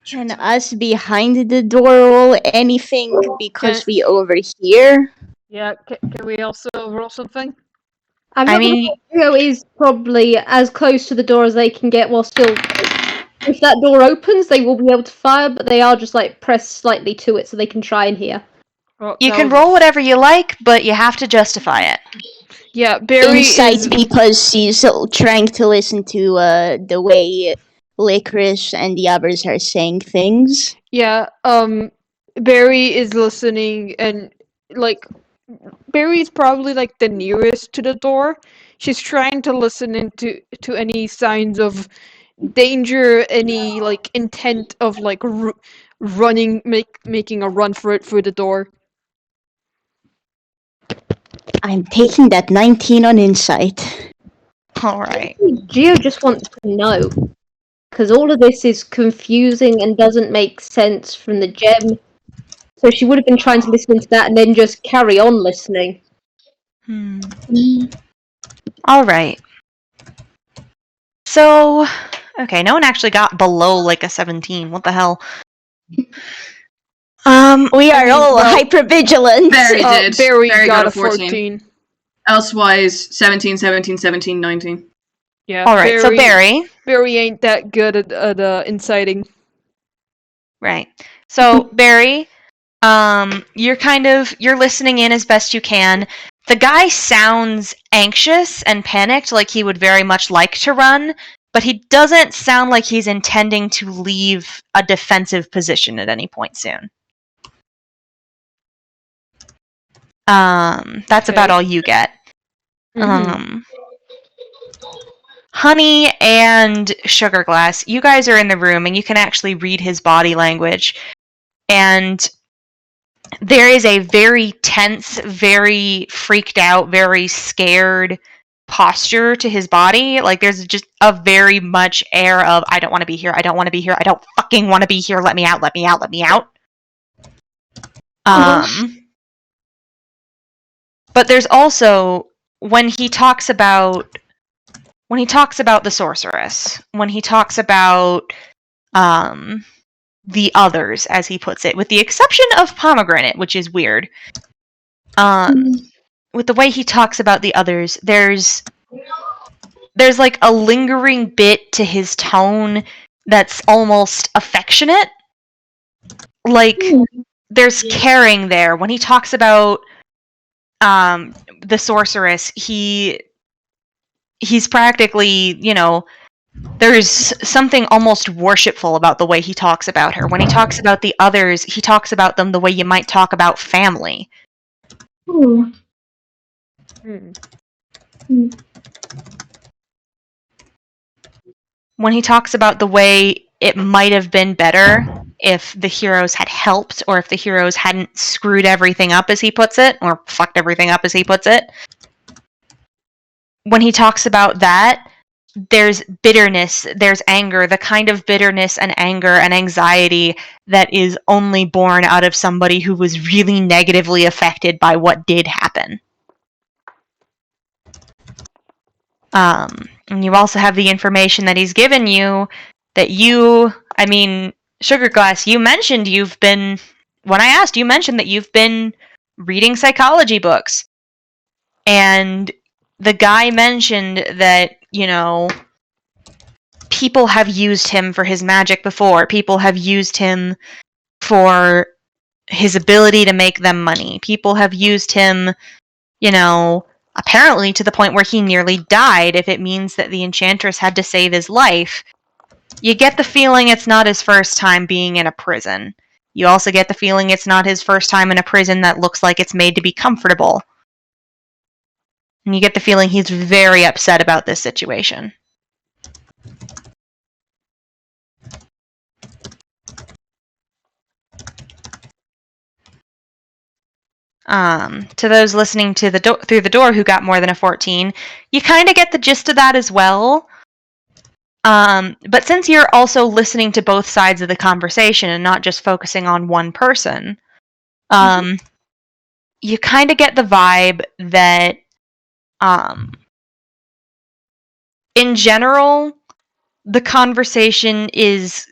Can us behind the door roll anything because we overhear? Yeah, can we also roll something? I'm I not mean, Trio is probably as close to the door as they can get while still. If that door opens, they will be able to fire, but they are just like pressed slightly to it so they can try and hear. Well, you that can was- roll whatever you like, but you have to justify it. Yeah, Barry Insight is. because she's trying to listen to the way Licorice and the others are saying things. Yeah, Barry is listening and like Barry's probably like the nearest to the door. She's trying to listen into any signs of danger, any like intent of like running, making a run for it through the door. I'm taking that 19 on insight. Alright. Geo just wants to know. Because all of this is confusing and doesn't make sense from the gem. So she would have been trying to listen to that and then just carry on listening. Alright. So, okay, no one actually got below like a 17. What the hell? We are all well, hyper-vigilant. Barry did. Barry Barry got a 14. Elsewise, 17, 17, 17, 19. Yeah. Alright, so Barry. Barry ain't that good at inciting. Right. So, Barry, you're listening in as best you can. The guy sounds anxious and panicked, like he would very much like to run, but he doesn't sound like he's intending to leave a defensive position at any point soon. That's about all you get. Honey and Sugar Glass, you guys are in the room and you can actually read his body language. And there is a very tense, very freaked out, very scared posture to his body. Like there's just a very much air of, I don't want to be here, I don't want to be here, I don't fucking want to be here, let me out, let me out, let me out. But there's also, when he talks about the sorceress, when he talks about the others, as he puts it, with the exception of Pomegranate, which is weird. With the way he talks about the others, there's like a lingering bit to his tone that's almost affectionate. Like, there's caring there. When he talks about the sorceress, he's practically, there's something almost worshipful about the way he talks about her. When he talks about the others, he talks about them the way you might talk about family. Hmm. When he talks about the way it might have been better if the heroes had helped, or if the heroes hadn't screwed everything up, as he puts it, or fucked everything up, as he puts it. When he talks about that, there's bitterness, there's anger, the kind of bitterness and anger and anxiety that is only born out of somebody who was really negatively affected by what did happen. And you also have the information that he's given you that Sugar Glass, you mentioned when I asked, you mentioned that you've been reading psychology books. And the guy mentioned that, people have used him for his magic before. People have used him for his ability to make them money. People have used him, apparently to the point where he nearly died if it means that the enchantress had to save his life. You get the feeling it's not his first time being in a prison. You also get the feeling it's not his first time in a prison that looks like it's made to be comfortable. And you get the feeling he's very upset about this situation. To those listening to through the door who got more than a 14, you kind of get the gist of that as well. But since you're also listening to both sides of the conversation and not just focusing on one person, you kind of get the vibe that, in general, the conversation is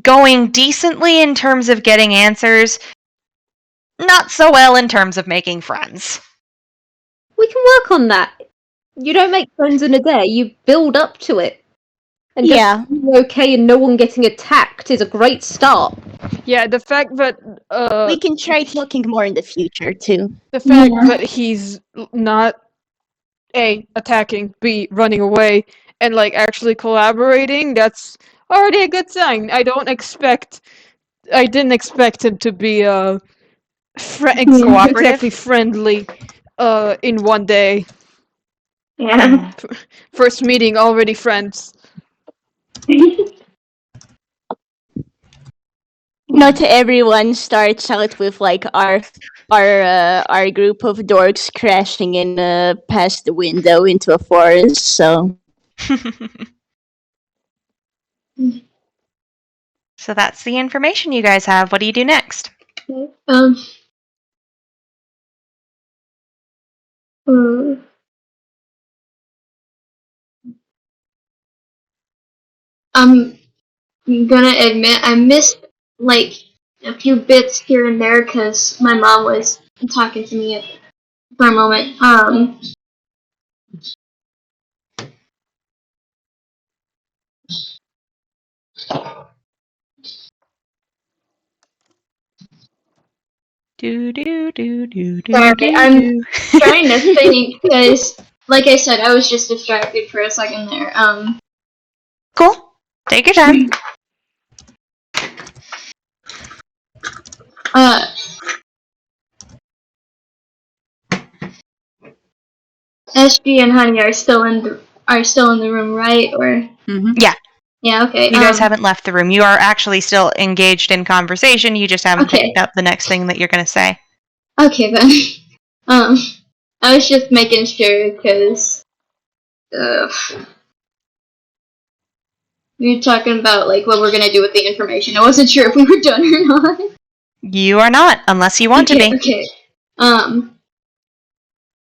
going decently in terms of getting answers, not so well in terms of making friends. We can work on that. You don't make friends in a day, you build up to it. And just being okay and no one getting attacked is a great start. Yeah, the fact that we can try talking more in the future too. The fact that he's not A, attacking, B, running away, and actually collaborating, that's already a good sign. I didn't expect him to be exactly friendly in one day. Yeah. First meeting, already friends. Not everyone starts out with our group of dorks crashing in past the window into a forest. So. So that's the information you guys have. What do you do next? I'm gonna admit I missed a few bits here and there because my mom was talking to me for a moment. Sorry, I'm trying to think because, like I said, I was just distracted for a second there. Cool. Take your time. SG and Honey are still in the room, right? Or Yeah. Yeah. Okay. You guys haven't left the room. You are actually still engaged in conversation. You just haven't picked up the next thing that you're going to say. Okay then. I was just making sure because we were talking about what we're gonna do with the information. I wasn't sure if we were done or not. You are not, unless you want to be. Okay.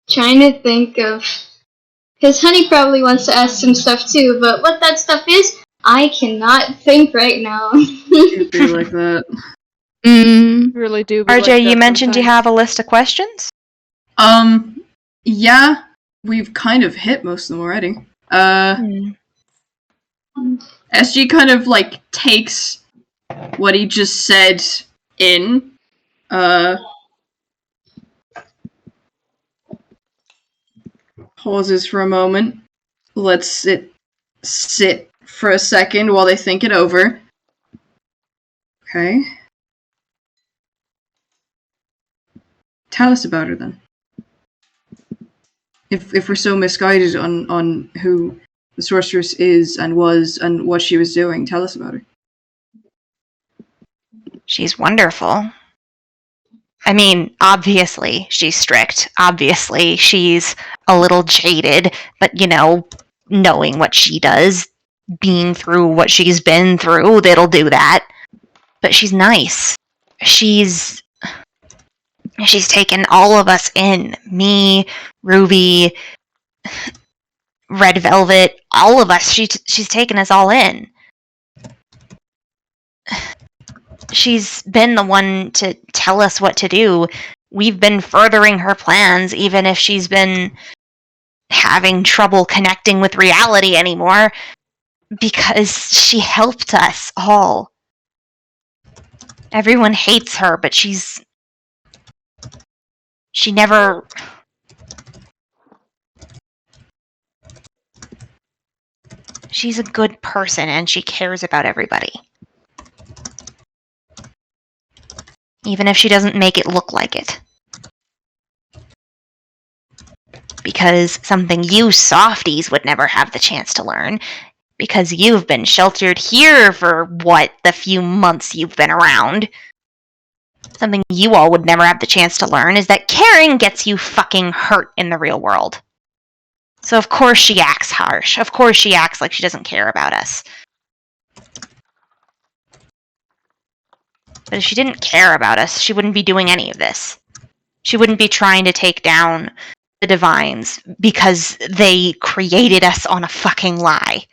Trying to think of, because Honey probably wants to ask some stuff too, but what that stuff is, I cannot think right now. It'd be like that. Really do. Be RJ, like that you mentioned you sometimes. have a list of questions? Yeah, we've kind of hit most of them already. SG kind of like takes what he just said in. Pauses for a moment. Lets it sit for a second while they think it over. Okay. Tell us about her then. If we're so misguided on who the sorceress is and was and what she was doing, tell us about her. She's wonderful. I mean, obviously she's strict. Obviously she's a little jaded, but knowing what she does, being through what she's been through, that'll do that. But she's nice. She's taken all of us in. Me, Ruby, Red Velvet, all of us. She's taken us all in. She's been the one to tell us what to do. We've been furthering her plans, even if she's been having trouble connecting with reality anymore, because she helped us all. Everyone hates her, but she never... She's a good person, and she cares about everybody. Even if she doesn't make it look like it. Because something you softies would never have the chance to learn. Because you've been sheltered here for, the few months you've been around. Something you all would never have the chance to learn is that caring gets you fucking hurt in the real world. So of course she acts harsh. Of course she acts like she doesn't care about us. But if she didn't care about us, she wouldn't be doing any of this. She wouldn't be trying to take down the Divines because they created us on a fucking lie.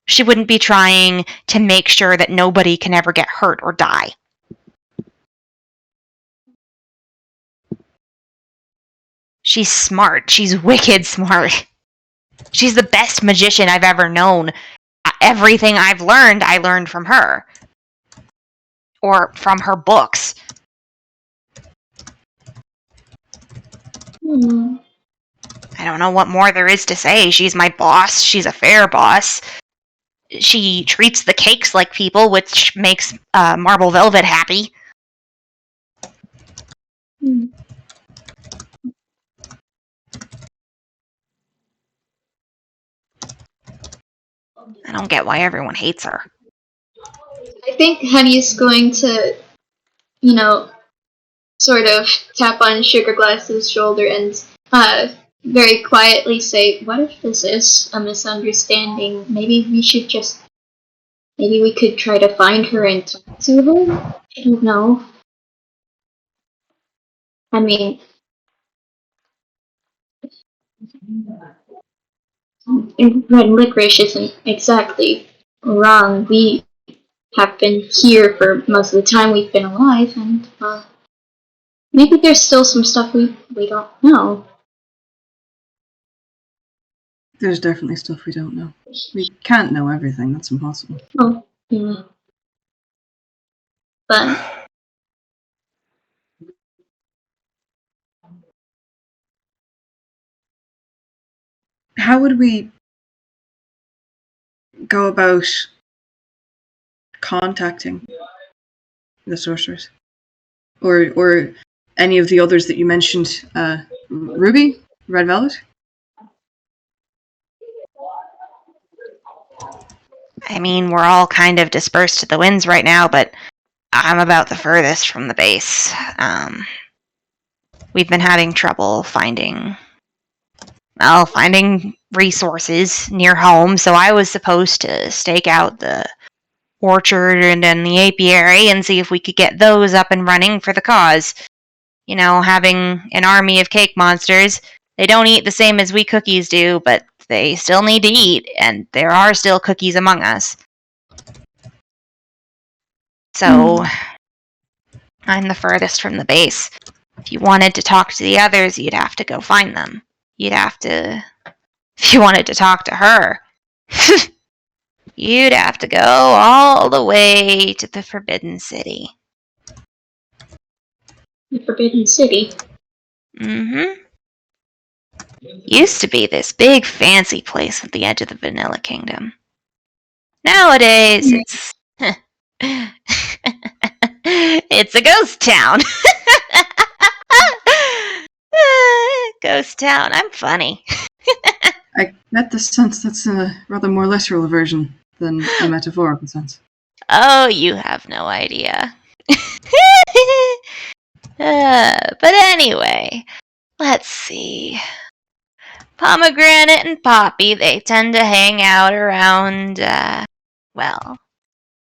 She wouldn't be trying to make sure that nobody can ever get hurt or die. She's smart. She's wicked smart. She's the best magician I've ever known. Everything I've learned, I learned from her. Or from her books. I don't know what more there is to say. She's my boss. She's a fair boss. She treats the cakes like people, which makes Marble Velvet happy. I don't get why everyone hates her. I think Honey's going to, sort of tap on Sugar Glass's shoulder and very quietly say, "What if this is a misunderstanding? Maybe we could try to find her and talk to her? I don't know. I mean, red licorice isn't exactly wrong. We have been here for most of the time we've been alive, and maybe there's still some stuff we don't know." There's definitely stuff we don't know. We can't know everything. That's impossible. Oh, yeah. But how would we go about contacting the sorcerers? Or any of the others that you mentioned? Ruby? Red Velvet? I mean, we're all kind of dispersed to the winds right now, but I'm about the furthest from the base. We've been having trouble finding resources near home, so I was supposed to stake out the orchard and then the apiary and see if we could get those up and running for the cause. Having an army of cake monsters, they don't eat the same as we cookies do, but they still need to eat, and there are still cookies among us. So, I'm the furthest from the base. If you wanted to talk to the others, you'd have to go find them. If you wanted to talk to her, you'd have to go all the way to the Forbidden City. The Forbidden City. Mm-hmm. Used to be this big fancy place at the edge of the Vanilla Kingdom. Nowadays, it's it's a ghost town. Ghost town. I'm funny. I get the sense that's a rather more literal version than a metaphorical sense. Oh, you have no idea. But anyway, let's see. Pomegranate and Poppy, they tend to hang out around,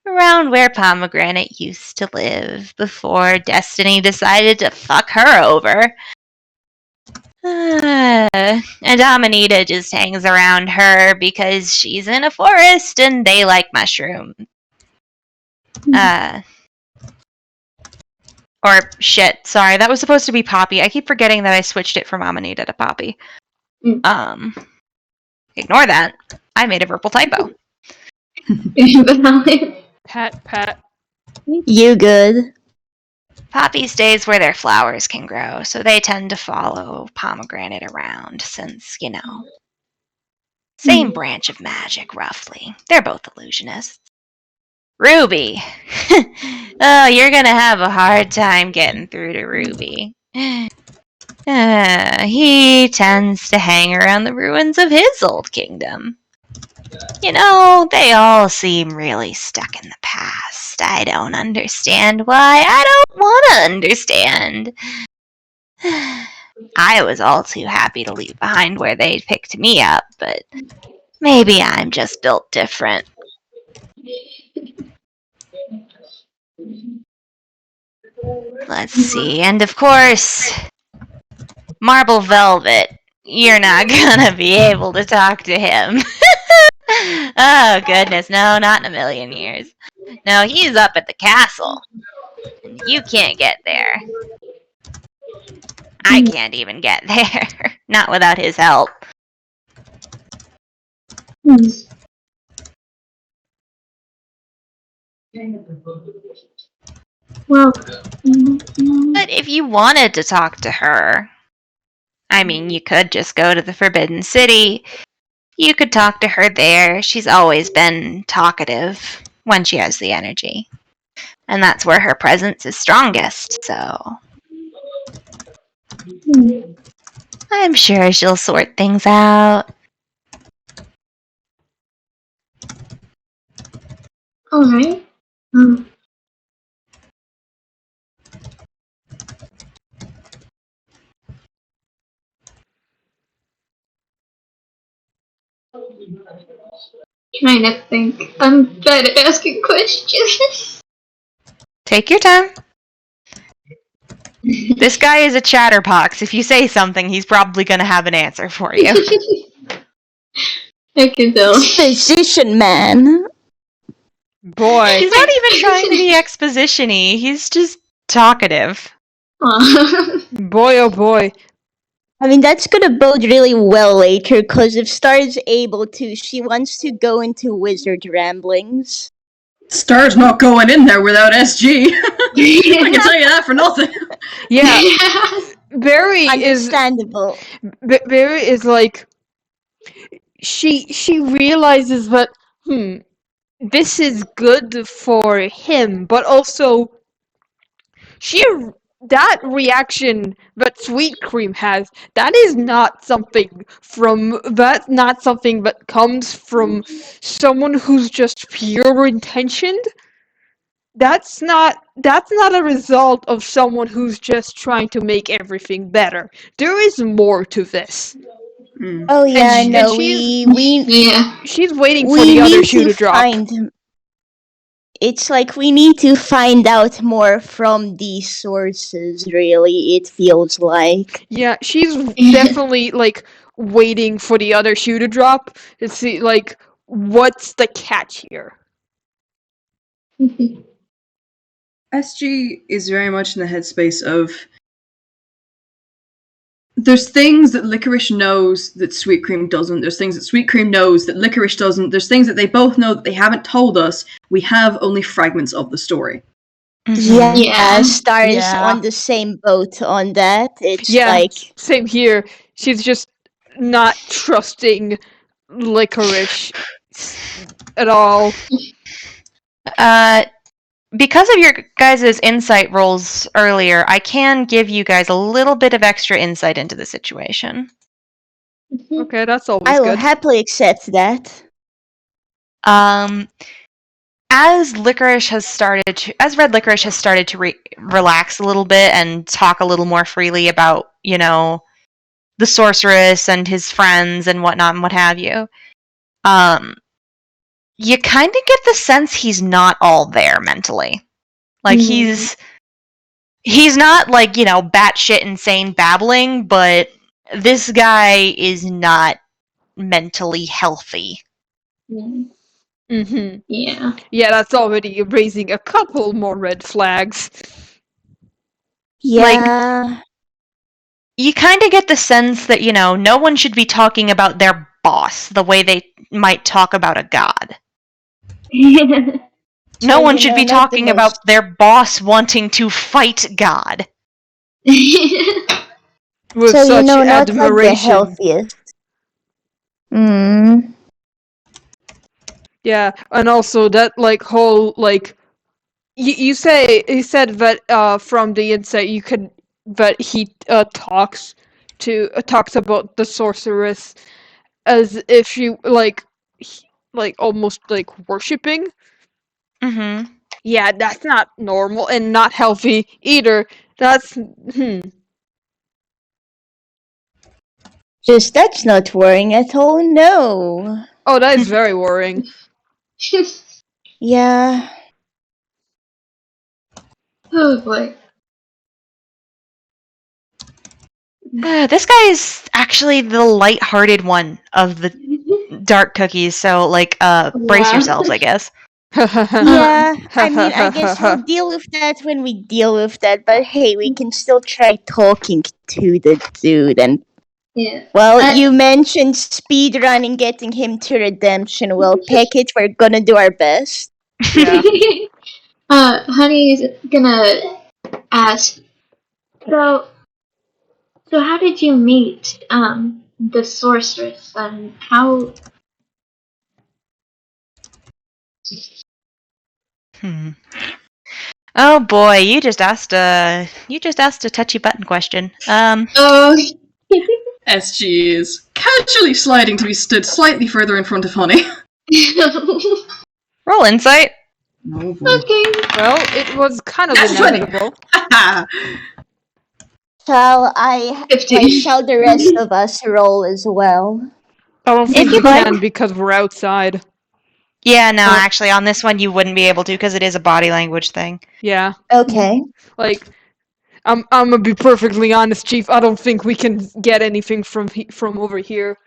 around where Pomegranate used to live before Destiny decided to fuck her over. And Amanita just hangs around her because she's in a forest and they like mushrooms. Or shit, sorry, that was supposed to be Poppy. I keep forgetting that I switched it from Amanita to Poppy. Ignore that. I made a verbal typo. Pat. You good? Poppy stays where their flowers can grow, so they tend to follow Pomegranate around since, same branch of magic, roughly. They're both illusionists. Ruby. Oh, you're gonna have a hard time getting through to Ruby. He tends to hang around the ruins of his old kingdom. They all seem really stuck in the past. I don't understand why. I don't want to understand. I was all too happy to leave behind where they picked me up, but maybe I'm just built different. Let's see, and of course, Marble Velvet. You're not gonna be able to talk to him. Oh, goodness, no, not in a million years. No, he's up at the castle. And you can't get there. I can't even get there. Not without his help. Well, But if you wanted to talk to her, you could just go to the Forbidden City. You could talk to her there. She's always been talkative when she has the energy. And that's where her presence is strongest, so I'm sure she'll sort things out. alright. Trying to think. I'm bad at asking questions. Take your time. This guy is a chatterbox. If you say something, he's probably going to have an answer for you. I can tell. Physician man. Boy. He's not even trying to be exposition-y. He's just talkative. Boy, oh boy. That's gonna bode really well later, because if Star's able to, she wants to go into wizard ramblings. Star's not going in there without SG. I can tell you that for nothing. Yeah. Barry is Understandable. Barry is like she realizes that this is good for him, but also that reaction that Sweet Cream has, that's not something that comes from someone who's just pure intentioned. That's not a result of someone who's just trying to make everything better. There is more to this. Oh yeah, And no, she's- we Yeah. She's waiting for we the other need shoe to drop. find him. it's like we need to find out more from these sources, really, it feels like. Yeah, she's definitely like waiting for the other shoe to drop to see like what's the catch here. SG is very much in the headspace of there's things that Licorice knows that Sweet Cream doesn't. There's things that Sweet Cream knows that Licorice doesn't. There's things that they both know that they haven't told us. We have only fragments of the story. Yeah, Yeah. Star's Yeah. on the same boat on that. It's Yeah, like, same here. She's just not trusting Licorice at all. Because of your guys' insight rolls earlier, I can give you guys a little bit of extra insight into the situation. Okay, that's always I will good. happily accept that. As Red Licorice has started to relax a little bit and talk a little more freely about, the sorceress and his friends and whatnot and what have you, you kind of get the sense he's not all there mentally. Like, he's not, like, batshit insane babbling, but this guy is not mentally healthy. Mm-hmm. Yeah. Yeah, that's already raising a couple more red flags. Yeah. You kind of get the sense that, no one should be talking about their boss the way they might talk about a god. No one should be not the talking about their boss wanting to fight God. With so, such not like the admiration. healthiest. Mm. Yeah, and also that whole you said that from the insight you could that he talks about the sorceress as if she almost worshipping. Mm-hmm. Yeah, that's not normal and not healthy either. That's Just that's not worrying at all, no. Oh, that is very worrying. Yeah. Oh boy. This guy is actually the light-hearted one of the dark cookies, so, brace Wow. yourselves, I guess. Yeah, I mean, I guess we'll deal with that when we deal with that, but hey, we can still try talking to the dude and Yeah. well, you mentioned speedrunning, getting him to redemption. Well, pick it. We're gonna do our best. Yeah. Honey's gonna ask. So how did you meet the sorceress and how? Oh boy, you just asked a touchy button question. Oh. SG is casually sliding to be stood slightly further in front of Honey. Roll insight. Oh boy. Okay. Well, it was kind of That's 20. inevitable. Shall the rest of us roll as well? I don't think you we like. can because we're outside. Yeah, no, actually, on this one you wouldn't be able to because it is a body language thing. Yeah. Okay. I'm gonna be perfectly honest, Chief. I don't think we can get anything from over here.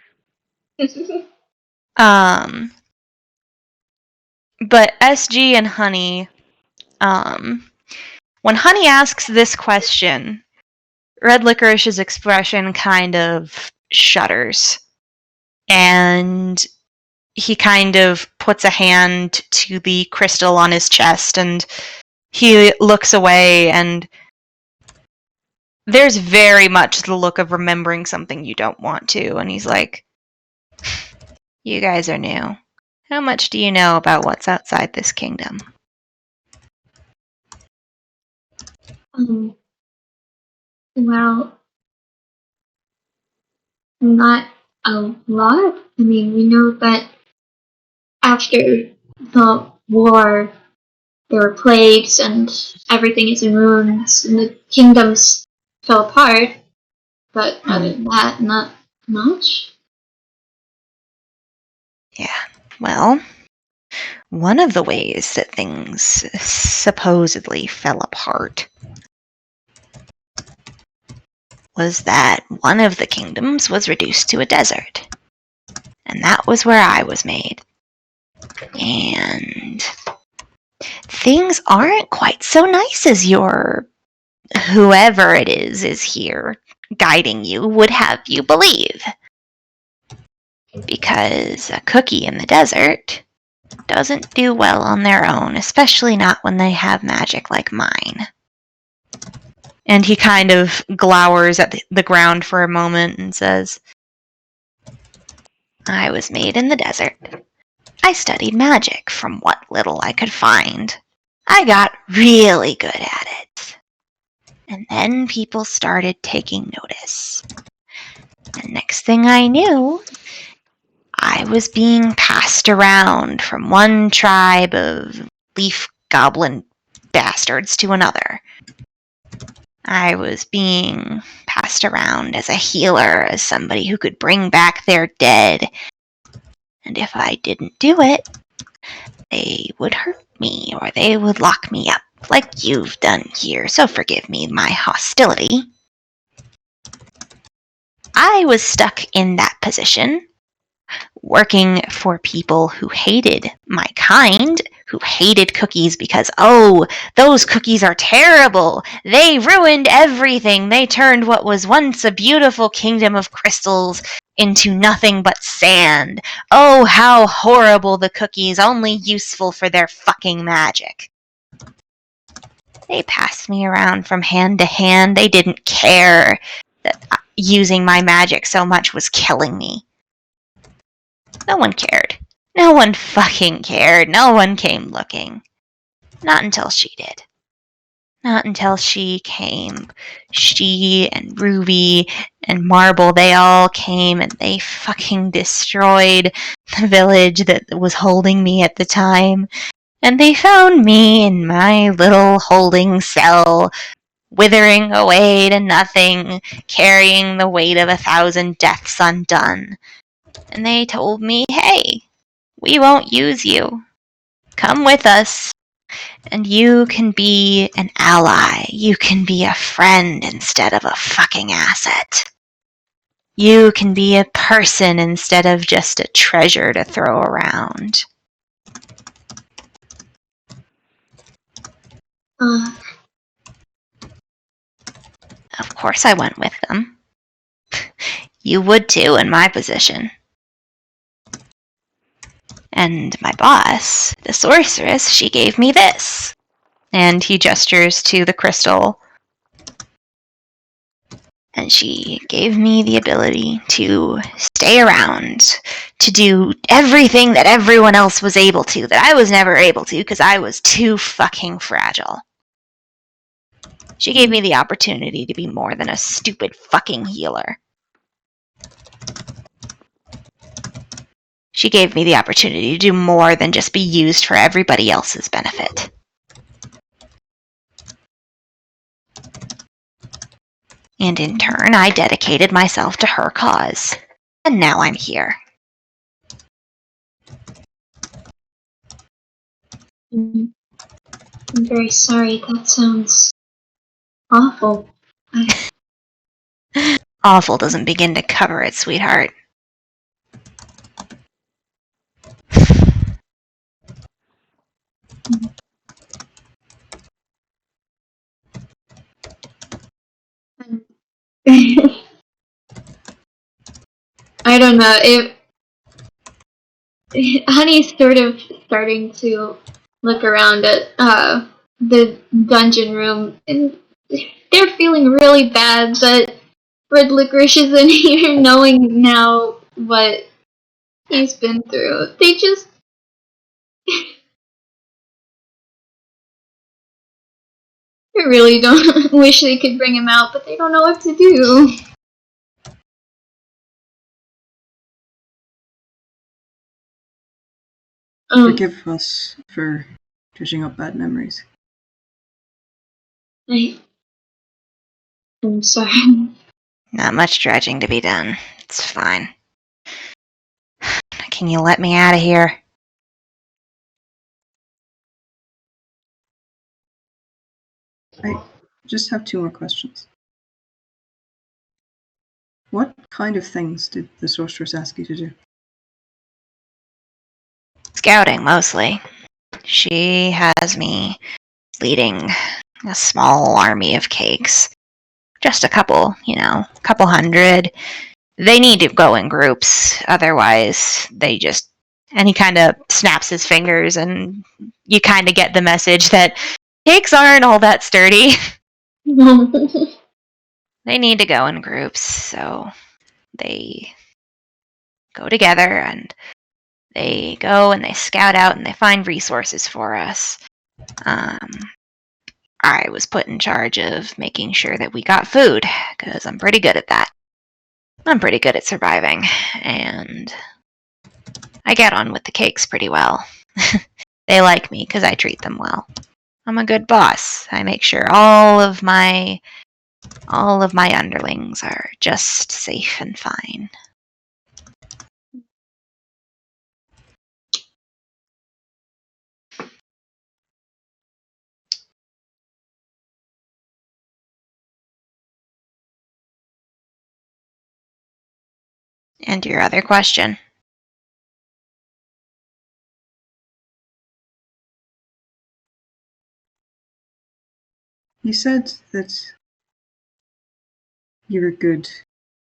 But SG and Honey, when Honey asks this question, Red Licorice's expression kind of shudders. And he kind of puts a hand to the crystal on his chest and he looks away, and there's very much the look of remembering something you don't want to, and he's like, you guys are new. How much do you know about what's outside this kingdom? Well, not a lot. I mean, we know that after the war, there were plagues and everything is in ruins, and the kingdoms fell apart. But other than that, not much. Yeah, well, one of the ways that things supposedly fell apart was that one of the kingdoms was reduced to a desert. And that was where I was made. And things aren't quite so nice as your whoever it is here guiding you would have you believe. Because a cookie in the desert doesn't do well on their own, especially not when they have magic like mine. And he kind of glowers at the ground for a moment and says, I was made in the desert. I studied magic from what little I could find. I got really good at it. And then people started taking notice. And next thing I knew, I was being passed around from one tribe of leaf goblin bastards to another. I was being passed around as a healer, as somebody who could bring back their dead. And if I didn't do it, they would hurt me or they would lock me up, like you've done here, so forgive me my hostility. I was stuck in that position, working for people who hated my kind, who hated cookies because, oh, those cookies are terrible. They ruined everything. They turned what was once a beautiful kingdom of crystals into nothing but sand. Oh, how horrible the cookies, only useful for their fucking magic. They passed me around from hand to hand. They didn't care that using my magic so much was killing me. No one cared. No one fucking cared. No one came looking. Not until she did. Not until she came. She and Ruby and Marble, they all came and they fucking destroyed the village that was holding me at the time. And they found me in my little holding cell, withering away to nothing, carrying the weight of 1,000 deaths undone. And they told me, hey, we won't use you. Come with us. And you can be an ally. You can be a friend instead of a fucking asset. You can be a person instead of just a treasure to throw around. Of course I went with them. You would too in my position. And my boss, the sorceress, she gave me this. And he gestures to the crystal. And she gave me the ability to stay around, to do everything that everyone else was able to, that I was never able to because I was too fucking fragile. She gave me the opportunity to be more than a stupid fucking healer. She gave me the opportunity to do more than just be used for everybody else's benefit. And in turn, I dedicated myself to her cause. And now I'm here. I'm very sorry. That sounds awful. Awful doesn't begin to cover it, sweetheart. I don't know if Honey's sort of starting to look around at the dungeon room, and they're feeling really bad that Red Licorice isn't here, knowing now what he's been through. They just they really don't wish they could bring him out, but they don't know what to do. Forgive us for dredging up bad memories. I'm sorry. Not much dredging to be done. It's fine. Can you let me out of here? I just have 2 more questions. What kind of things did the sorceress ask you to do? Scouting, mostly. She has me leading a small army of cakes. Just a couple, couple hundred. They need to go in groups, otherwise they just... And he kind of snaps his fingers, and you kind of get the message that cakes aren't all that sturdy. They need to go in groups, so they go together, and they go and they scout out and they find resources for us. I was put in charge of making sure that we got food, because I'm pretty good at that. I'm pretty good at surviving, and I get on with the cakes pretty well. They like me because I treat them well. I'm a good boss. I make sure all of my underlings are just safe and fine. And your other question? You said that you're good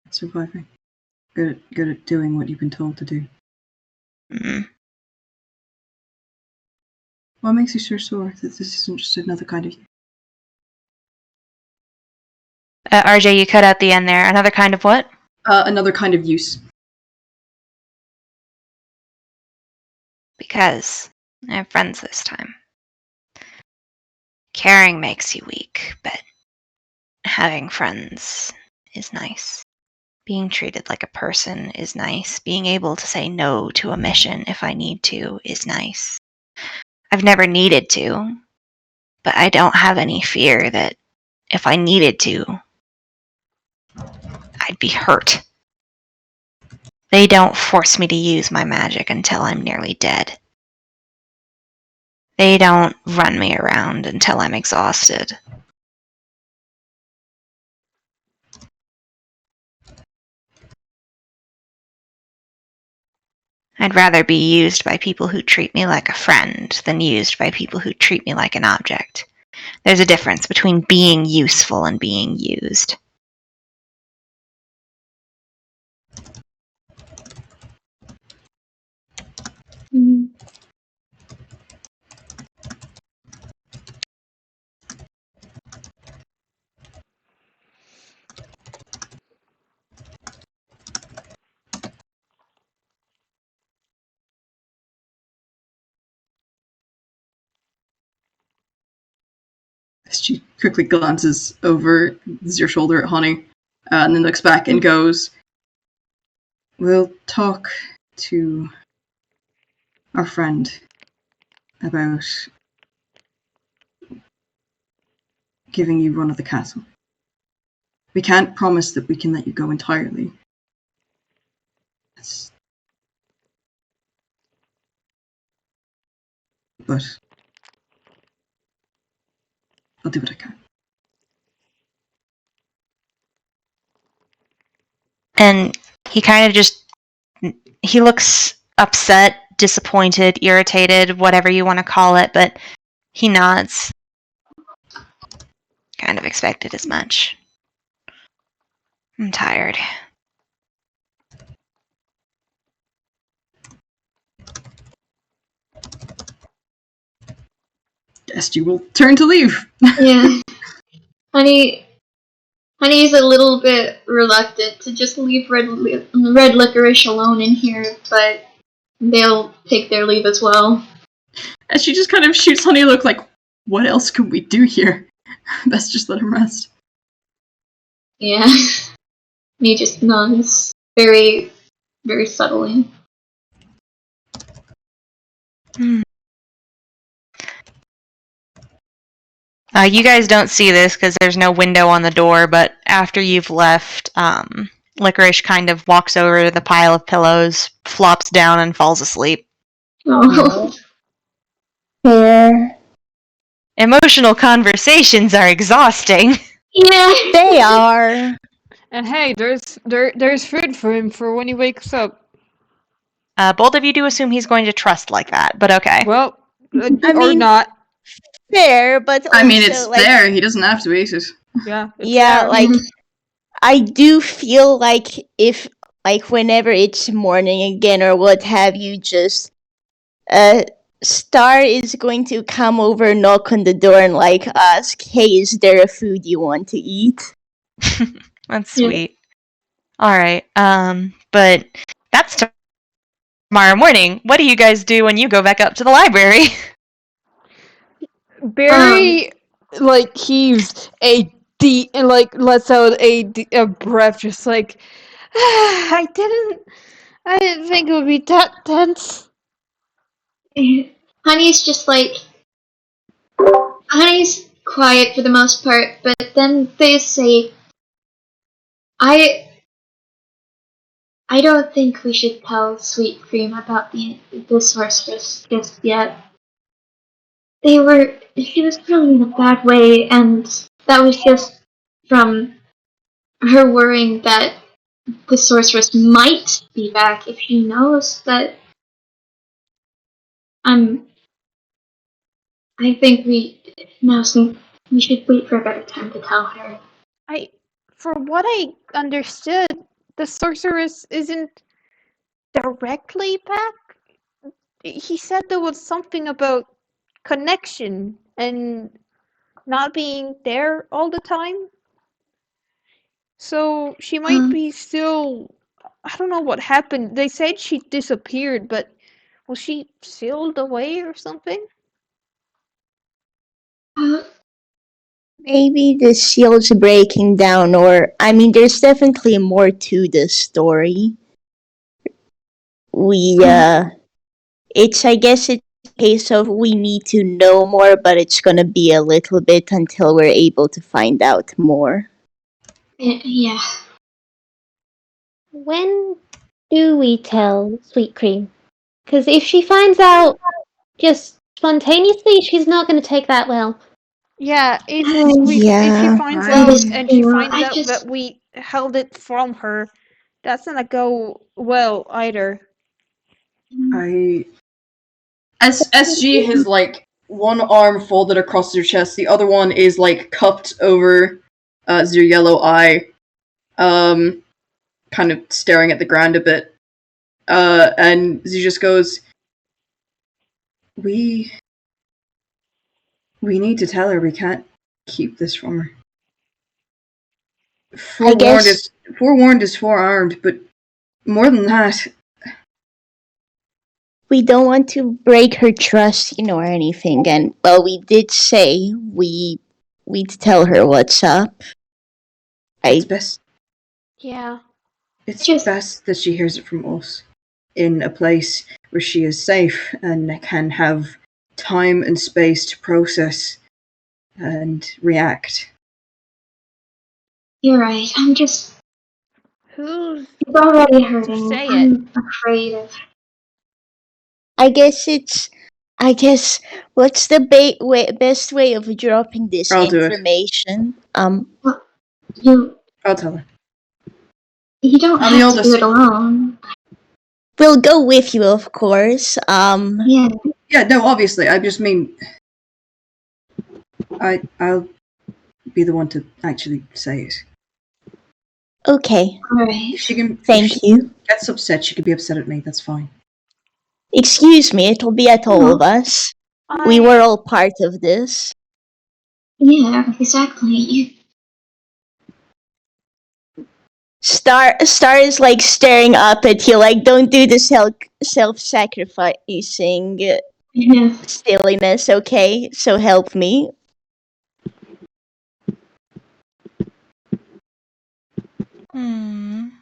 at surviving. Good at doing what you've been told to do. Mm. What makes you so sure that this isn't just another kind of you? RJ, you cut out the end there. Another kind of what? Another kind of use. Because I have friends this time. Caring makes you weak, but having friends is nice. Being treated like a person is nice. Being able to say no to a mission if I need to is nice. I've never needed to, but I don't have any fear that if I needed to, I'd be hurt. They don't force me to use my magic until I'm nearly dead. They don't run me around until I'm exhausted. I'd rather be used by people who treat me like a friend than used by people who treat me like an object. There's a difference between being useful and being used. She quickly glances over your shoulder at Honey, and then looks back and goes, "We'll talk to our friend about giving you run of the castle. We can't promise that we can let you go entirely. But I'll do what I can." And he kind of he looks upset, disappointed, irritated, whatever you want to call it, but he nods. Kind of expected as much. I'm tired. Guess you will turn to leave. Yeah. Honey's a little bit reluctant to just leave red licorice alone in here, but they'll take their leave as well. And she just kind of shoots Honey a look like, what else could we do here? Best just let him rest. Yeah. And he just nods very, very subtly. You guys don't see this because there's no window on the door, but after you've left, Licorice kind of walks over to the pile of pillows, flops down, and falls asleep. Oh. Fair. Emotional conversations are exhausting. Yeah. They are. And hey, there's food for him for when he wakes up. Both of you do assume he's going to trust like that, but okay. Well, I or mean, not. fair, but also, I mean, it's like, there. He doesn't have to eat it. Yeah. It's yeah, there. like, I do feel like if, like, whenever it's morning again or what have you, just, Star is going to come over, knock on the door, and, like, ask, hey, is there a food you want to eat? That's Yeah. sweet. All right. But that's tomorrow morning. What do you guys do when you go back up to the library? Barry like heaves a deep and like lets out a breath, just like I didn't think it would be that tense. Honey's just like Honey's quiet for the most part, but then they say, I don't think we should tell Sweet Cream about the sorceress just yet. She was feeling in a bad way, and that was just from her worrying that the sorceress might be back if she knows that I think we should wait for a better time to tell her. From what I understood, the sorceress isn't directly back. He said there was something about connection and not being there all the time. So she might be still. I don't know what happened. They said she disappeared, but was she sealed away or something? Uh, Maybe the seal's breaking down, or, I mean, there's definitely more to the story. I guess it's a case of we need to know more, but it's gonna be a little bit until we're able to find out more. yeah. When do we tell Sweet Cream? Because if she finds out just spontaneously, she's not going to take that well. Yeah, if she Yeah. finds That out is and she true. finds out that we held it from her, that's not gonna go well either. SG has like one arm folded across their chest, the other one is like cupped over their yellow eye, kind of staring at the ground a bit. And she just goes, We need to tell her. We can't keep this from her. Forewarned is forearmed, but more than that, We don't want to break her trust, or anything. And, well, we did say we'd tell her what's up. it's best. Yeah. It's best that she hears it from us, in a place where she is safe and can have time and space to process and react. You're right. Who's It's already hurting. say it? I'm afraid of. I guess what's the best way of dropping this I'll do it. information? I'll tell her. You don't I'm the have to do oldest. it alone. We'll go with you, of course. Yeah. Yeah, no, obviously. I just mean, I'll be the one to actually say it. Okay. Alright. If she you. gets upset, she can be upset at me. That's fine. Excuse me, it'll be at all of us. We were all part of this. Yeah, exactly. Star is like staring up at you, like, don't do the self-sacrificing Yeah. silliness, okay? So help me.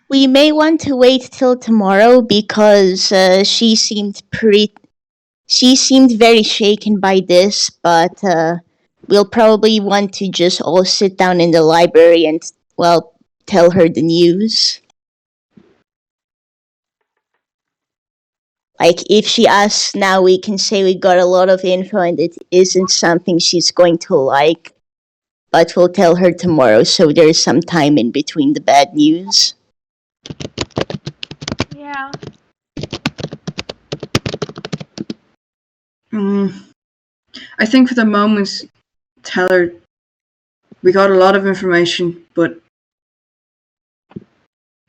We may want to wait till tomorrow because she seemed very shaken by this, but we'll probably want to just all sit down in the library and, well, tell her the news. Like, if she asks now, we can say we got a lot of info and it isn't something she's going to like, but we'll tell her tomorrow, so there's some time in between the bad news. Yeah. I think for the moment, tell her we got a lot of information, but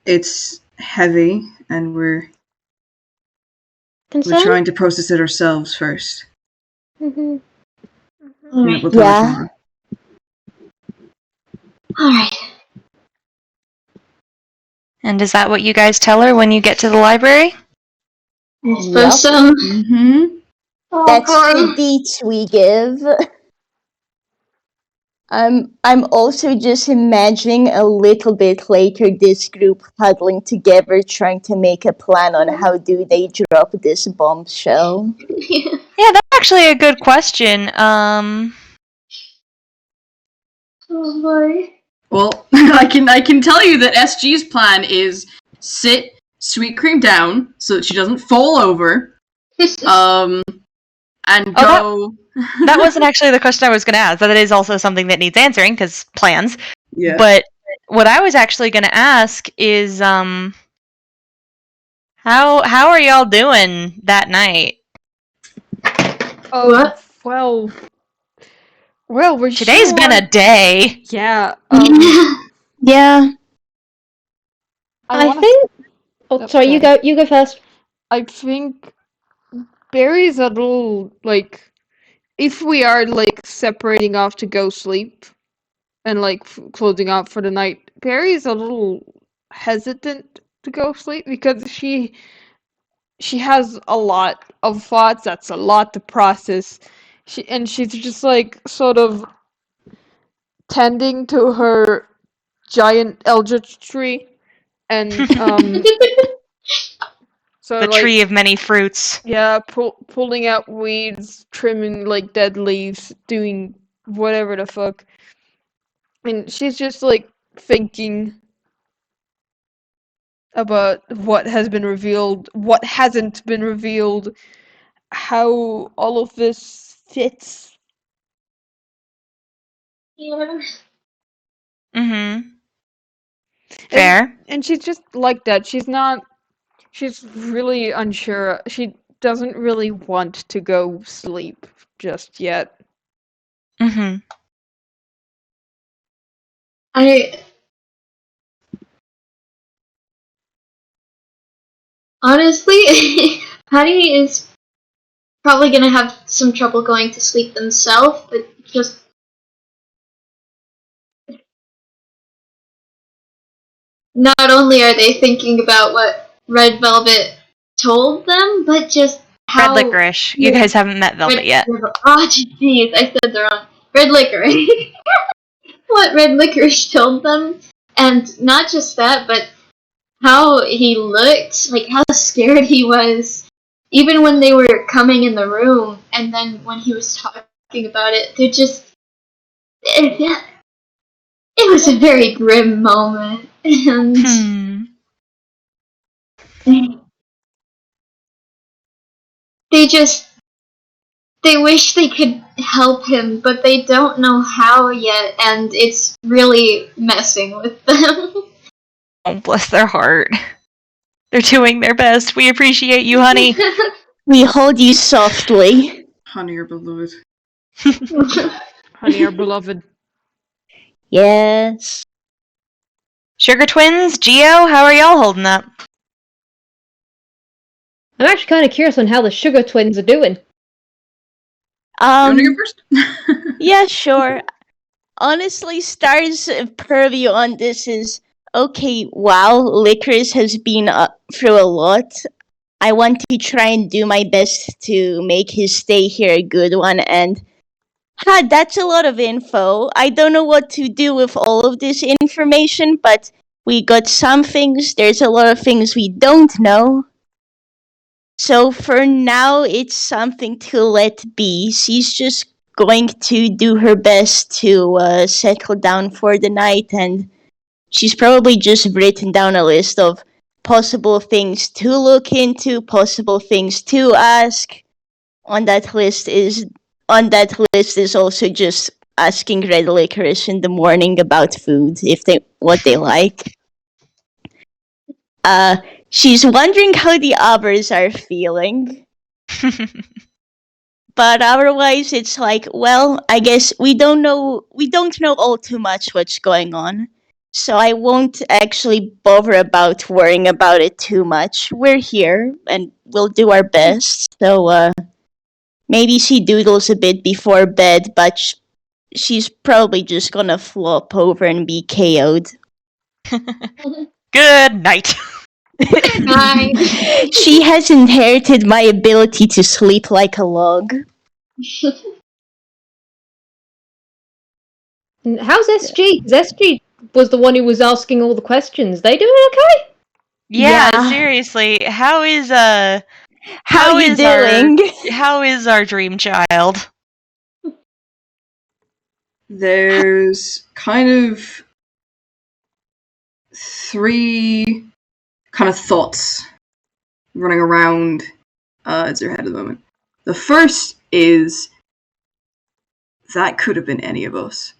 it's heavy, and we're Concerned? trying to process it ourselves first. Mm-hmm. Alright. We'll tell her Yeah. tomorrow. Alright. And is that what you guys tell her when you get to the library? I suppose so. Mm-hmm. Oh, That's boy. the deets we give. I'm also just imagining a little bit later this group huddling together trying to make a plan on how do they drop this bombshell. Yeah, that's actually a good question. Oh boy. Well, I can tell you that SG's plan is sit Sweet Cream down so that she doesn't fall over. And go. That wasn't actually the question I was going to ask. That is also something that needs answering because plans. Yeah. But what I was actually going to ask is, how are y'all doing that night? What? Well, we're Today's sure. been a day. Yeah. Yeah. I wanna- think. Oh, Oh, sorry. sorry. You go first. I think Barry's a little like, if we are like separating off to go sleep, and like closing up for the night, Barry's a little hesitant to go sleep because she has a lot of thoughts. That's a lot to process. She's just like sort of tending to her giant eldritch tree, and so The like tree of many fruits. yeah, pulling out weeds, trimming like dead leaves, doing whatever the fuck. And she's just like thinking about what has been revealed, what hasn't been revealed, how all of this fits. Yeah. Mm-hmm. Fair. And she's just like that. She's really unsure. She doesn't really want to go sleep just yet. Mm-hmm. I honestly, Patty is probably gonna have some trouble going to sleep themselves, but just not only are they thinking about what Red Velvet told them, but just Red how licorice. You guys haven't met Velvet yet. Oh, jeez, I said the wrong. Red licorice. What Red licorice told them, and not just that, but how he looked, like how scared he was, even when they were coming in the room, and then when he was talking about it, they're just. It was a very grim moment, and they just. They wish they could help him, but they don't know how yet, and it's really messing with them. Oh, bless their heart. They're doing their best. We appreciate you, honey. We hold you softly. Honey or beloved. Honey, our beloved. Yes. Sugar Twins, Geo, how are y'all holding up? I'm actually kind of curious on how the Sugar Twins are doing. You want to go Um. first? Yeah, sure. Honestly, Star's purview on this is okay. Wow, Licorice has been through a lot. I want to try and do my best to make his stay here a good one. And that's a lot of info. I don't know what to do with all of this information, but we got some things. There's a lot of things we don't know. So for now, it's something to let be. She's just going to do her best to settle down for the night, and she's probably just written down a list of possible things to look into, possible things to ask. On that list is also just asking Red Licorice in the morning about food, what they like. She's wondering how the others are feeling. But otherwise, it's like, well, I guess we don't know all too much what's going on. So I won't actually bother about worrying about it too much. We're here, and we'll do our best. So, maybe she doodles a bit before bed, but she's probably just gonna flop over and be KO'd. Good night. Hi. She has inherited my ability to sleep like a log. And how's SG? 'Cause SG was the one who was asking all the questions. They doing okay? Yeah, Yeah. seriously. How is How you is doing? how is our dream child? There's kind of 3 kind of thoughts running around your head at the moment. The first is that could have been any of us.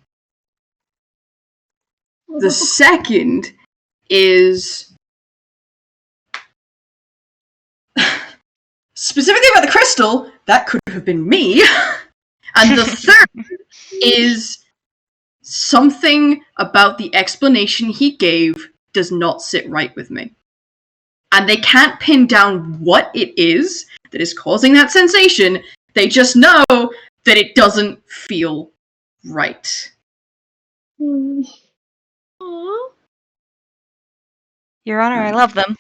The second is specifically about the crystal, that could have been me. And the third is something about the explanation he gave does not sit right with me. And they can't pin down what it is that is causing that sensation. They just know that it doesn't feel right. Aww. Your Honor, I love them.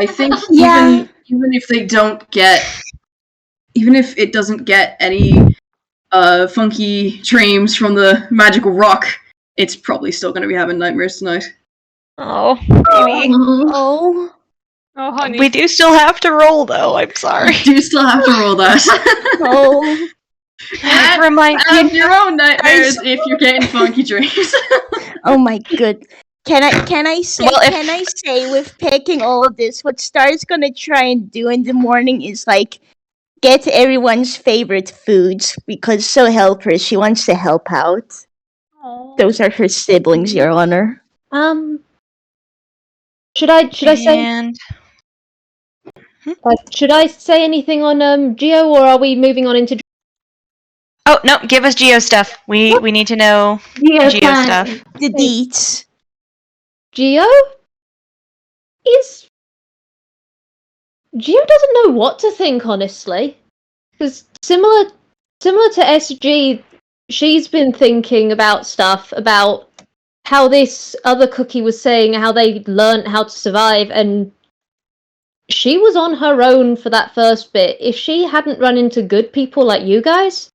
I think Yeah. even if they don't get, even if it doesn't get any funky dreams from the magical rock, it's probably still going to be having nightmares tonight. Oh, baby. Oh. Oh, honey. We do still have to roll, though. I'm sorry. You do still have to roll that. Oh. And Remind have your own nightmares if you're getting funky dreams. Oh my good. Can I say Well, if- can I say with picking all of this, what Star's gonna try and do in the morning is like get everyone's favorite foods because so help her, she wants to help out. Those are her siblings, Your Honor. Should I say And should I say anything on Geo, or are we moving on into oh no, give us Geo stuff. We need to know Geo stuff. The deets. Geo? Geo doesn't know what to think, honestly. Because similar to SG, she's been thinking about stuff about how this other cookie was saying how they learnt how to survive, and she was on her own for that first bit. If she hadn't run into good people like you guys,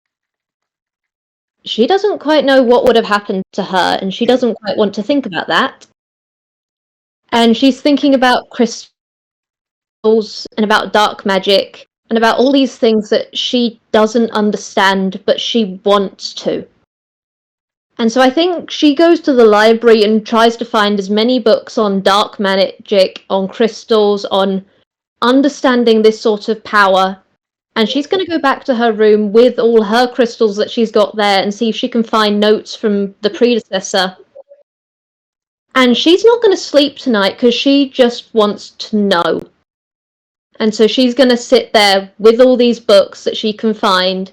she doesn't quite know what would have happened to her, and she doesn't quite want to think about that. And she's thinking about crystals and about dark magic and about all these things that she doesn't understand, but she wants to. And so I think she goes to the library and tries to find as many books on dark magic, on crystals, on understanding this sort of power. And she's going to go back to her room with all her crystals that she's got there and see if she can find notes from the predecessor. And she's not going to sleep tonight because she just wants to know. And so she's going to sit there with all these books that she can find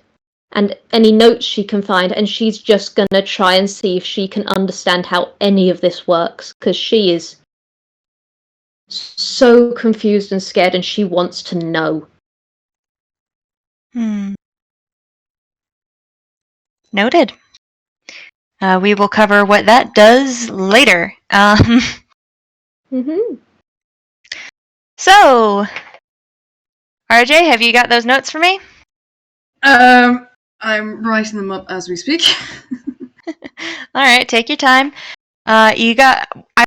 and any notes she can find, and she's just going to try and see if she can understand how any of this works, because she is so confused and scared, and she wants to know. Noted. We will cover what that does later. So, RJ, have you got those notes for me? I'm writing them up as we speak. All right, take your time. I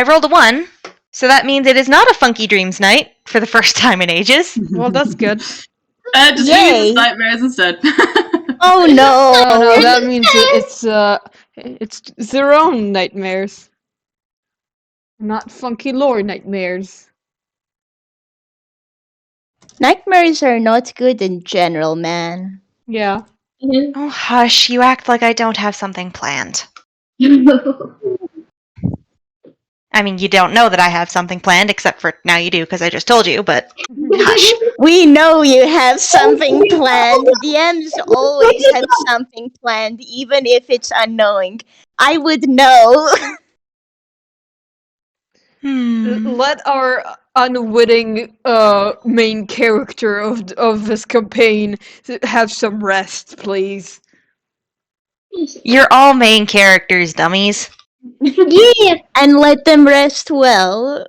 rolled a 1, so that means it is not a Funky Dreams night for the first time in ages. Well, that's good. Just Yay. means it's nightmares instead. Oh no! Oh no, that means it's their own nightmares. Not funky lore nightmares. Nightmares are not good in general, man. Yeah. Oh, hush, you act like I don't have something planned. I mean, you don't know that I have something planned, except for now you do, because I just told you, but hush. We know you have something planned. DMs always have something planned, even if it's unknowing. I would know. Let our unwitting main character of this campaign have some rest, please. You're all main characters, dummies. Yeah, and let them rest well.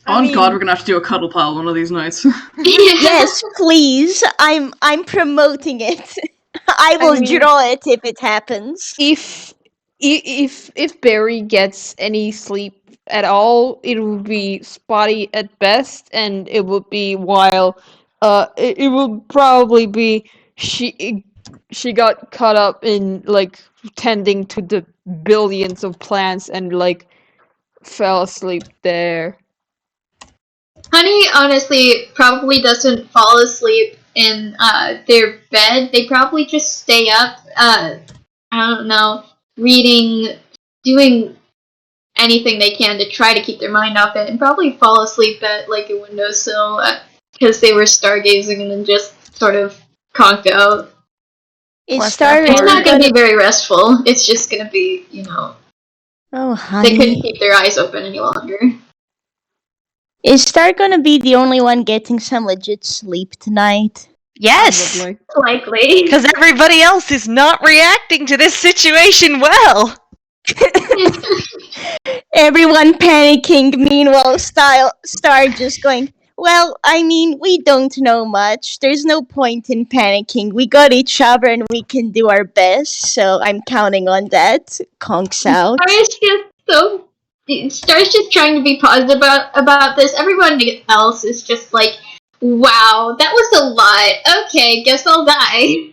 On God, we're gonna have to do a cuddle pile one of these nights. Yes, please. I'm promoting it. I will draw it if it happens. If Barry gets any sleep at all, it will be spotty at best, and it will be while it will probably be she got caught up in like tending to the billions of plants and like fell asleep there. Honey honestly probably doesn't fall asleep in their bed. They probably just stay up, I don't know, reading, doing anything they can to try to keep their mind off it, and probably fall asleep at like a windowsill because they were stargazing and then just sort of conked out. It Bless started. It's not going to be very restful. It's just going to be, Oh, they couldn't honey. keep their eyes open any longer. Is Star gonna be the only one getting some legit sleep tonight? Yes! Probably. Likely. Because everybody else is not reacting to this situation well! Everyone panicking, meanwhile Star just going, well, I mean, we don't know much. There's no point in panicking. We got each other and we can do our best, so I'm counting on that. Conks out. Star's just trying to be positive about this. Everyone else is just like, wow, that was a lot. Okay, guess I'll die.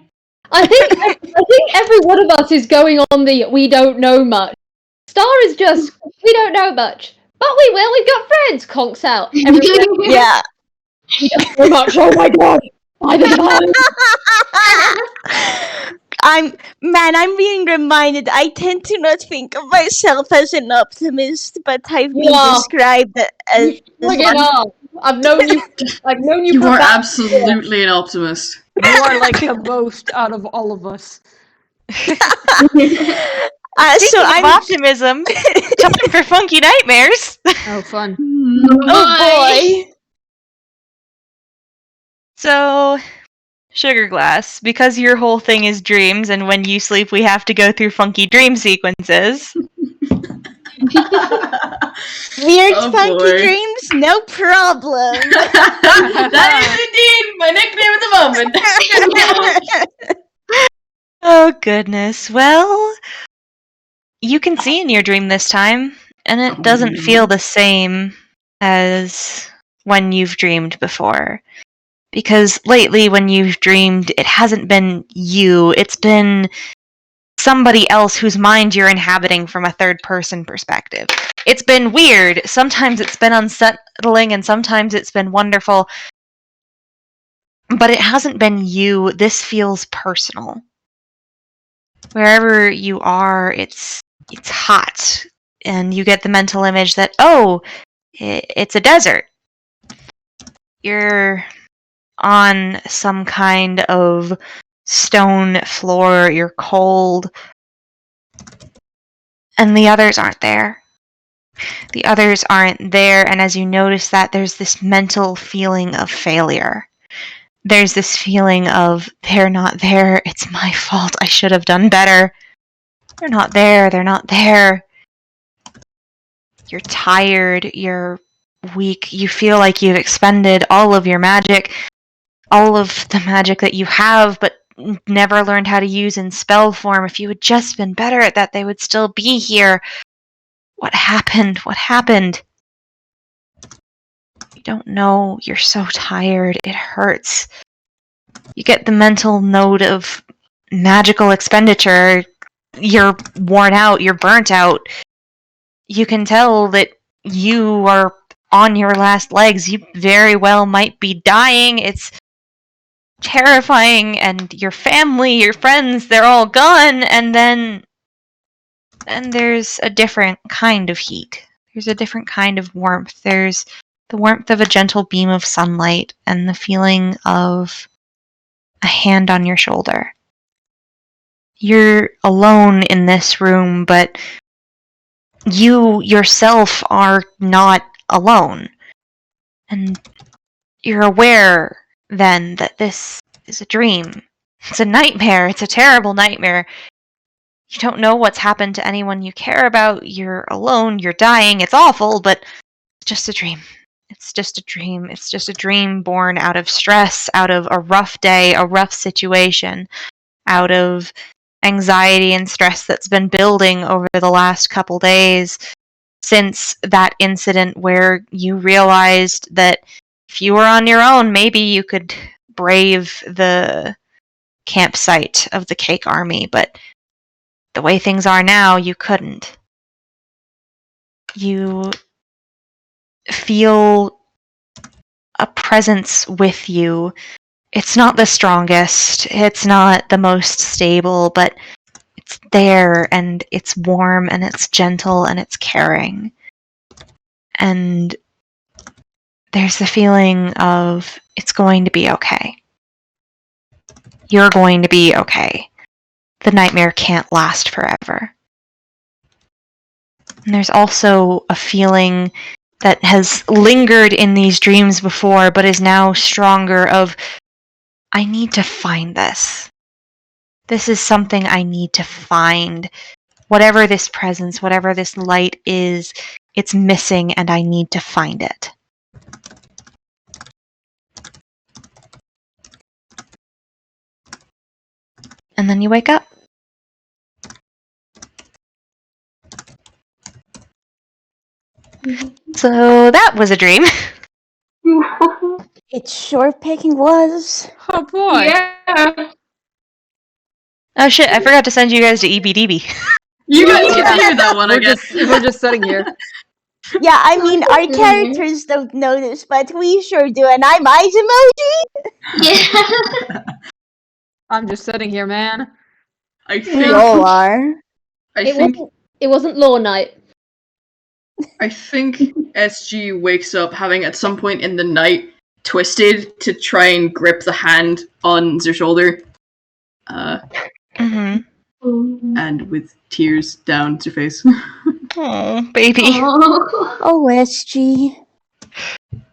I think every one of us is going on the we don't know much. Star is just we don't know much, but we will. We've got friends. Conks out. Everyone, Yeah. we don't know much. Oh my god! By the time. I'm being reminded I tend to not think of myself as an optimist, but I've been Yeah. described as Friggin' up. I've known you. You for are about- absolutely an optimist. You are like the most out of all of us. so Speaking of I'm optimism, time for funky nightmares! Oh, fun. oh boy. So, Sugar Glass, because your whole thing is dreams, and when you sleep we have to go through funky dream sequences. Weird Oh, funky boy. dreams, no problem. That is indeed my nickname at the moment. Oh goodness. Well, you can see in your dream this time, and it doesn't feel the same as when you've dreamed before. Because lately, when you've dreamed, it hasn't been you, it's been somebody else whose mind you're inhabiting from a third-person perspective. It's been weird. Sometimes it's been unsettling, and sometimes it's been wonderful. But it hasn't been you. This feels personal. Wherever you are, it's hot, and you get the mental image that, oh, it's a desert. You're on some kind of stone floor, you're cold, and the others aren't there. The others aren't there, and as you notice that, there's this mental feeling of failure. There's this feeling of, they're not there, it's my fault, I should have done better. They're not there, they're not there. You're tired, you're weak, you feel like you've expended all of your magic, all of the magic that you have, but never learned how to use in spell form. If you had just been better at that, they would still be here. What happened? What happened? You don't know. You're so tired. It hurts. You get the mental note of magical expenditure. You're worn out. You're burnt out. You can tell that you are on your last legs. You very well might be dying. It's terrifying, and your family, your friends, they're all gone, and then there's a different kind of heat. There's a different kind of warmth. There's the warmth of a gentle beam of sunlight and the feeling of a hand on your shoulder. You're alone in this room, but you yourself are not alone. And you're aware then that this is a dream. It's a nightmare. It's a terrible nightmare. You don't know what's happened to anyone you care about. You're alone. You're dying. It's awful, but it's just a dream. It's just a dream. It's just a dream born out of stress, out of a rough day, a rough situation, out of anxiety and stress that's been building over the last couple days since that incident where you realized that if you were on your own, maybe you could brave the campsite of the Cake Army, but the way things are now, you couldn't. You feel a presence with you. It's not the strongest, it's not the most stable, but it's there, and it's warm, and it's gentle, and it's caring. And there's the feeling of it's going to be okay. You're going to be okay. The nightmare can't last forever. And there's also a feeling that has lingered in these dreams before, but is now stronger of, I need to find this. This is something I need to find. Whatever this presence, whatever this light is, it's missing and I need to find it. And then you wake up. So that was a dream. It sure picking was. Oh boy. Yeah. Oh shit, I forgot to send you guys to EBDB. You guys get to hear that one, I We're guess. we're just sitting here. Yeah, I mean, our characters don't know this, but we sure do, and I'm eyes emoji. Yeah. I'm just sitting here, man. I We think all are. It wasn't Law Night. I think SG wakes up having at some point in the night twisted to try and grip the hand on their shoulder. Mm-hmm. And with tears down their face. Oh, baby. Oh. OSG.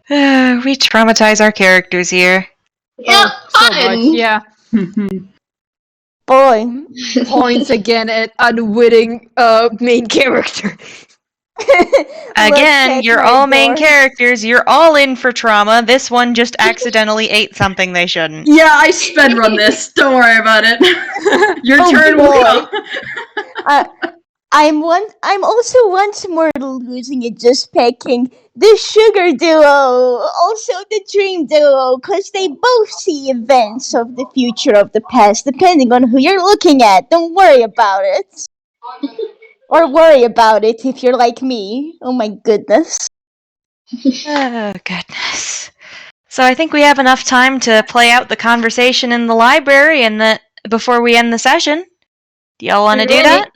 We traumatize our characters here. Yeah, So fun. much, yeah. Boy. Points again at unwitting main character. Again, at you're my all main door. characters. You're all in for trauma. This one just accidentally ate something they shouldn't. Yeah, I sped run this. Don't worry about it. Your Oh, turn will boy. come. I'm also once more losing it, just picking the sugar duo, also the dream duo, because they both see events of the future of the past, depending on who you're looking at. Don't worry about it. Or worry about it if you're like me. Oh my goodness. Oh, goodness. So I think we have enough time to play out the conversation in the library and before we end the session. Do y'all want to do that?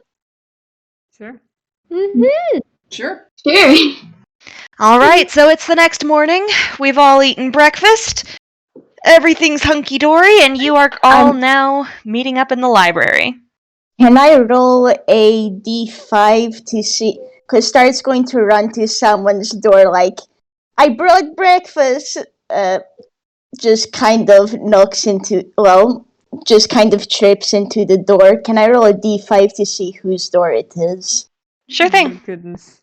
Sure. Mm-hmm. Sure. Sure. All right, so it's the next morning. We've all eaten breakfast. Everything's hunky-dory, and you are all now meeting up in the library. Can I roll a d5 to see? Because Star's going to run to someone's door like, I brought breakfast. Just kind of knocks into, just kind of trips into the door. Can I roll a d5 to see whose door it is? Sure Oh thing. my goodness.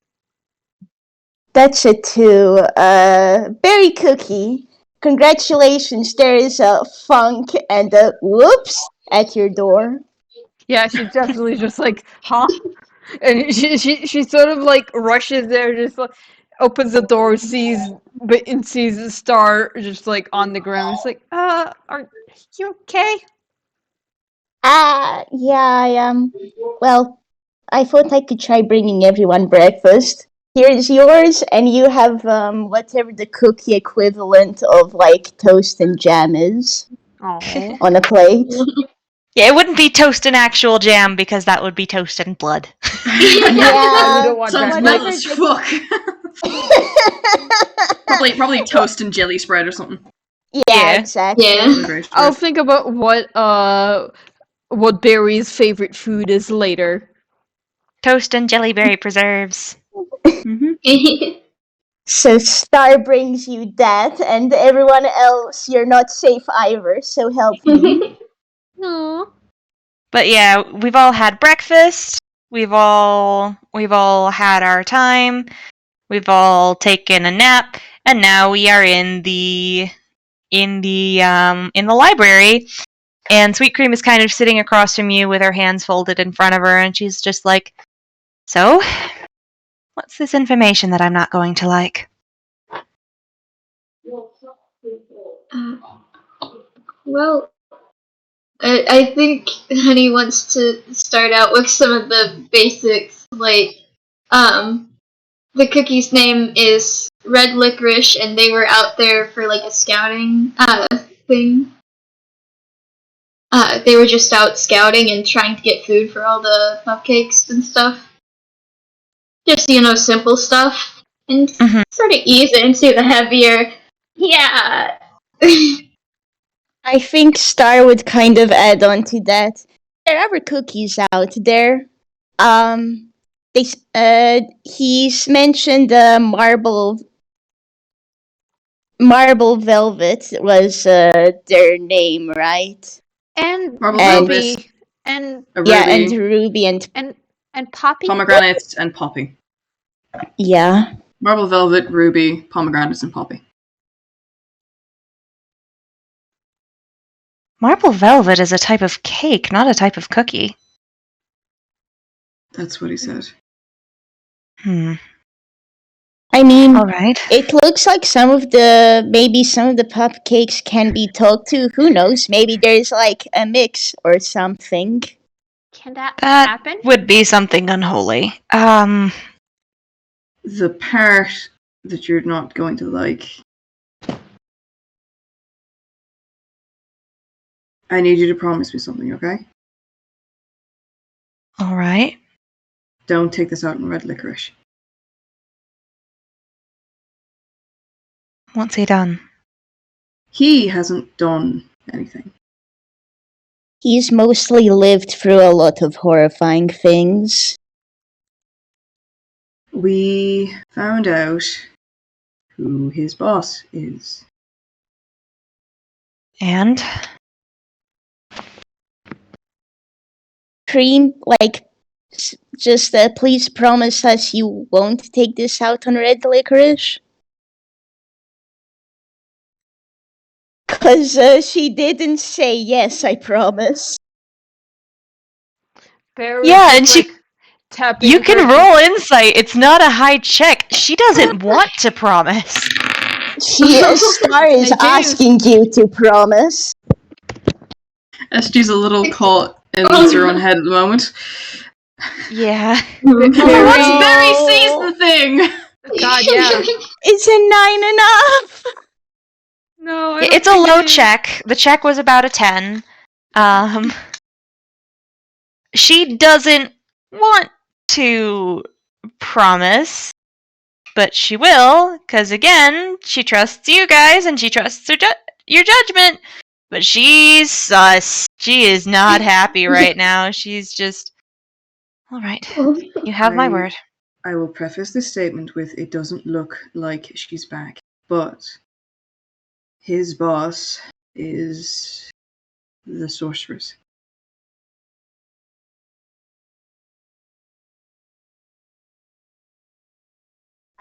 That's a 2. Berry Cookie. Congratulations, there is a funk and a whoops at your door. Yeah, she's definitely just like, huh? And she sort of like rushes there, just like opens the door, sees the star just like on the ground. It's like, are you okay? Yeah, I am. Well, I thought I could try bringing everyone breakfast. here's yours, and you have whatever the cookie equivalent of like toast and jam is Oh. on a plate. Yeah, it wouldn't be toast and actual jam because that would be toast and blood. Yeah, we don't want Sounds that. metal whatever as the- fuck. Probably toast and jelly spread or something. Yeah, Yeah. exactly. Yeah. Really great I'll spread. think about what Barry's favorite food is later. Toast and jellyberry preserves. Mhm. So Star brings you that, and everyone else, you're not safe either. So help me. Aw. But yeah, we've all had breakfast. We've all had our time. We've all taken a nap, and now we are in the library. And Sweet Cream is kind of sitting across from you with her hands folded in front of her, and she's just like, "So, what's this information that I'm not going to like?" Well, I think Honey wants to start out with some of the basics, like, the cookie's name is Red Licorice, and they were out there for like a scouting thing. They were just out scouting and trying to get food for all the cupcakes and stuff. Just, simple stuff. And sort of ease into the heavier, yeah. I think Star would kind of add on to that. There are cookies out there. He's mentioned marble velvet was their name, right? And Marble And- velvet, Ruby. And a ruby, Yeah, and Ruby and Poppy. pomegranates, and poppy. yeah. Marble velvet, ruby, pomegranates, and poppy. Marble velvet is a type of cake, not a type of cookie. That's what he said. I mean, All right. it looks like some of the cupcakes can be talked to. Who knows? Maybe there's like a mix or something. Can that That happen? would be something unholy. The part that you're not going to like, I need you to promise me something, okay? All right. Don't take this out in Red Licorice. What's he done? He hasn't done anything. He's mostly lived through a lot of horrifying things. We found out who his boss is. And Cream, like, just please promise us you won't take this out on Red Licorice. Because she didn't say yes, I promise. Barry's yeah, just, and she like, tapping you can her- roll insight. It's not a high check. She doesn't want to promise. Star is Hey, James. asking you to promise. SG's a little caught in her own head at the moment. Yeah. Once Barry sees the thing! God, yeah. Is a 9 enough? No, I don't It's a think low it is. check. The check was about a 10. She doesn't want to promise, but she will, because again, she trusts you guys and she trusts your judgment. But she's sus. She is not happy right now. She's just, all right, you have my word. I will preface this statement with it doesn't look like she's back, but his boss is the sorceress.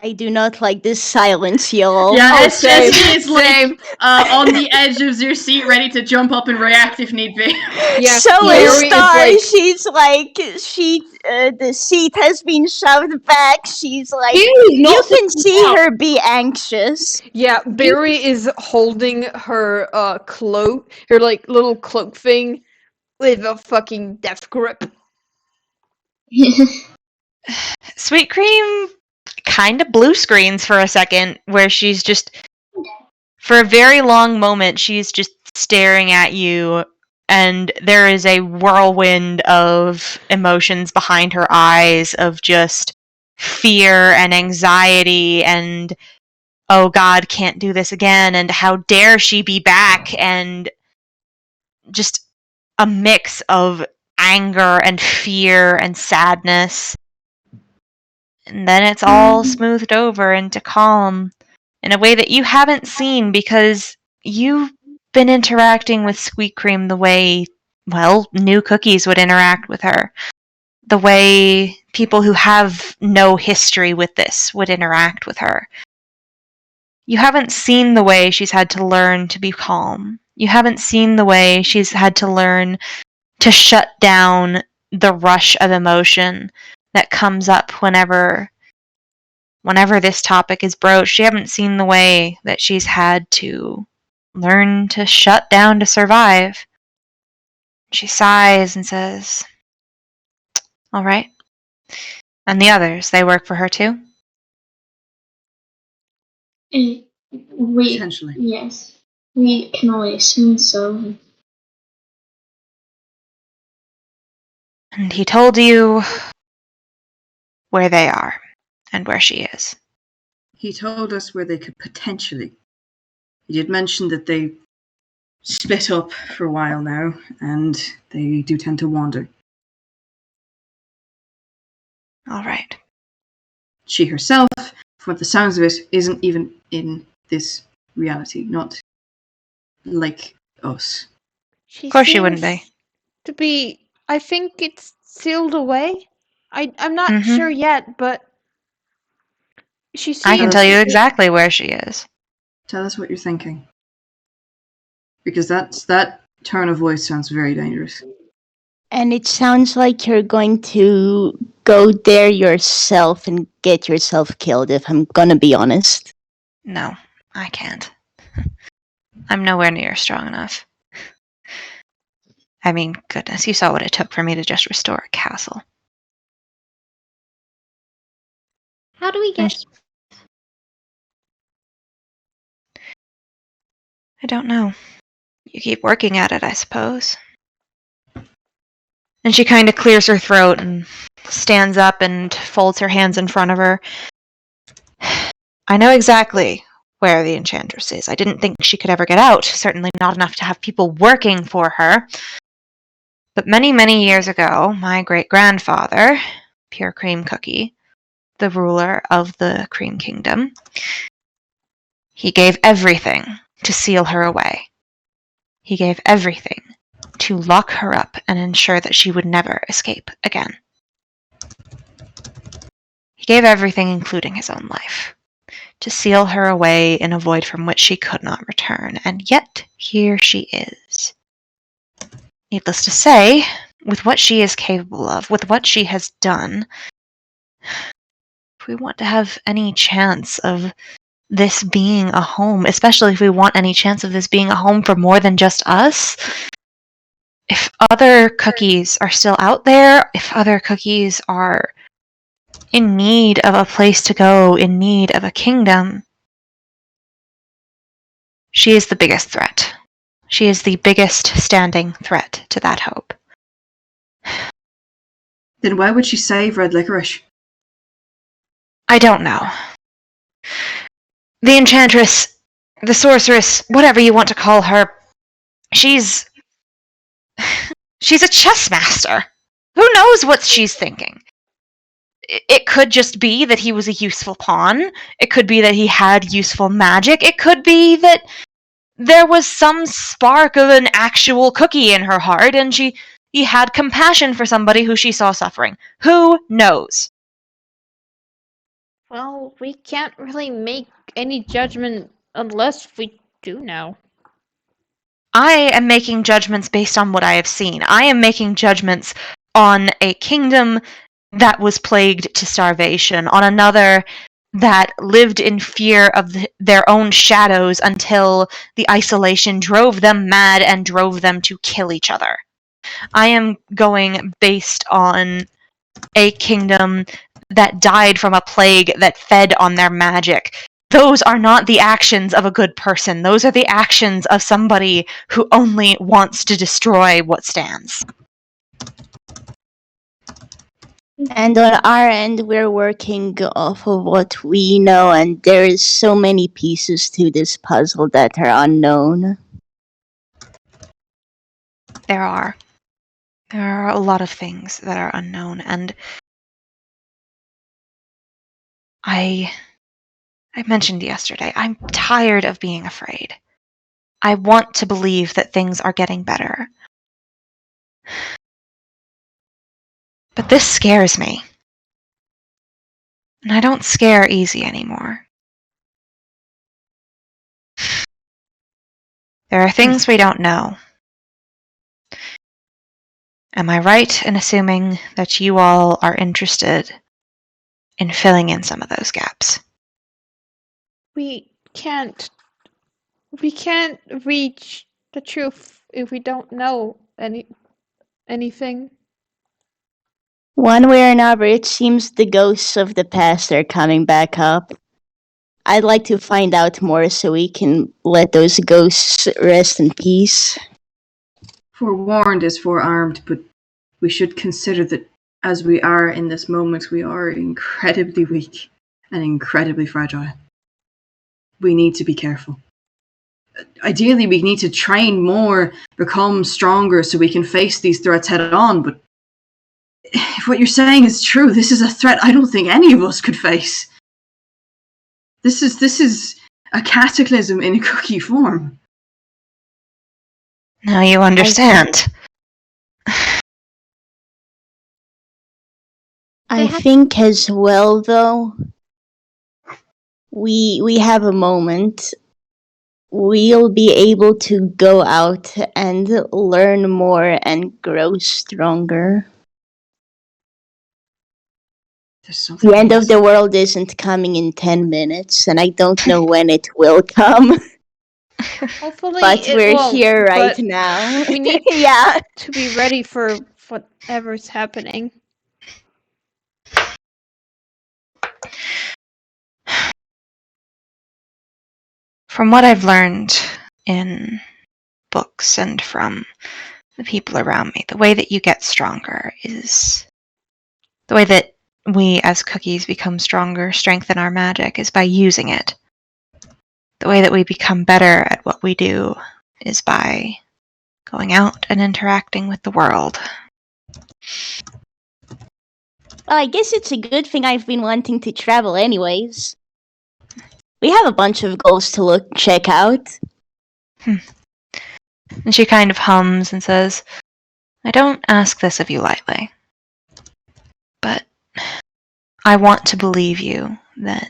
I do not like this silence, y'all. Yeah, Oh, SG same, is like same. on the edge of your seat, ready to jump up and react if need be. Yeah, So Barry is is Star. like- She's like, the seat has been shoved back. She's like, Barry's you not can sitting see down. her be anxious. Yeah, Barry is holding her cloak, her like little cloak thing, with a fucking death grip. Sweet Cream kind of blue screens for a second, where she's just, for a very long moment, she's just staring at you, and there is a whirlwind of emotions behind her eyes of just fear and anxiety and, oh God, can't do this again, and how dare she be back, and just a mix of anger and fear and sadness. And then it's all smoothed over into calm in a way that you haven't seen because you've been interacting with Squeak Cream the way, well, new cookies would interact with her. The way people who have no history with this would interact with her. You haven't seen the way she's had to learn to be calm. You haven't seen the way she's had to learn to shut down the rush of emotion that comes up whenever this topic is broached. You haven't seen the way that she's had to learn to shut down to survive. She sighs and says, all right. And the others, they work for her too? We Potentially. Yes, we can only assume so. And he told you where they are and where she is. He told us where they could potentially. He did mention that they split up for a while now, and they do tend to wander. All right. She herself, from the sounds of it, isn't even in this reality, not like us. She Of course she wouldn't be. seems to be. I think it's sealed away. I'm not Mhm. sure yet, but she seems. I can tell you exactly where she is. Tell us what you're thinking. Because that tone of voice sounds very dangerous. And it sounds like you're going to go there yourself and get yourself killed, if I'm gonna be honest. No, I can't. I'm nowhere near strong enough. I mean, goodness, you saw what it took for me to just restore a castle. How do we get? I don't know. You keep working at it, I suppose. And she kind of clears her throat and stands up and folds her hands in front of her. I know exactly where the enchantress is. I didn't think she could ever get out, certainly not enough to have people working for her. But many, many years ago, my great-grandfather, Pure Cream Cookie, the ruler of the Cream Kingdom, he gave everything to seal her away. He gave everything to lock her up and ensure that she would never escape again. He gave everything, including his own life, to seal her away in a void from which she could not return, and yet here she is. Needless to say, with what she is capable of, with what she has done, if we want to have any chance of this being a home, especially if we want any chance of this being a home for more than just us, if other cookies are still out there, if other cookies are in need of a place to go, in need of a kingdom, she is the biggest threat. She is the biggest standing threat to that hope. Then why would she save Red Licorice? I don't know. The enchantress, the sorceress, whatever you want to call her, she's a chess master. Who knows what she's thinking? It could just be that he was a useful pawn. It could be that he had useful magic. It could be that there was some spark of an actual cookie in her heart, and he had compassion for somebody who she saw suffering. Who knows? Well, we can't really make any judgment unless we do know. I am making judgments based on what I have seen. I am making judgments on a kingdom that was plagued to starvation, on another that lived in fear of their own shadows until the isolation drove them mad and drove them to kill each other. I am going based on a kingdom that died from a plague that fed on their magic. Those are not the actions of a good person. Those are the actions of somebody who only wants to destroy what stands. And on our end, we're working off of what we know, and there's so many pieces to this puzzle that are unknown. There are a lot of things that are unknown, and I mentioned yesterday, I'm tired of being afraid. I want to believe that things are getting better. But this scares me. And I don't scare easy anymore. There are things we don't know. Am I right in assuming that you all are interested in filling in some of those gaps? We can't reach the truth if we don't know anything. One way or another, it seems the ghosts of the past are coming back up. I'd like to find out more so we can let those ghosts rest in peace. Forewarned is forearmed, but we should consider that as we are in this moment, we are incredibly weak and incredibly fragile. We need to be careful. Ideally, we need to train more, become stronger so we can face these threats head on, but if what you're saying is true, this is a threat I don't think any of us could face. This is a cataclysm in a cookie form. Now you understand. I think as well, though, we have a moment. We'll be able to go out and learn more and grow stronger. The end of the world isn't coming in 10 minutes, and I don't know when it will come. Hopefully But it we're won't, here right but now. we need Yeah. to be ready for whatever's happening. From what I've learned in books and from the people around me, the way that you get stronger is the way that we as cookies become stronger, strengthen our magic, is by using it. The way that we become better at what we do is by going out and interacting with the world. Well, I guess it's a good thing I've been wanting to travel anyways. We have a bunch of goals to check out. And she kind of hums and says, I don't ask this of you lightly, but I want to believe you that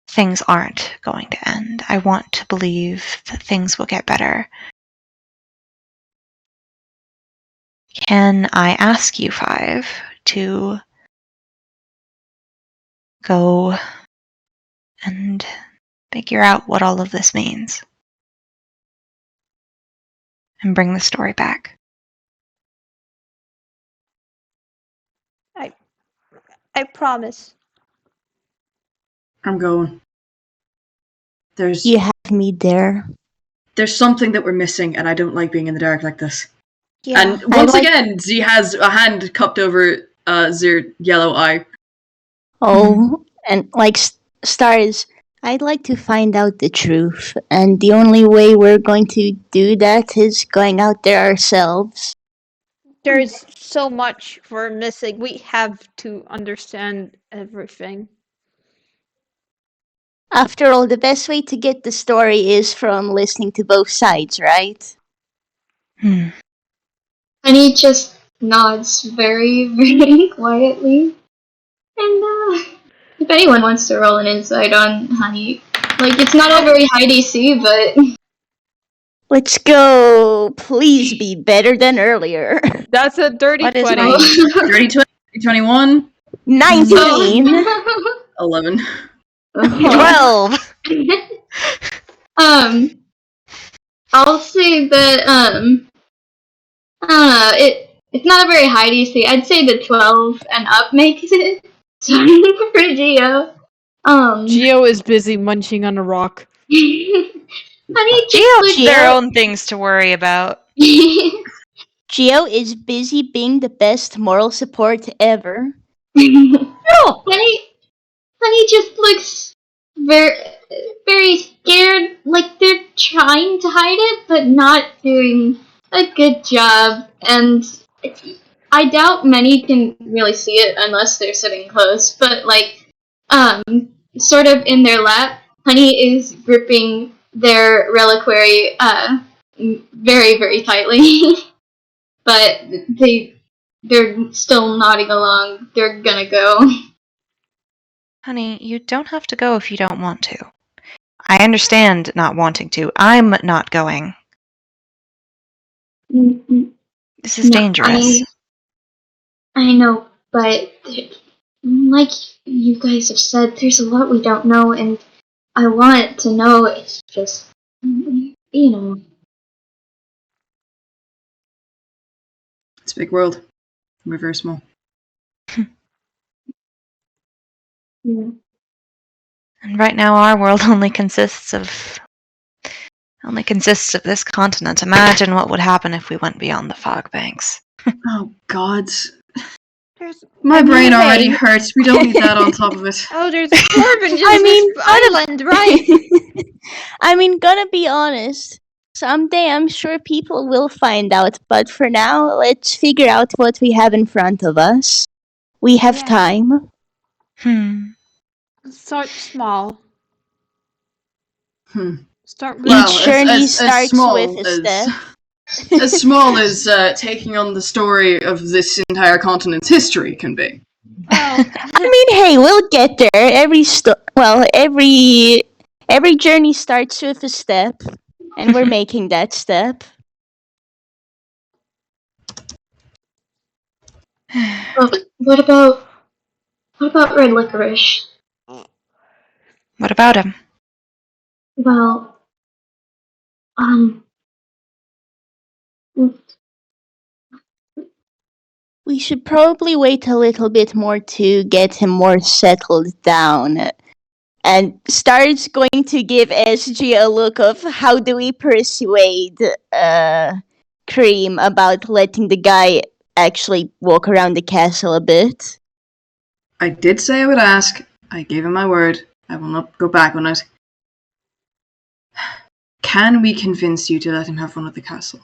things aren't going to end. I want to believe that things will get better. Can I ask you 5 to go and figure out what all of this means? And bring the story back. I promise. I'm going. You have me there. There's something that we're missing, and I don't like being in the dark like this. Yeah. And once again, Z has a hand cupped over their yellow eye. Oh, and like stars, I'd like to find out the truth, and the only way we're going to do that is going out there ourselves. There's so much we're missing. We have to understand everything. After all, the best way to get the story is from listening to both sides, right? Honey just nods very, very quietly. And if anyone wants to roll an insight on Honey, like, it's not a very high DC, but... Let's go! Please be better than earlier. That's a dirty What is 20. my- Dirty 20, 21, 19! 11. 12! I'll say that, I don't know, it's not a very high DC. I'd say the 12 and up makes it for Geo. Geo is busy munching on a rock. Honey, Geo just has their own things to worry about. Geo is busy being the best moral support ever. Honey just looks very scared, like they're trying to hide it, but not doing a good job. And I doubt many can really see it unless they're sitting close. But sort of in their lap, Honey is gripping their reliquary, very very tightly. But they're still nodding along. They're gonna go. Honey, you don't have to go if you don't want to. I understand not wanting to. I'm not going. This is dangerous. I know, but like you guys have said, there's a lot we don't know, and I want to know. It's just, It's a big world. We're very small. Yeah. And right now our world only consists of this continent. Imagine what would happen if we went beyond the fog banks. Oh, God. There's My brain hey. already hurts. We don't need that on top of it. there's more than just this island, right? I mean, gonna be honest. Someday I'm sure people will find out, but for now, let's figure out what we have in front of us. We have Yeah. time. Start small. Start with Well, Each journey as starts small with a as- step. As small as taking on the story of this entire continent's history can be. well, I mean, hey, we'll get there. Every journey starts with a step, and we're making that step. What about red licorice? What about him? Well, We should probably wait a little bit more to get him more settled down. And Star's going to give SG a look of how do we persuade Cream about letting the guy actually walk around the castle a bit. I did say I would ask. I gave him my word. I will not go back on it. Can we convince you to let him have fun at the castle?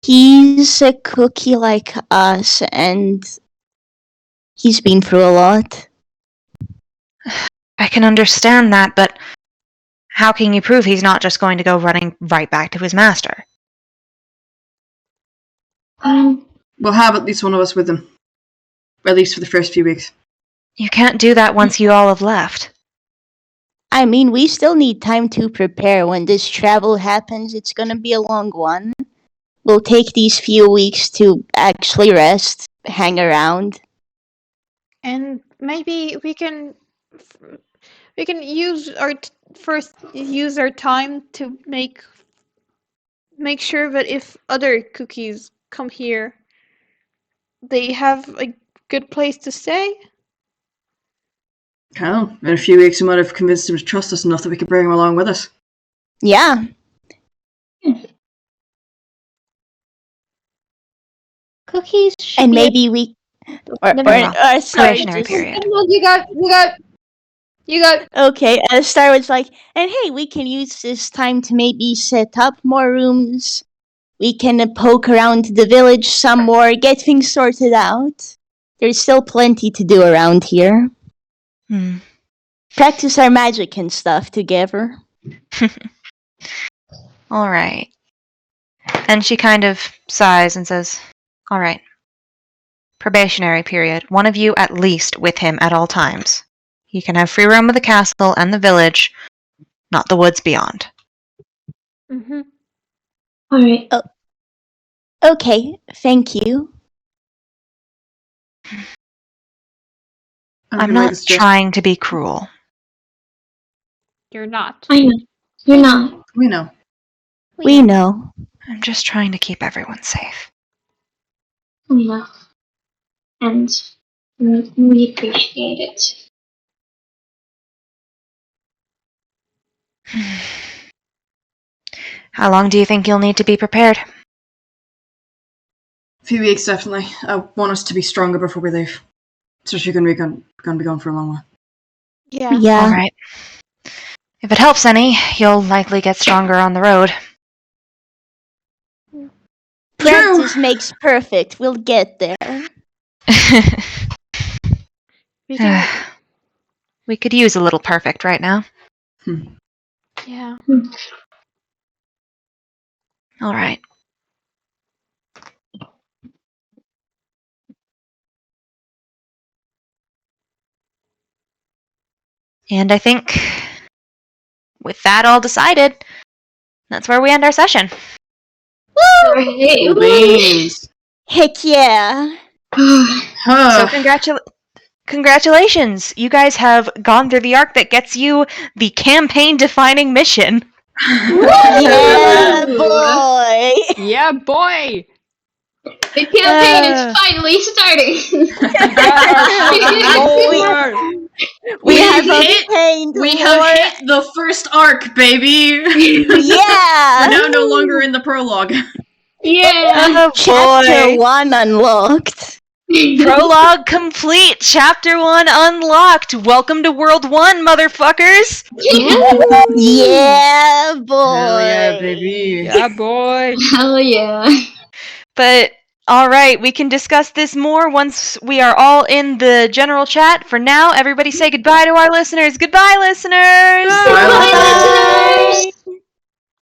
He's a cookie like us, and he's been through a lot. I can understand that, but how can you prove he's not just going to go running right back to his master? We'll have at least one of us with him. At least for the first few weeks. You can't do that once you all have left. I mean, we still need time to prepare. When this travel happens, it's gonna be a long one. We'll take these few weeks to actually rest, hang around. and maybe we can use use our time to make sure that if other cookies come here, they have a good place to stay. Hell, in a few weeks we might have convinced him to trust us enough that we could bring him along with us. Yeah. Cookies should And be maybe we... Or sorry, Probationary period. You got. Okay, Star was like, and hey, we can use this time to maybe set up more rooms. We can poke around the village some more, get things sorted out. There's still plenty to do around here. Practice our magic and stuff together. All right. And she kind of sighs and says, all right. Probationary period. One of you at least with him at all times. He can have free roam of the castle and the village, not the woods beyond. Mm-hmm. all right. Okay, thank you. I'm not trying to be cruel. You're not. I know. You're not. We know. We know. I'm just trying to keep everyone safe. Yeah. And we appreciate it. How long do you think you'll need to be prepared? A few weeks, definitely. I want us to be stronger before we leave. Especially gonna be gone for a long while. Yeah. All right. If it helps any, you'll likely get stronger on the road. Practice makes perfect. We'll get there. We could use a little perfect right now. Yeah. All right. And I think with that all decided, that's where we end our session. Right. Beans. Heck yeah. So congratulations. You guys have gone through the arc that gets you the campaign-defining mission. Yeah, boy. Yeah, boy! The campaign is finally starting. We have hit obtained We more. have hit the first arc, baby! Yeah. We're now no longer in the prologue. Yeah. Oh Chapter boy. 1 unlocked. Prologue complete. Chapter 1 unlocked. Welcome to World 1, motherfuckers. Yeah, boy. Hell yeah, baby. Yeah, boy! Hell yeah. But all right, we can discuss this more once we are all in the general chat. For now, everybody say goodbye to our listeners. Goodbye, listeners. Bye, listeners.